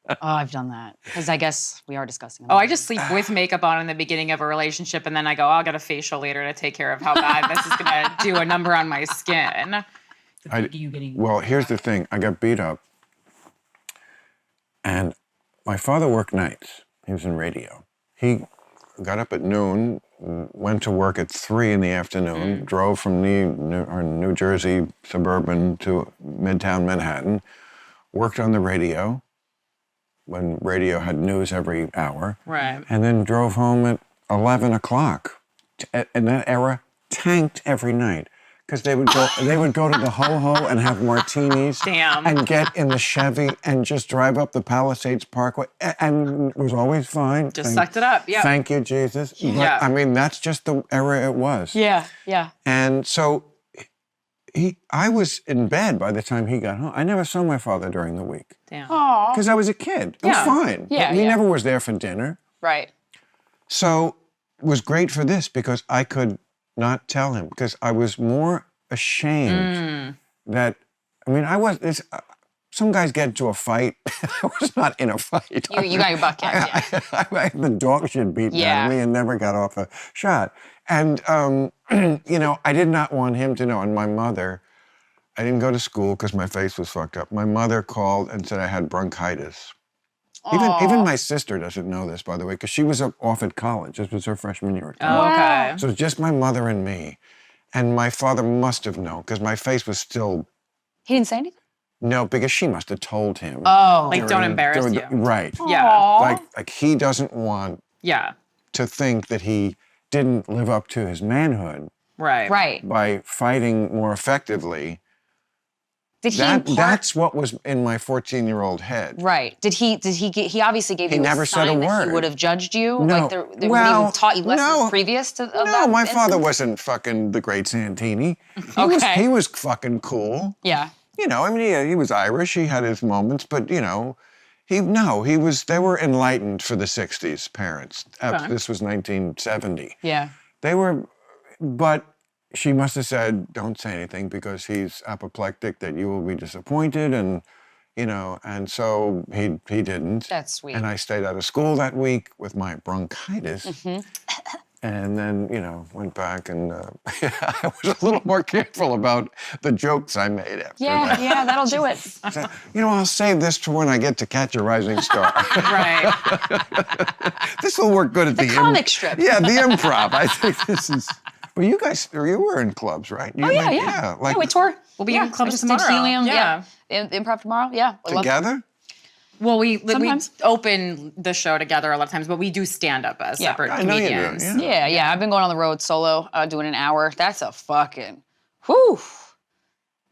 [SPEAKER 3] Oh, I've done that because I guess we are disgusting.
[SPEAKER 4] Oh, I just sleep with makeup on in the beginning of a relationship, and then I go, I'll get a facial later to take care of how bad this is gonna do a number on my skin.
[SPEAKER 2] Well, here's the thing. I got beat up, and my father worked nights. He was in radio. He got up at noon, went to work at 3 in the afternoon, drove from New Jersey suburban to Midtown Manhattan, worked on the radio when radio had news every hour,
[SPEAKER 4] Right.
[SPEAKER 2] and then drove home at 11 o'clock. In that era, tanked every night. Because they would go to the Ho-Ho and have martinis.
[SPEAKER 4] Damn.
[SPEAKER 2] And get in the Chevy and just drive up the Palisades Parkway. And it was always fine.
[SPEAKER 4] Just sucked it up. Yeah.
[SPEAKER 2] Thank you, Jesus. But,
[SPEAKER 4] Yeah.
[SPEAKER 2] I mean, that's just the era it was.
[SPEAKER 3] Yeah.
[SPEAKER 2] And so I was in bed by the time he got home. I never saw my father during the week.
[SPEAKER 4] Damn.
[SPEAKER 2] Because I was a kid. It was
[SPEAKER 3] Yeah.
[SPEAKER 2] fine.
[SPEAKER 3] Yeah,
[SPEAKER 2] He
[SPEAKER 3] yeah.
[SPEAKER 2] never was there for dinner.
[SPEAKER 3] Right.
[SPEAKER 2] So it was great for this because I could not tell him because I was more ashamed that, I mean, some guys get into a fight. I was not in a fight.
[SPEAKER 3] You got your butt kicked. Yeah.
[SPEAKER 2] I had the dog shit beaten out
[SPEAKER 3] Yeah.
[SPEAKER 2] of me and never got off a shot. And, you know, I did not want him to know. And my mother, I didn't go to school because my face was fucked up. My mother called and said I had bronchitis. Even my sister doesn't know this, by the way, because she was off at college. This was her freshman year at college.
[SPEAKER 4] Oh, okay.
[SPEAKER 2] So it's just my mother and me. And my father must have known because my face was still,
[SPEAKER 3] He didn't say anything?
[SPEAKER 2] no, because she must have told him.
[SPEAKER 3] Oh.
[SPEAKER 4] Like, don't embarrass
[SPEAKER 2] during
[SPEAKER 4] you.
[SPEAKER 2] Right.
[SPEAKER 4] Yeah.
[SPEAKER 2] Like he doesn't want
[SPEAKER 4] Yeah.
[SPEAKER 2] to think that he didn't live up to his manhood
[SPEAKER 4] Right.
[SPEAKER 3] Right.
[SPEAKER 2] by fighting more effectively.
[SPEAKER 3] Did he impart?
[SPEAKER 2] That's what was in my 14-year-old head.
[SPEAKER 3] Right. He obviously gave
[SPEAKER 2] He
[SPEAKER 3] you
[SPEAKER 2] never
[SPEAKER 3] a
[SPEAKER 2] said
[SPEAKER 3] sign
[SPEAKER 2] a
[SPEAKER 3] that
[SPEAKER 2] word.
[SPEAKER 3] he would have judged you?
[SPEAKER 2] No.
[SPEAKER 3] Like would he
[SPEAKER 2] Well,
[SPEAKER 3] have taught you lessons
[SPEAKER 2] no.
[SPEAKER 3] previous to of
[SPEAKER 2] No,
[SPEAKER 3] that
[SPEAKER 2] my father
[SPEAKER 3] instance?
[SPEAKER 2] wasn't fucking the great Santini.
[SPEAKER 3] Okay.
[SPEAKER 2] He was fucking cool.
[SPEAKER 3] Yeah.
[SPEAKER 2] You know, I mean, he was Irish. He had his moments, but, you know, They were enlightened for the 60s, parents. This was 1970.
[SPEAKER 3] Yeah.
[SPEAKER 2] They were, but she must have said, don't say anything because he's apoplectic, that you will be disappointed. And, and so he didn't.
[SPEAKER 3] That's sweet.
[SPEAKER 2] And I stayed out of school that week with my bronchitis.
[SPEAKER 3] Mm-hmm.
[SPEAKER 2] And then, went back and I was a little more careful about the jokes I made after that.
[SPEAKER 3] Yeah, that'll do it.
[SPEAKER 2] So, I'll save this to when I get to Catch a Rising Star.
[SPEAKER 4] Right.
[SPEAKER 2] This will work good at the
[SPEAKER 3] comic strip.
[SPEAKER 2] Yeah, the improv. I think this is. Well, you guys, you were in clubs, right?
[SPEAKER 3] Yeah. Yeah, we tour.
[SPEAKER 4] We'll be in clubs
[SPEAKER 3] I just
[SPEAKER 4] tomorrow.
[SPEAKER 3] did Helium.
[SPEAKER 4] Yeah.
[SPEAKER 3] Improv tomorrow. Yeah. I love it.
[SPEAKER 2] Together?
[SPEAKER 4] Well, we
[SPEAKER 3] Sometimes.
[SPEAKER 4] open the show together a lot of times, but we do stand up as separate
[SPEAKER 2] I know you do,
[SPEAKER 4] comedians.
[SPEAKER 2] yeah.
[SPEAKER 3] Yeah. I've been going on the road solo, doing an hour. That's a fucking, whew.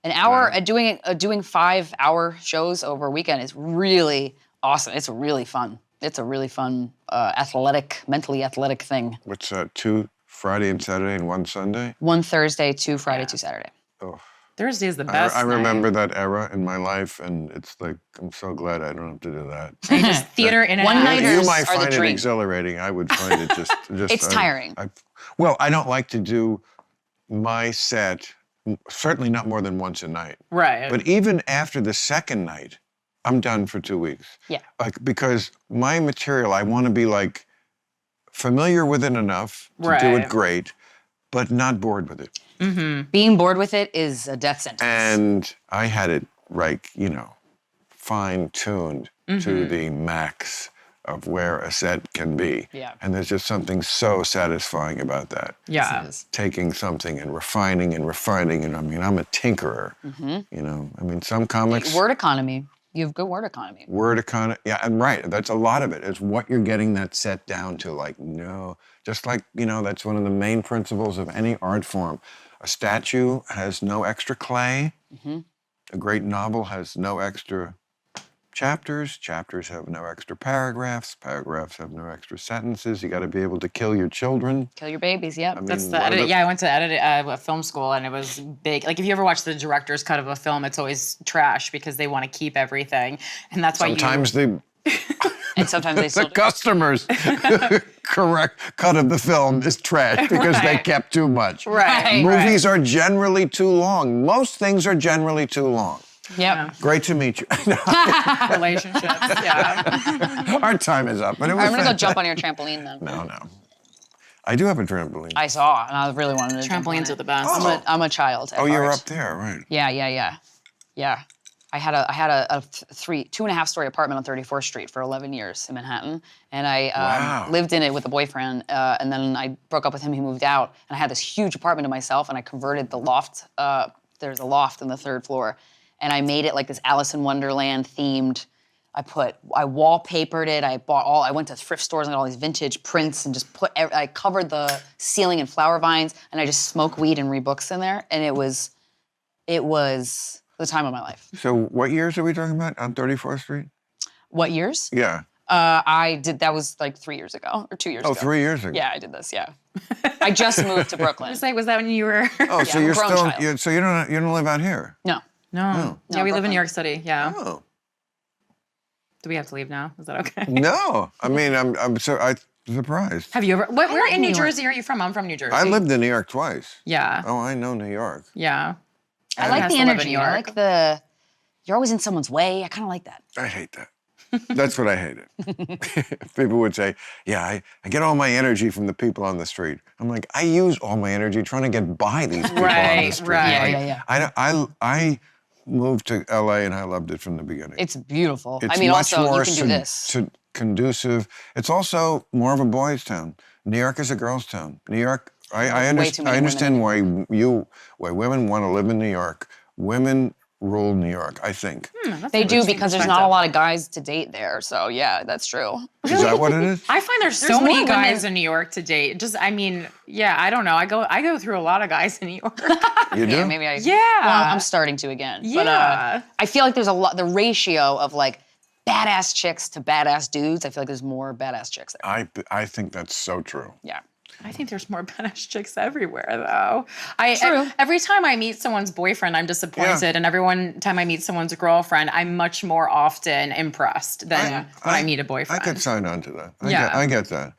[SPEAKER 3] An hour, doing 5-hour shows over a weekend is really awesome. It's really fun. It's a really fun, mentally athletic thing.
[SPEAKER 2] What's 2 Friday and Saturday and 1 Sunday?
[SPEAKER 3] 1 Thursday, 2 Friday, 2 Saturday.
[SPEAKER 2] Oh.
[SPEAKER 4] Thursday is the best.
[SPEAKER 2] I remember that era in my life, and it's like, I'm so glad I don't have to do that.
[SPEAKER 4] night. Just theater in and
[SPEAKER 3] One
[SPEAKER 4] out.
[SPEAKER 3] night-
[SPEAKER 2] You
[SPEAKER 3] Nighters
[SPEAKER 2] might
[SPEAKER 3] are the
[SPEAKER 2] find it
[SPEAKER 3] dream.
[SPEAKER 2] exhilarating. I would find it just
[SPEAKER 3] It's tiring.
[SPEAKER 2] Well, I don't like to do my set, certainly not more than once a night.
[SPEAKER 4] Right.
[SPEAKER 2] But even after the second night, I'm done for 2 weeks.
[SPEAKER 3] Yeah.
[SPEAKER 2] Because my material, I want to be familiar with it enough to do it
[SPEAKER 4] Right.
[SPEAKER 2] great, but not bored with it.
[SPEAKER 3] Being bored with it is a death sentence.
[SPEAKER 2] And I had it fine-tuned to the max of where a set can be.
[SPEAKER 3] Yeah.
[SPEAKER 2] And there's just something so satisfying about that.
[SPEAKER 4] yeah.
[SPEAKER 2] Taking something and refining. And I mean, I'm a tinkerer. Some comics.
[SPEAKER 3] Word economy. You have good word economy.
[SPEAKER 2] Word economy. Yeah, and right. That's a lot of it. It's what you're getting that set down to. That's one of the main principles of any art form. A statue has no extra clay. A great novel has no extra chapters. Chapters have no extra paragraphs. Paragraphs have no extra sentences. You got to be able to kill your children.
[SPEAKER 3] Kill your babies, yep.
[SPEAKER 4] That's the
[SPEAKER 2] one of
[SPEAKER 4] edit. Yeah, I went to edit a film school, and it was big. Like, if you ever watch the director's cut of a film, it's always trash because they want to keep everything, and that's why
[SPEAKER 2] Sometimes
[SPEAKER 3] And sometimes they still
[SPEAKER 2] the customers' correct cut of the film is trash because they kept too much.
[SPEAKER 3] Right.
[SPEAKER 2] Movies are generally too long. Most things are generally too long.
[SPEAKER 3] Yep.
[SPEAKER 2] Great to meet you.
[SPEAKER 4] relationships. Yeah.
[SPEAKER 2] Our time is up, but it was
[SPEAKER 3] I'm gonna go
[SPEAKER 2] fantastic.
[SPEAKER 3] jump on your trampoline then.
[SPEAKER 2] No. I do have a trampoline.
[SPEAKER 3] I saw, and I really wanted to jump on
[SPEAKER 4] Trampolines
[SPEAKER 3] it.
[SPEAKER 4] are the best.
[SPEAKER 3] I'm a child. At
[SPEAKER 2] You're
[SPEAKER 3] heart.
[SPEAKER 2] up there, right?
[SPEAKER 3] Yeah. I had a 2.5 story apartment on 34th Street for 11 years in Manhattan, and I
[SPEAKER 2] Wow.
[SPEAKER 3] lived in it with a boyfriend. And then I broke up with him. He moved out, and I had this huge apartment to myself. And I converted the loft. There's a loft on the 3rd floor, and I made it like this Alice in Wonderland themed. I wallpapered it. I went to thrift stores and got all these vintage prints and just I covered the ceiling in flower vines, and I just smoked weed and read books in there, and it was the time of my life.
[SPEAKER 2] So what years are we talking about on 34th Street?
[SPEAKER 3] What years?
[SPEAKER 2] Yeah.
[SPEAKER 3] That was like 3 years ago or 2 years ago.
[SPEAKER 2] Oh, 3 years ago.
[SPEAKER 3] Yeah, I did this, yeah. I just moved to Brooklyn.
[SPEAKER 4] Was that when you were?
[SPEAKER 2] Oh, so
[SPEAKER 3] I'm a
[SPEAKER 2] you're
[SPEAKER 3] grown
[SPEAKER 2] still,
[SPEAKER 3] child.
[SPEAKER 2] so you don't live out here?
[SPEAKER 3] No.
[SPEAKER 4] No. Yeah, we live
[SPEAKER 3] Brooklyn.
[SPEAKER 4] in New York City. Yeah.
[SPEAKER 2] Oh.
[SPEAKER 4] Do we have to leave now? Is that okay?
[SPEAKER 2] No. I mean, I'm surprised.
[SPEAKER 4] Have you ever? Where in New
[SPEAKER 3] New York.
[SPEAKER 4] Jersey are you from? I'm from New Jersey.
[SPEAKER 2] I lived in New York twice.
[SPEAKER 4] Yeah.
[SPEAKER 2] Oh, I know New York.
[SPEAKER 4] Yeah.
[SPEAKER 3] I like
[SPEAKER 4] has
[SPEAKER 3] the
[SPEAKER 4] to live in
[SPEAKER 3] energy.
[SPEAKER 4] New
[SPEAKER 3] I
[SPEAKER 4] York.
[SPEAKER 3] like you're always in someone's way. I kind of like that.
[SPEAKER 2] I hate that. That's what I hated. People would say, yeah, I get all my energy from the people on the street. I'm like, I use all my energy trying to get by these people on the
[SPEAKER 4] Right,
[SPEAKER 2] street.
[SPEAKER 4] right.
[SPEAKER 3] Yeah.
[SPEAKER 2] I moved to LA and I loved it from the beginning.
[SPEAKER 3] It's beautiful.
[SPEAKER 2] It's
[SPEAKER 3] I mean,
[SPEAKER 2] much
[SPEAKER 3] also,
[SPEAKER 2] more
[SPEAKER 3] you can do this.
[SPEAKER 2] conducive. It's also more of a boys' town. New York is a girls' town. New York, I
[SPEAKER 3] Way too many
[SPEAKER 2] understand why women want to live in New York. Women rule New York, I think.
[SPEAKER 3] They do because there's not a lot of guys to date there. So yeah, that's true.
[SPEAKER 2] Is that what it is?
[SPEAKER 4] I find there's so
[SPEAKER 3] There's
[SPEAKER 4] many
[SPEAKER 3] more
[SPEAKER 4] guys
[SPEAKER 3] women-
[SPEAKER 4] in New York to date. I mean, yeah, I don't know. I go through a lot of guys in New York.
[SPEAKER 2] You do?
[SPEAKER 3] Yeah, maybe I.
[SPEAKER 4] Yeah.
[SPEAKER 3] Well, I'm starting to again. But
[SPEAKER 4] Yeah.
[SPEAKER 3] I feel like there's the ratio of like badass chicks to badass dudes. I feel like there's more badass chicks there.
[SPEAKER 2] I think that's so true.
[SPEAKER 3] Yeah.
[SPEAKER 4] I think there's more badass chicks everywhere, though.
[SPEAKER 3] True.
[SPEAKER 4] Every time I meet someone's boyfriend, I'm disappointed, and time I meet someone's girlfriend, I'm much more often impressed than when I meet a boyfriend.
[SPEAKER 2] I could sign on to that.
[SPEAKER 4] Yeah.
[SPEAKER 2] I get that.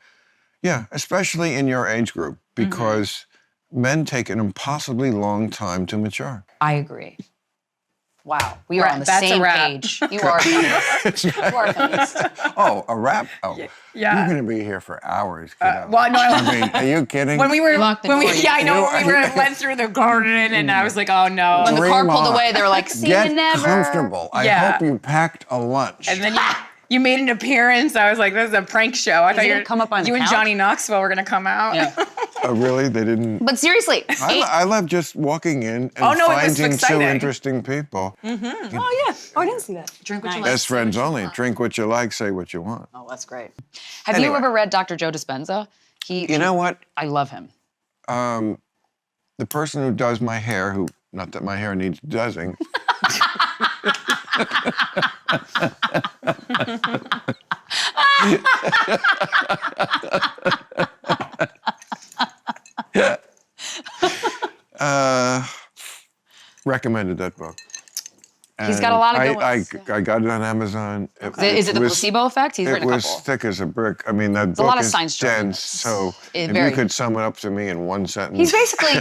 [SPEAKER 2] Yeah, especially in your age group, because men take an impossibly long time to mature.
[SPEAKER 3] I agree. Wow, we are on the
[SPEAKER 4] That's a
[SPEAKER 3] same
[SPEAKER 4] wrap.
[SPEAKER 3] page. You are a feminist. You are a feminist.
[SPEAKER 2] Oh, a wrap? Oh,
[SPEAKER 4] Yeah.
[SPEAKER 2] You're going to be here for hours. Kiddo.
[SPEAKER 4] Well, no,
[SPEAKER 2] I mean, are you kidding?
[SPEAKER 4] when we were,
[SPEAKER 3] Lock the
[SPEAKER 4] when we,
[SPEAKER 3] door.
[SPEAKER 4] yeah, I know, when we went through the garden, and I was like, oh no.
[SPEAKER 3] When the car
[SPEAKER 2] Dream
[SPEAKER 3] pulled
[SPEAKER 2] on.
[SPEAKER 3] away, they were like, "See
[SPEAKER 2] Get
[SPEAKER 3] you never."
[SPEAKER 2] comfortable. I
[SPEAKER 4] Yeah.
[SPEAKER 2] hope you packed a lunch.
[SPEAKER 4] And then you made an appearance. I was like, this is a prank show. I thought
[SPEAKER 3] he
[SPEAKER 4] you
[SPEAKER 3] gonna come up on the
[SPEAKER 4] you and
[SPEAKER 3] couch?
[SPEAKER 4] Johnny Knoxville were gonna come out.
[SPEAKER 3] Yeah.
[SPEAKER 2] Oh, really? They didn't.
[SPEAKER 3] But seriously,
[SPEAKER 2] I love just walking in and
[SPEAKER 4] Oh, no, it was
[SPEAKER 2] finding two
[SPEAKER 4] exciting.
[SPEAKER 2] interesting people.
[SPEAKER 5] Oh yeah. Oh, I didn't see that.
[SPEAKER 3] drink what you like.
[SPEAKER 2] Best friends only. Drink what you like, say what you want.
[SPEAKER 3] Oh, that's great. Have you
[SPEAKER 2] Anyway.
[SPEAKER 3] ever read Dr. Joe Dispenza?
[SPEAKER 2] You know what?
[SPEAKER 3] I love him.
[SPEAKER 2] The person who does my hair, who, not that my hair needs doesing. Recommended that book.
[SPEAKER 3] He's got a lot of
[SPEAKER 2] And
[SPEAKER 3] good ones.
[SPEAKER 2] I got it on Amazon.
[SPEAKER 3] Is it the
[SPEAKER 2] was-
[SPEAKER 3] placebo effect? He's
[SPEAKER 2] It
[SPEAKER 3] written a
[SPEAKER 2] was
[SPEAKER 3] couple.
[SPEAKER 2] thick as a brick. I mean, that
[SPEAKER 3] a
[SPEAKER 2] book
[SPEAKER 3] lot of
[SPEAKER 2] is
[SPEAKER 3] science jargon.
[SPEAKER 2] dense. So
[SPEAKER 3] It's
[SPEAKER 2] if
[SPEAKER 3] very-
[SPEAKER 2] you could sum it up to me in one sentence.
[SPEAKER 3] He's basically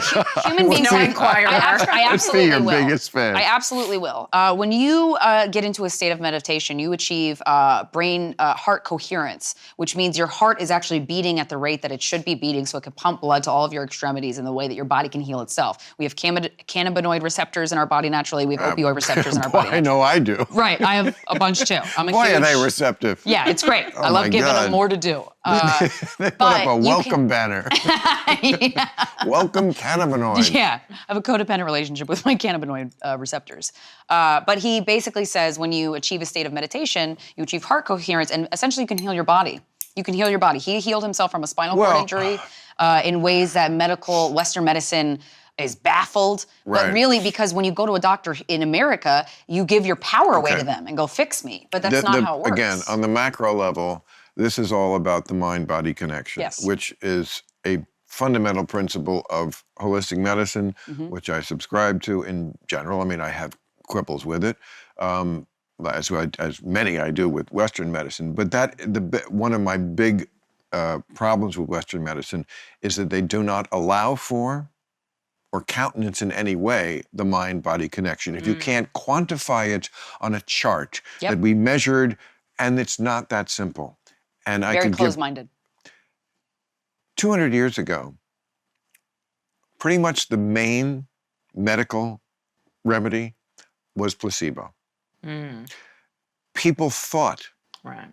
[SPEAKER 3] human beings.
[SPEAKER 4] No inquirer.
[SPEAKER 3] I absolutely
[SPEAKER 2] your
[SPEAKER 3] will.
[SPEAKER 2] biggest fan.
[SPEAKER 3] I absolutely will. When you get into a state of meditation, you achieve heart coherence, which means your heart is actually beating at the rate that it should be beating, so it can pump blood to all of your extremities in the way that your body can heal itself. We have cannabinoid receptors in our body naturally. We have opioid receptors in our body.
[SPEAKER 2] Boy, I know I do.
[SPEAKER 3] Right, I have a bunch too. I'm a
[SPEAKER 2] Boy,
[SPEAKER 3] huge,
[SPEAKER 2] are they receptive.
[SPEAKER 3] Yeah, it's great. I
[SPEAKER 2] Oh
[SPEAKER 3] love
[SPEAKER 2] my
[SPEAKER 3] giving
[SPEAKER 2] God.
[SPEAKER 3] them more to do.
[SPEAKER 2] They put
[SPEAKER 3] but
[SPEAKER 2] up a
[SPEAKER 3] you
[SPEAKER 2] welcome banner.
[SPEAKER 3] Yeah.
[SPEAKER 2] Welcome cannabinoid.
[SPEAKER 3] Yeah, I have a codependent relationship with my cannabinoid receptors. But he basically says when you achieve a state of meditation, you achieve heart coherence, and essentially you can heal your body. You can heal your body. He healed himself from a spinal cord
[SPEAKER 2] Well-
[SPEAKER 3] injury in ways that Western medicine is baffled.
[SPEAKER 2] Right.
[SPEAKER 3] But really, because when you go to a doctor in America, you give your power away
[SPEAKER 2] Okay.
[SPEAKER 3] to them and go, fix me. But that's not how it works.
[SPEAKER 2] Again, on the macro level, this is all about the mind-body connection,
[SPEAKER 3] Yes.
[SPEAKER 2] which is a fundamental principle of holistic medicine,
[SPEAKER 3] Mm-hmm.
[SPEAKER 2] which I subscribe to in general. I mean, I have quibbles with it, as many I do with Western medicine. But one of my big problems with Western medicine is that they do not allow for or countenance in any way the mind-body connection. If you can't quantify it on a chart
[SPEAKER 3] Yep.
[SPEAKER 2] that we measured, and it's not that simple. And I
[SPEAKER 3] Very
[SPEAKER 2] could give
[SPEAKER 3] close-minded.
[SPEAKER 2] 200 years ago, pretty much the main medical remedy was placebo. People thought,
[SPEAKER 4] Right.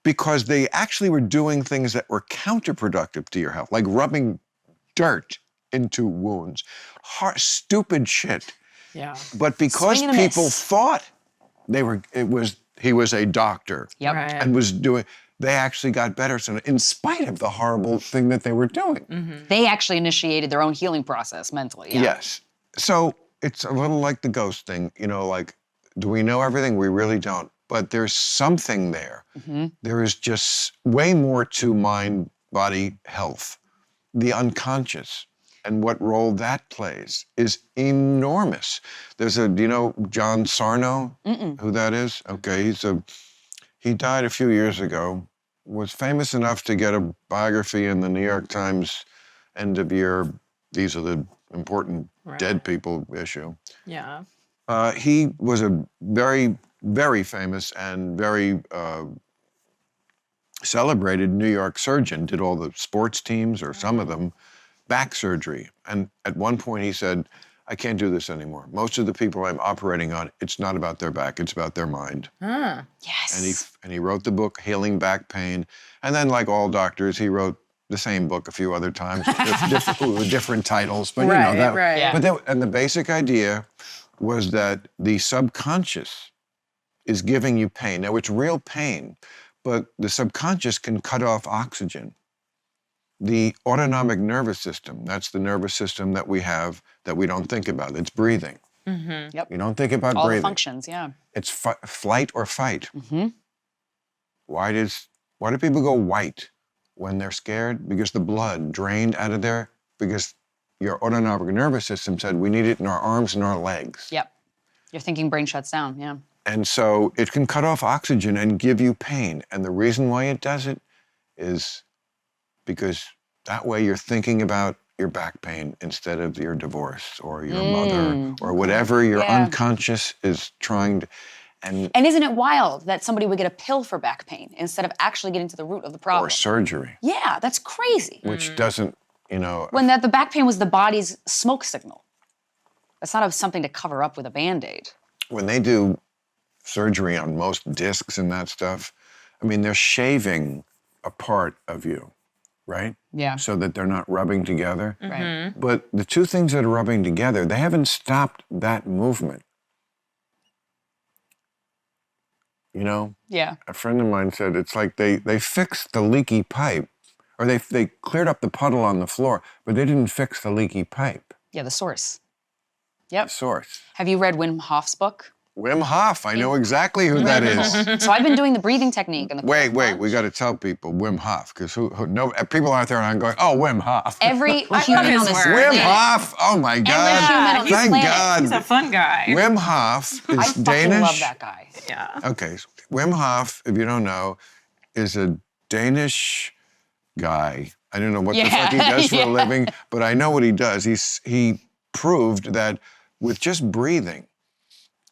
[SPEAKER 2] because they actually were doing things that were counterproductive to your health, like rubbing dirt into wounds, stupid shit.
[SPEAKER 4] Yeah.
[SPEAKER 2] But because
[SPEAKER 3] Swing and a
[SPEAKER 2] people
[SPEAKER 3] miss.
[SPEAKER 2] thought he was a doctor
[SPEAKER 3] Yep.
[SPEAKER 4] Right.
[SPEAKER 2] and was doing, they actually got better. So in spite of the horrible thing that they were doing.
[SPEAKER 3] They actually initiated their own healing process mentally. Yeah.
[SPEAKER 2] Yes. So it's a little like the ghost thing, like, do we know everything? We really don't. But there's something there.
[SPEAKER 3] Mm-hmm.
[SPEAKER 2] There is just way more to mind-body health. The unconscious and what role that plays is enormous. Do you know John Sarno? Who that is? Okay, he died a few years ago, was famous enough to get a biography in the New York Times end of year, these are the important dead people issue.
[SPEAKER 4] Yeah.
[SPEAKER 2] He was a very, very famous and very celebrated New York surgeon, did all the sports teams, or some of them, back surgery. And at one point he said, I can't do this anymore. Most of the people I'm operating on, it's not about their back, it's about their mind.
[SPEAKER 3] Yes.
[SPEAKER 2] And he wrote the book, Healing Back Pain. And then, like all doctors, he wrote the same book a few other times with different titles. But
[SPEAKER 4] Right,
[SPEAKER 2] that.
[SPEAKER 4] right. Yeah.
[SPEAKER 2] And the basic idea was that the subconscious is giving you pain. Now, it's real pain, but the subconscious can cut off oxygen. The autonomic nervous system, that's the nervous system that we have that we don't think about. It's breathing.
[SPEAKER 3] Yep.
[SPEAKER 2] You don't think about
[SPEAKER 3] All the
[SPEAKER 2] breathing.
[SPEAKER 3] functions, yeah.
[SPEAKER 2] It's flight or fight. Why do people go white? when they're scared because the blood drained out of there because your autonomic nervous system said we need it in our arms and our legs.
[SPEAKER 3] Yep. Your thinking brain shuts down. Yeah.
[SPEAKER 2] And so it can cut off oxygen and give you pain. And the reason why it does it is because that way you're thinking about your back pain instead of your divorce or your mother or whatever your unconscious is trying to. And
[SPEAKER 3] isn't it wild that somebody would get a pill for back pain instead of actually getting to the root of the problem?
[SPEAKER 2] or surgery,
[SPEAKER 3] Yeah, that's crazy.
[SPEAKER 2] which doesn't,
[SPEAKER 3] When the back pain was the body's smoke signal. That's not something to cover up with a Band-Aid.
[SPEAKER 2] when they do surgery on most discs and that stuff, I mean, they're shaving a part of you, right?
[SPEAKER 3] Yeah.
[SPEAKER 2] So that they're not rubbing together.
[SPEAKER 3] Right.
[SPEAKER 2] But the two things that are rubbing together, they haven't stopped that movement. You know,
[SPEAKER 3] Yeah.
[SPEAKER 2] a friend of mine said it's like they fixed the leaky pipe, or they cleared up the puddle on the floor, but they didn't fix the leaky pipe.
[SPEAKER 3] Yeah, the source. Yep.
[SPEAKER 2] Source.
[SPEAKER 3] Have you read Wim Hof's book?
[SPEAKER 2] Wim Hof, I know exactly who that is.
[SPEAKER 3] So I've been doing the breathing technique. And the
[SPEAKER 2] Wait, we got to tell people Wim Hof, because no, people out there are going, oh, Wim Hof.
[SPEAKER 3] Every
[SPEAKER 4] love
[SPEAKER 3] human
[SPEAKER 4] his
[SPEAKER 3] on this
[SPEAKER 4] work.
[SPEAKER 2] Wim
[SPEAKER 3] planet-
[SPEAKER 2] Hof, oh my God.
[SPEAKER 3] human on this
[SPEAKER 2] Thank
[SPEAKER 3] planet.
[SPEAKER 2] God.
[SPEAKER 4] He's a fun guy.
[SPEAKER 2] Wim Hof is
[SPEAKER 3] I fucking
[SPEAKER 2] Danish.
[SPEAKER 3] love that guy.
[SPEAKER 4] Yeah.
[SPEAKER 2] Okay, so Wim Hof, if you don't know, is a Danish guy. I don't know what the fuck he does for a living, but I know what he does. He proved that with just breathing,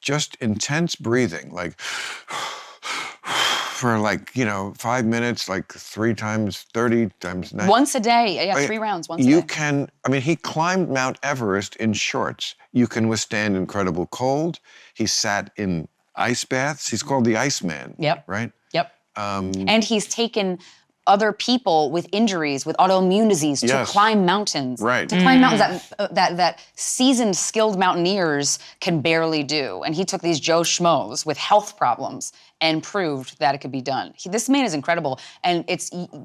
[SPEAKER 2] just intense breathing, like for 5 minutes, like 3 times, 30 times 9.
[SPEAKER 3] Once a day. Yeah, 3 rounds once a
[SPEAKER 2] You
[SPEAKER 3] day.
[SPEAKER 2] can, I mean, he climbed Mount Everest in shorts. You can withstand incredible cold. He sat in ice baths. He's called the Iceman.
[SPEAKER 3] Yep.
[SPEAKER 2] Right?
[SPEAKER 3] Yep. And he's taken other people with injuries, with autoimmune disease, to
[SPEAKER 2] Yes.
[SPEAKER 3] climb mountains.
[SPEAKER 2] Right.
[SPEAKER 3] To climb mountains that seasoned, skilled mountaineers can barely do. And he took these Joe Schmoes with health problems and proved that it could be done. This man is incredible. And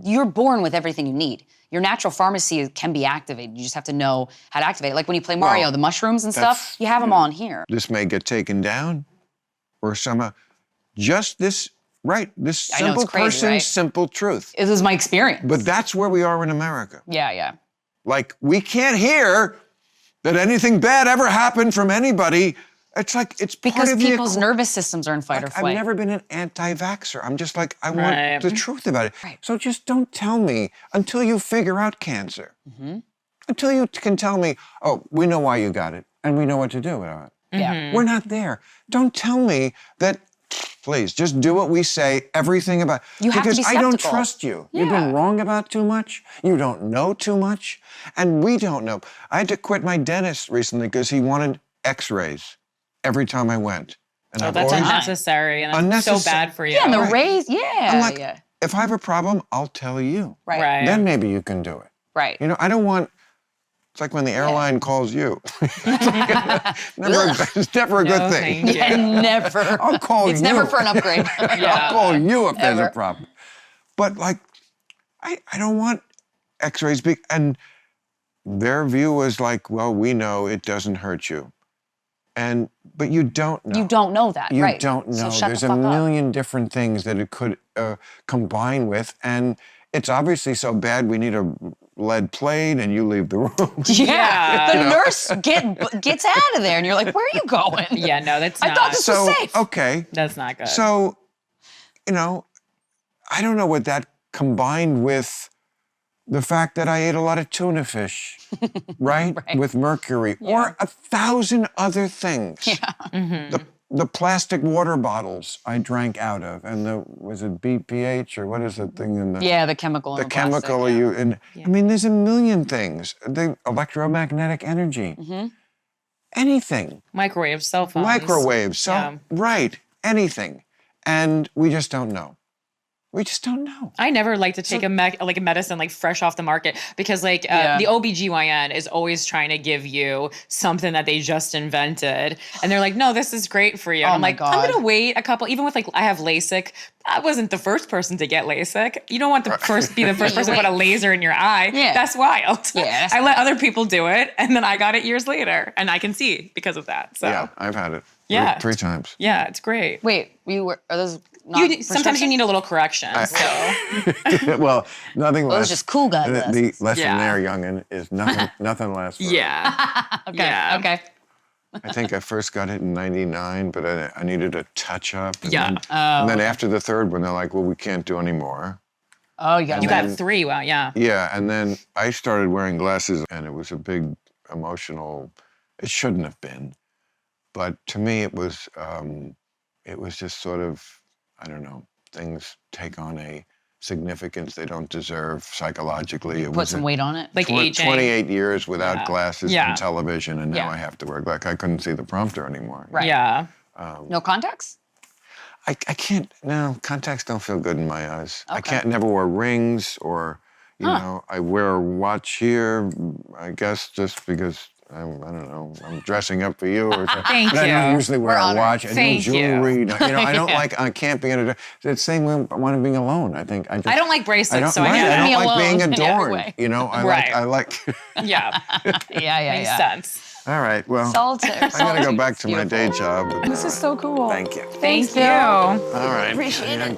[SPEAKER 3] you're born with everything you need. Your natural pharmacy can be activated. You just have to know how to activate it. Like when you play Mario,
[SPEAKER 2] Well,
[SPEAKER 3] the mushrooms and stuff,
[SPEAKER 2] that's-
[SPEAKER 3] you have them all in here.
[SPEAKER 2] This may get taken down or somehow. Just this, right, this
[SPEAKER 3] I know, it's
[SPEAKER 2] simple
[SPEAKER 3] crazy,
[SPEAKER 2] person's
[SPEAKER 3] right?
[SPEAKER 2] simple truth.
[SPEAKER 3] This is my experience.
[SPEAKER 2] But that's where we are in America.
[SPEAKER 3] yeah.
[SPEAKER 2] Like, we can't hear that anything bad ever happened from anybody. It's like, it's part
[SPEAKER 3] Because
[SPEAKER 2] of
[SPEAKER 3] people's
[SPEAKER 2] the...
[SPEAKER 3] nervous systems are in fight or
[SPEAKER 2] I've
[SPEAKER 3] flight.
[SPEAKER 2] never been an anti-vaxxer. I'm just like, I
[SPEAKER 4] Right.
[SPEAKER 2] want the truth about it.
[SPEAKER 3] Right.
[SPEAKER 2] So just don't tell me until you figure out cancer. Until you can tell me, oh, we know why you got it, and we know what to do about it.
[SPEAKER 3] Yeah.
[SPEAKER 2] We're not there. Don't tell me that, please, just do what we say, everything about...
[SPEAKER 3] You have to
[SPEAKER 2] because
[SPEAKER 3] be
[SPEAKER 2] I don't
[SPEAKER 3] skeptical.
[SPEAKER 2] trust you. You've been
[SPEAKER 3] Yeah.
[SPEAKER 2] wrong about too much. You don't know too much. And we don't know. I had to quit my dentist recently because he wanted x-rays every time I went. And
[SPEAKER 4] Oh,
[SPEAKER 2] I've
[SPEAKER 4] that's
[SPEAKER 2] always-
[SPEAKER 4] unnecessary, and that's so
[SPEAKER 2] Unnecessary.
[SPEAKER 4] bad for you.
[SPEAKER 3] Yeah, and the
[SPEAKER 2] Right.
[SPEAKER 3] raise, yeah.
[SPEAKER 2] I'm like,
[SPEAKER 3] yeah.
[SPEAKER 2] if I have a problem, I'll tell you.
[SPEAKER 3] Right.
[SPEAKER 4] Right.
[SPEAKER 2] Then maybe you can do it.
[SPEAKER 3] Right.
[SPEAKER 2] You know, I don't want... It's like when the airline calls you. It's never a good
[SPEAKER 4] No,
[SPEAKER 2] thing.
[SPEAKER 4] thank you.
[SPEAKER 3] And never.
[SPEAKER 2] I'll call
[SPEAKER 3] It's
[SPEAKER 2] you.
[SPEAKER 3] never for an upgrade.
[SPEAKER 2] I'll call you if there's a
[SPEAKER 3] Ever.
[SPEAKER 2] problem. But like, I don't want x-rays. And their view was like, well, we know it doesn't hurt you. But you don't know.
[SPEAKER 3] You don't know that,
[SPEAKER 2] You
[SPEAKER 3] right?
[SPEAKER 2] don't know.
[SPEAKER 3] So shut
[SPEAKER 2] There's
[SPEAKER 3] the
[SPEAKER 2] a
[SPEAKER 3] fuck up.
[SPEAKER 2] million different things that it could combine with. And it's obviously so bad we need a lead plate and you leave the room.
[SPEAKER 3] Yeah. The
[SPEAKER 2] You know?
[SPEAKER 3] nurse gets out of there, and you're like, "Where are you going?"
[SPEAKER 4] Yeah, no, that's
[SPEAKER 3] I
[SPEAKER 4] not.
[SPEAKER 3] thought this
[SPEAKER 2] So,
[SPEAKER 3] was safe.
[SPEAKER 2] okay.
[SPEAKER 4] That's not good.
[SPEAKER 2] So, you know, I don't know what that combined with the fact that I ate a lot of tuna fish, right? With mercury, or 1,000 other things. Yeah. The plastic water bottles I drank out of, and was it BPH or what is the thing in the
[SPEAKER 3] Yeah, the chemical.
[SPEAKER 2] the
[SPEAKER 3] in plastic,
[SPEAKER 2] chemical
[SPEAKER 3] yeah.
[SPEAKER 2] you and I mean, there's a million things. The electromagnetic energy, anything,
[SPEAKER 4] Microwave, cell phones.
[SPEAKER 2] microwaves, so
[SPEAKER 4] Yeah.
[SPEAKER 2] right, anything, and we just don't know. We just don't know.
[SPEAKER 4] I never like to take a medicine like fresh off the market because
[SPEAKER 3] Yeah.
[SPEAKER 4] the OBGYN is always trying to give you something that they just invented. And they're like, no, this is great for you. And
[SPEAKER 3] Oh
[SPEAKER 4] I'm
[SPEAKER 3] my
[SPEAKER 4] like, I'm
[SPEAKER 3] God.
[SPEAKER 4] going to wait a couple, even with I have LASIK. I wasn't the first person to get LASIK. You don't want to be the first person to put a laser in your eye.
[SPEAKER 3] Yeah.
[SPEAKER 4] That's wild.
[SPEAKER 3] Yeah.
[SPEAKER 4] I let other people do it. And then I got it years later and I can see because of that. So
[SPEAKER 2] Yeah, I've had it.
[SPEAKER 4] Yeah.
[SPEAKER 2] Three times.
[SPEAKER 4] yeah, it's great.
[SPEAKER 3] Wait, are those not
[SPEAKER 4] Sometimes you
[SPEAKER 3] prescription?
[SPEAKER 4] need a little correction. So
[SPEAKER 2] Well, nothing
[SPEAKER 3] Well,
[SPEAKER 2] less.
[SPEAKER 3] it's just cool guy
[SPEAKER 2] The
[SPEAKER 3] glasses.
[SPEAKER 2] lesson
[SPEAKER 4] Yeah.
[SPEAKER 2] there, youngin, is nothing lasts forever.
[SPEAKER 4] yeah.
[SPEAKER 3] Okay.
[SPEAKER 4] Yeah.
[SPEAKER 3] Okay.
[SPEAKER 2] I think I first got it in '99, but I needed a touch up. And
[SPEAKER 4] Yeah.
[SPEAKER 2] Then, and then after the third one, they're like, well, we can't do any more.
[SPEAKER 3] Oh, you got
[SPEAKER 4] You
[SPEAKER 3] to
[SPEAKER 4] got 3. Wow. Yeah.
[SPEAKER 2] Yeah, and then I started wearing glasses, and it was a big emotional. It shouldn't have been, but to me, it was just sort of, I don't know. Things take on a significance they don't deserve psychologically. It
[SPEAKER 3] put
[SPEAKER 2] was
[SPEAKER 3] some weight on it.
[SPEAKER 4] Like aging.
[SPEAKER 2] 28 years without
[SPEAKER 4] Yeah.
[SPEAKER 2] glasses
[SPEAKER 4] Yeah.
[SPEAKER 2] and television, and now
[SPEAKER 3] Yeah.
[SPEAKER 2] I have to wear. Like I couldn't see the prompter anymore.
[SPEAKER 3] Right.
[SPEAKER 4] Yeah.
[SPEAKER 3] No contacts?
[SPEAKER 2] I can't. No, contacts don't feel good in my eyes. I
[SPEAKER 3] Okay.
[SPEAKER 2] can't. Never wear rings, or you know, I wear a watch here. I guess just because I don't know. I'm dressing up for you, or something.
[SPEAKER 4] Thank
[SPEAKER 2] but I don't
[SPEAKER 4] you.
[SPEAKER 2] usually wear
[SPEAKER 3] We're
[SPEAKER 2] a
[SPEAKER 3] honored.
[SPEAKER 2] watch and
[SPEAKER 4] Thank
[SPEAKER 2] no
[SPEAKER 4] you.
[SPEAKER 2] jewelry. No, you know, I don't
[SPEAKER 3] Yeah.
[SPEAKER 2] like. I can't be in a. It's the same way I want to be alone. I think I just.
[SPEAKER 4] I don't like bracelets, so I
[SPEAKER 2] right,
[SPEAKER 4] know.
[SPEAKER 2] I
[SPEAKER 3] Me
[SPEAKER 2] don't like
[SPEAKER 3] alone
[SPEAKER 2] being
[SPEAKER 3] in every
[SPEAKER 2] adorned.
[SPEAKER 3] way.
[SPEAKER 2] You know, I
[SPEAKER 4] Right.
[SPEAKER 2] like.
[SPEAKER 4] Yeah.
[SPEAKER 3] Yeah.
[SPEAKER 4] Makes sense.
[SPEAKER 2] All right. Well,
[SPEAKER 3] Solitaire.
[SPEAKER 2] I gotta go back to my day job.
[SPEAKER 5] This is so cool.
[SPEAKER 2] Thank you.
[SPEAKER 4] Thank you.
[SPEAKER 5] Bill.
[SPEAKER 2] All right.
[SPEAKER 3] Appreciate it.